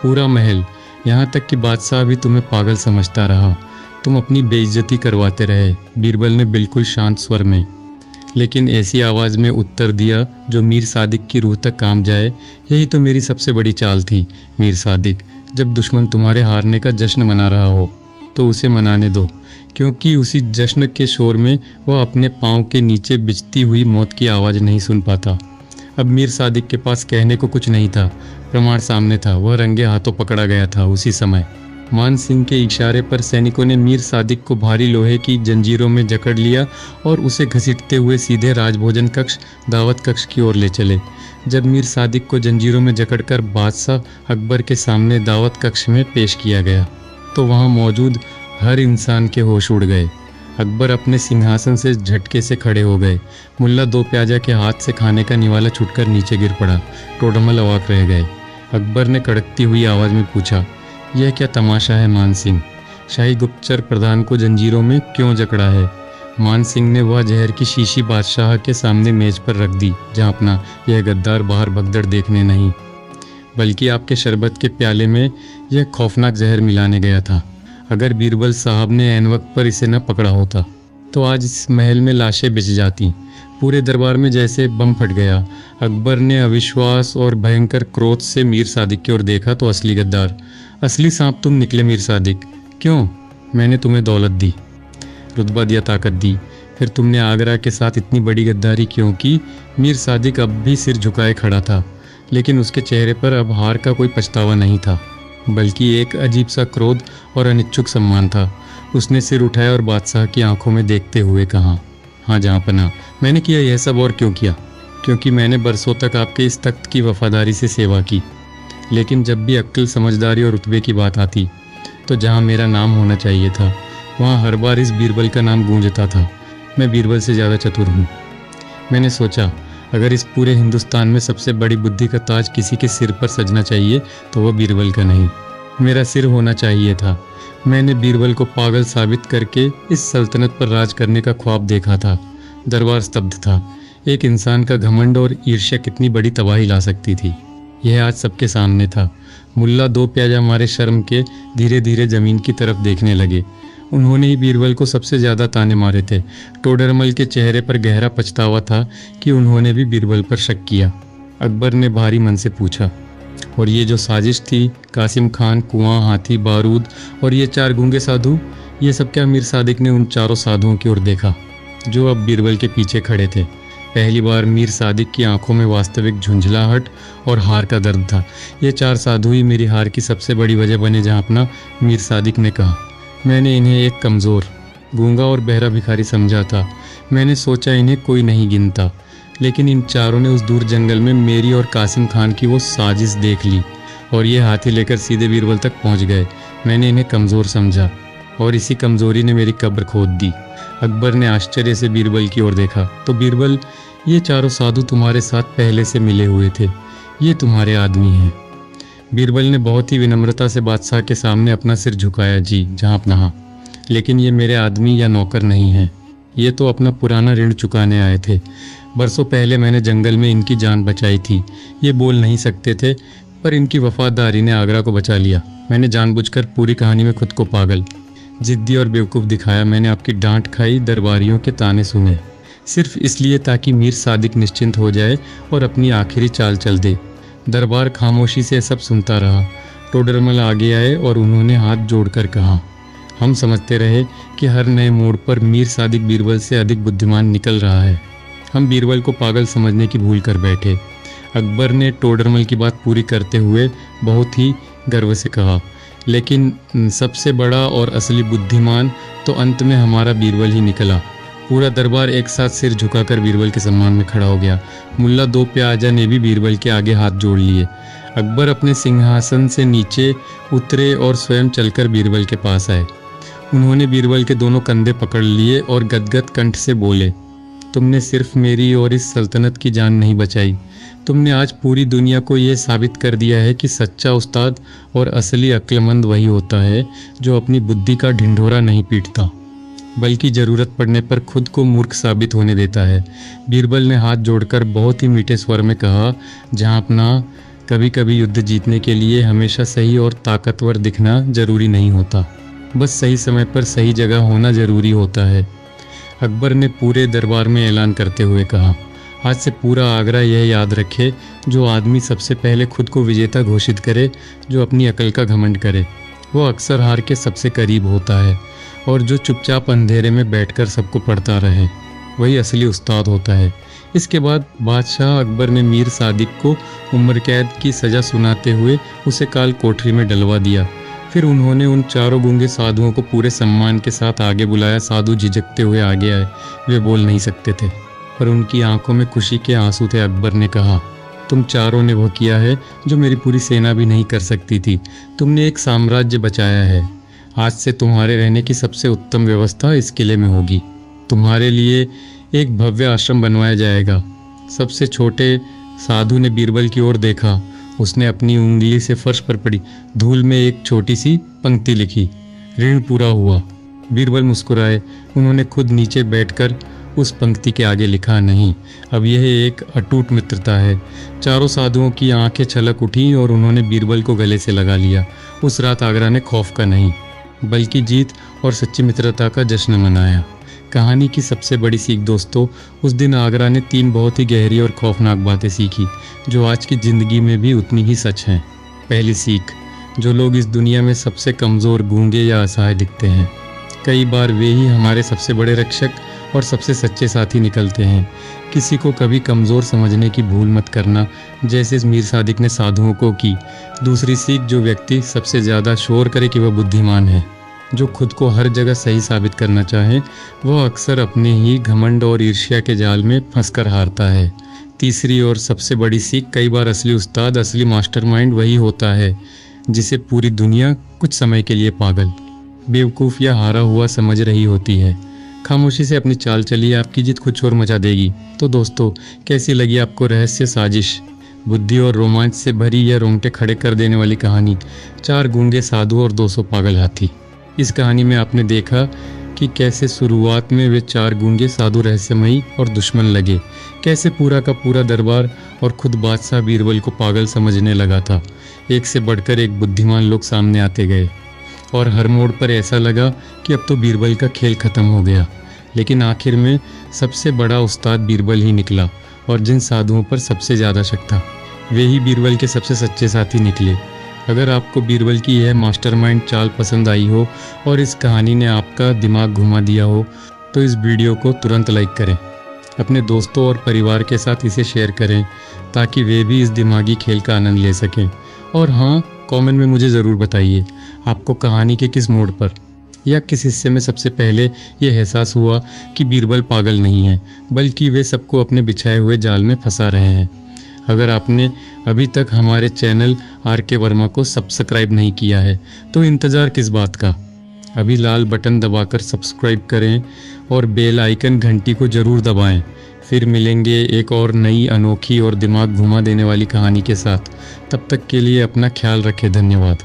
पूरा महल, यहाँ तक कि बादशाह भी तुम्हें पागल समझता रहा। तुम अपनी बेइज्जती करवाते रहे, बीरबल ने बिल्कुल शांत स्वर में लेकिन ऐसी आवाज़ में उत्तर दिया जो मीर सादिक की रूह तक काम जाए। यही तो मेरी सबसे बड़ी चाल थी मीर सादिक। जब दुश्मन तुम्हारे हारने का जश्न मना रहा हो तो उसे मनाने दो, क्योंकि उसी जश्न के शोर में वह अपने पाँव के नीचे बिछती हुई मौत की आवाज़ नहीं सुन पाता। अब मीर सादिक के पास कहने को कुछ नहीं था। प्रमाण सामने था। वह रंगे हाथों पकड़ा गया था। उसी समय मान सिंह के इशारे पर सैनिकों ने मीर सादिक को भारी लोहे की जंजीरों में जकड़ लिया और उसे घसीटते हुए सीधे राजभोजन कक्ष, दावत कक्ष की ओर ले चले। जब मीर सादिक को जंजीरों में जकड़कर बादशाह अकबर के सामने दावत कक्ष में पेश किया गया तो वहां मौजूद हर इंसान के होश उड़ गए। अकबर अपने सिंहासन से झटके से खड़े हो गए। मुल्ला दो प्याजा के हाथ से खाने का निवाला छुटकर नीचे गिर पड़ा। टोडरमल अवाक रह गए। अकबर ने कड़कती हुई आवाज़ में पूछा, यह क्या तमाशा है मान सिंह? शाही गुप्तचर प्रधान को जंजीरों में क्यों जकड़ा है? मान सिंह ने वह जहर की शीशी बादशाह के सामने मेज पर रख दी, जहाँ अपना यह गद्दार बाहर भगदड़ देखने नहीं बल्कि आपके शरबत के प्याले में यह खौफनाक जहर मिलाने गया था। अगर बीरबल साहब ने ऐन वक्त पर इसे न पकड़ा होता तो आज इस महल में लाशें बिछ जाती। पूरे दरबार में जैसे बम फट गया। अकबर ने अविश्वास और भयंकर क्रोध से मीर सादिक की ओर देखा तो असली गद्दार, असली सांप तुम निकले मीर सादिक। क्यों? मैंने तुम्हें दौलत दी, रुतबा दिया, ताकत दी, फिर तुमने आगरा के साथ इतनी बड़ी गद्दारी क्यों की? मीर सादिक अब भी सिर झुकाए खड़ा था, लेकिन उसके चेहरे पर अब हार का कोई पछतावा नहीं था, बल्कि एक अजीब सा क्रोध और अनिच्छुक सम्मान था। उसने सिर उठाया और बादशाह की आंखों में देखते हुए कहा, हाँ जहाँपनाह, मैंने किया यह सब। और क्यों किया? क्योंकि मैंने बरसों तक आपके इस तख्त की वफादारी से सेवा की। लेकिन जब भी अक्ल, समझदारी और रुतबे की बात आती तो जहाँ मेरा नाम होना चाहिए था वहाँ हर बार इस बीरबल का नाम गूंजता था। मैं बीरबल से ज़्यादा चतुर हूँ। मैंने सोचा अगर इस पूरे हिंदुस्तान में सबसे बड़ी बुद्धि का ताज किसी के सिर पर सजना चाहिए तो वह बीरबल का नहीं, मेरा सिर होना चाहिए था। मैंने बीरबल को पागल साबित करके इस सल्तनत पर राज करने का ख्वाब देखा था। दरबार स्तब्ध था। एक इंसान का घमंड और ईर्ष्या कितनी बड़ी तबाही ला सकती थी, यह आज सबके सामने था। मुल्ला दो प्याजा हमारे शर्म के धीरे धीरे ज़मीन की तरफ देखने लगे। उन्होंने ही बीरबल को सबसे ज़्यादा ताने मारे थे। टोडरमल के चेहरे पर गहरा पछतावा था कि उन्होंने भी बीरबल पर शक किया। अकबर ने भारी मन से पूछा, और ये जो साजिश थी, कासिम खान, कुआं, हाथी, बारूद और ये चार गूंगे साधु, ये सब क्या? मीर सादिक ने उन चारों साधुओं की ओर देखा जो अब बीरबल के पीछे खड़े थे। पहली बार मीर सादिक की आंखों में वास्तविक झुंझलाहट और हार का दर्द था। ये 4 साधु ही मेरी हार की सबसे बड़ी वजह बने, जहाँ अपना मीर सादिक ने कहा। मैंने इन्हें एक कमज़ोर, गूंगा और बहरा भिखारी समझा था। मैंने सोचा इन्हें कोई नहीं गिनता, लेकिन इन चारों ने उस दूर जंगल में मेरी और कासिम खान की वो साजिश देख ली और ये हाथी लेकर सीधे बीरबल तक पहुंच गए। मैंने इन्हें कमज़ोर समझा और इसी कमज़ोरी ने मेरी कब्र खोद दी। अकबर ने आश्चर्य से बीरबल की ओर देखा तो बीरबल, ये चारों साधु तुम्हारे साथ पहले से मिले हुए थे, ये तुम्हारे आदमी हैं। बीरबल ने बहुत ही विनम्रता से बादशाह के सामने अपना सिर झुकाया। जी जहाँ अपना, लेकिन ये मेरे आदमी या नौकर नहीं हैं, ये तो अपना पुराना ऋण चुकाने आए थे। बरसों पहले मैंने जंगल में इनकी जान बचाई थी। ये बोल नहीं सकते थे, पर इनकी वफादारी ने आगरा को बचा लिया। मैंने जानबूझकर पूरी कहानी में खुद को पागल, जिद्दी और बेवकूफ़ दिखाया। मैंने आपकी डांट खाई, दरबारियों के ताने सुने, सिर्फ इसलिए ताकि मीर सादिक निश्चिंत हो जाए और अपनी आखिरी चाल चल दे। दरबार खामोशी से सब सुनता रहा। टोडरमल आगे आए और उन्होंने हाथ जोड़कर कहा, हम समझते रहे कि हर नए मोड़ पर मीर सादिक बीरबल से अधिक बुद्धिमान निकल रहा है। हम बीरबल को पागल समझने की भूल कर बैठे। अकबर ने टोडरमल की बात पूरी करते हुए बहुत ही गर्व से कहा, लेकिन सबसे बड़ा और असली बुद्धिमान तो अंत में हमारा बीरबल ही निकला। पूरा दरबार एक साथ सिर झुकाकर बीरबल के सम्मान में खड़ा हो गया। मुल्ला दो प्याजा ने भी बीरबल के आगे हाथ जोड़ लिए। अकबर अपने सिंहासन से नीचे उतरे और स्वयं चलकर बीरबल के पास आए। उन्होंने बीरबल के दोनों कंधे पकड़ लिए और गदगद कंठ से बोले, तुमने सिर्फ मेरी और इस सल्तनत की जान नहीं बचाई, तुमने आज पूरी दुनिया को यह साबित कर दिया है कि सच्चा उस्ताद और असली अक्लमंद वही होता है जो अपनी बुद्धि का ढिंढोरा नहीं पीटता, बल्कि ज़रूरत पड़ने पर खुद को मूर्ख साबित होने देता है। बीरबल ने हाथ जोड़कर बहुत ही मीठे स्वर में कहा, जहाँ अपना, कभी कभी युद्ध जीतने के लिए हमेशा सही और ताकतवर दिखना जरूरी नहीं होता, बस सही समय पर सही जगह होना जरूरी होता है। अकबर ने पूरे दरबार में ऐलान करते हुए कहा, आज से पूरा आगरा यह याद रखे, जो आदमी सबसे पहले खुद को विजेता घोषित करे, जो अपनी अकल का घमंड करे, वो अक्सर हार के सबसे करीब होता है, और जो चुपचाप अंधेरे में बैठकर सबको पढ़ता रहे, वही असली उस्ताद होता है। इसके बाद बादशाह अकबर ने मीर सादिक को उम्र कैद की सज़ा सुनाते हुए उसे काल कोठरी में डलवा दिया। फिर उन्होंने उन चारों गूंगे साधुओं को पूरे सम्मान के साथ आगे बुलाया। साधु झिझकते हुए आगे आए, वे बोल नहीं सकते थे, पर उनकी आंखों में खुशी के आंसू थे। अकबर ने कहा, तुम चारों ने वो किया है जो मेरी पूरी सेना भी नहीं कर सकती थी। तुमने एक साम्राज्य बचाया है। आज से तुम्हारे रहने की सबसे उत्तम व्यवस्था इस किले में होगी। तुम्हारे लिए एक भव्य आश्रम बनवाया जाएगा। सबसे छोटे साधु ने बीरबल की ओर देखा। उसने अपनी उंगली से फर्श पर पड़ी धूल में एक छोटी सी पंक्ति लिखी, ऋण पूरा हुआ। बीरबल मुस्कुराए। उन्होंने खुद नीचे बैठकर उस पंक्ति के आगे लिखा, नहीं, अब यह एक अटूट मित्रता है। चारों साधुओं की आंखें छलक उठी और उन्होंने बीरबल को गले से लगा लिया। उस रात आगरा ने खौफ का नहीं, बल्कि जीत और सच्ची मित्रता का जश्न मनाया। कहानी की सबसे बड़ी सीख दोस्तों, उस दिन आगरा ने 3 बहुत ही गहरी और खौफनाक बातें सीखी, जो आज की ज़िंदगी में भी उतनी ही सच हैं। पहली सीख, जो लोग इस दुनिया में सबसे कमज़ोर, गूंगे या असहाय दिखते हैं, कई बार वे ही हमारे सबसे बड़े रक्षक और सबसे सच्चे साथी निकलते हैं। किसी को कभी कमज़ोर समझने की भूल मत करना, जैसे मीर सादिक ने साधुओं को की। दूसरी सीख, जो व्यक्ति सबसे ज़्यादा शोर करे कि वह बुद्धिमान है, जो खुद को हर जगह सही साबित करना चाहे, वह अक्सर अपने ही घमंड और ईर्ष्या के जाल में फंसकर हारता है। तीसरी और सबसे बड़ी सीख, कई बार असली उस्ताद, असली मास्टरमाइंड वही होता है जिसे पूरी दुनिया कुछ समय के लिए पागल, बेवकूफ़ या हारा हुआ समझ रही होती है। खामोशी से अपनी चाल चलिए, आपकी जीत खुद शोर मचा देगी। तो दोस्तों, कैसी लगी आपको रहस्य, साजिश, बुद्धि और रोमांच से भरी यह रोंगटे खड़े कर देने वाली कहानी, 4 गूंगे साधु और 200 पागल हाथी। इस कहानी में आपने देखा कि कैसे शुरुआत में वे 4 गूंगे साधु रहस्यमयी और दुश्मन लगे, कैसे पूरा का पूरा दरबार और खुद बादशाह बीरबल को पागल समझने लगा था। एक से बढ़कर एक बुद्धिमान लोग सामने आते गए और हर मोड़ पर ऐसा लगा कि अब तो बीरबल का खेल खत्म हो गया। लेकिन आखिर में सबसे बड़ा उस्ताद बीरबल ही निकला, और जिन साधुओं पर सबसे ज़्यादा शक था, वे ही बीरबल के सबसे सच्चे साथी निकले। अगर आपको बीरबल की यह मास्टरमाइंड चाल पसंद आई हो और इस कहानी ने आपका दिमाग घुमा दिया हो, तो इस वीडियो को तुरंत लाइक करें अपने दोस्तों और परिवार के साथ इसे शेयर करें ताकि वे भी इस दिमागी खेल का आनंद ले सकें। और हाँ, कमेंट में मुझे ज़रूर बताइए आपको कहानी के किस मोड़ पर या किस हिस्से में सबसे पहले ये एहसास हुआ कि बीरबल पागल नहीं है, बल्कि वे सबको अपने बिछाए हुए जाल में फंसा रहे हैं। अगर आपने अभी तक हमारे चैनल आर के वर्मा को सब्सक्राइब नहीं किया है तो इंतज़ार किस बात का। अभी लाल बटन दबाकर सब्सक्राइब करें और बेल आइकन घंटी को ज़रूर दबाएं। फिर मिलेंगे एक और नई, अनोखी और दिमाग घुमा देने वाली कहानी के साथ। तब तक के लिए अपना ख्याल रखें। धन्यवाद।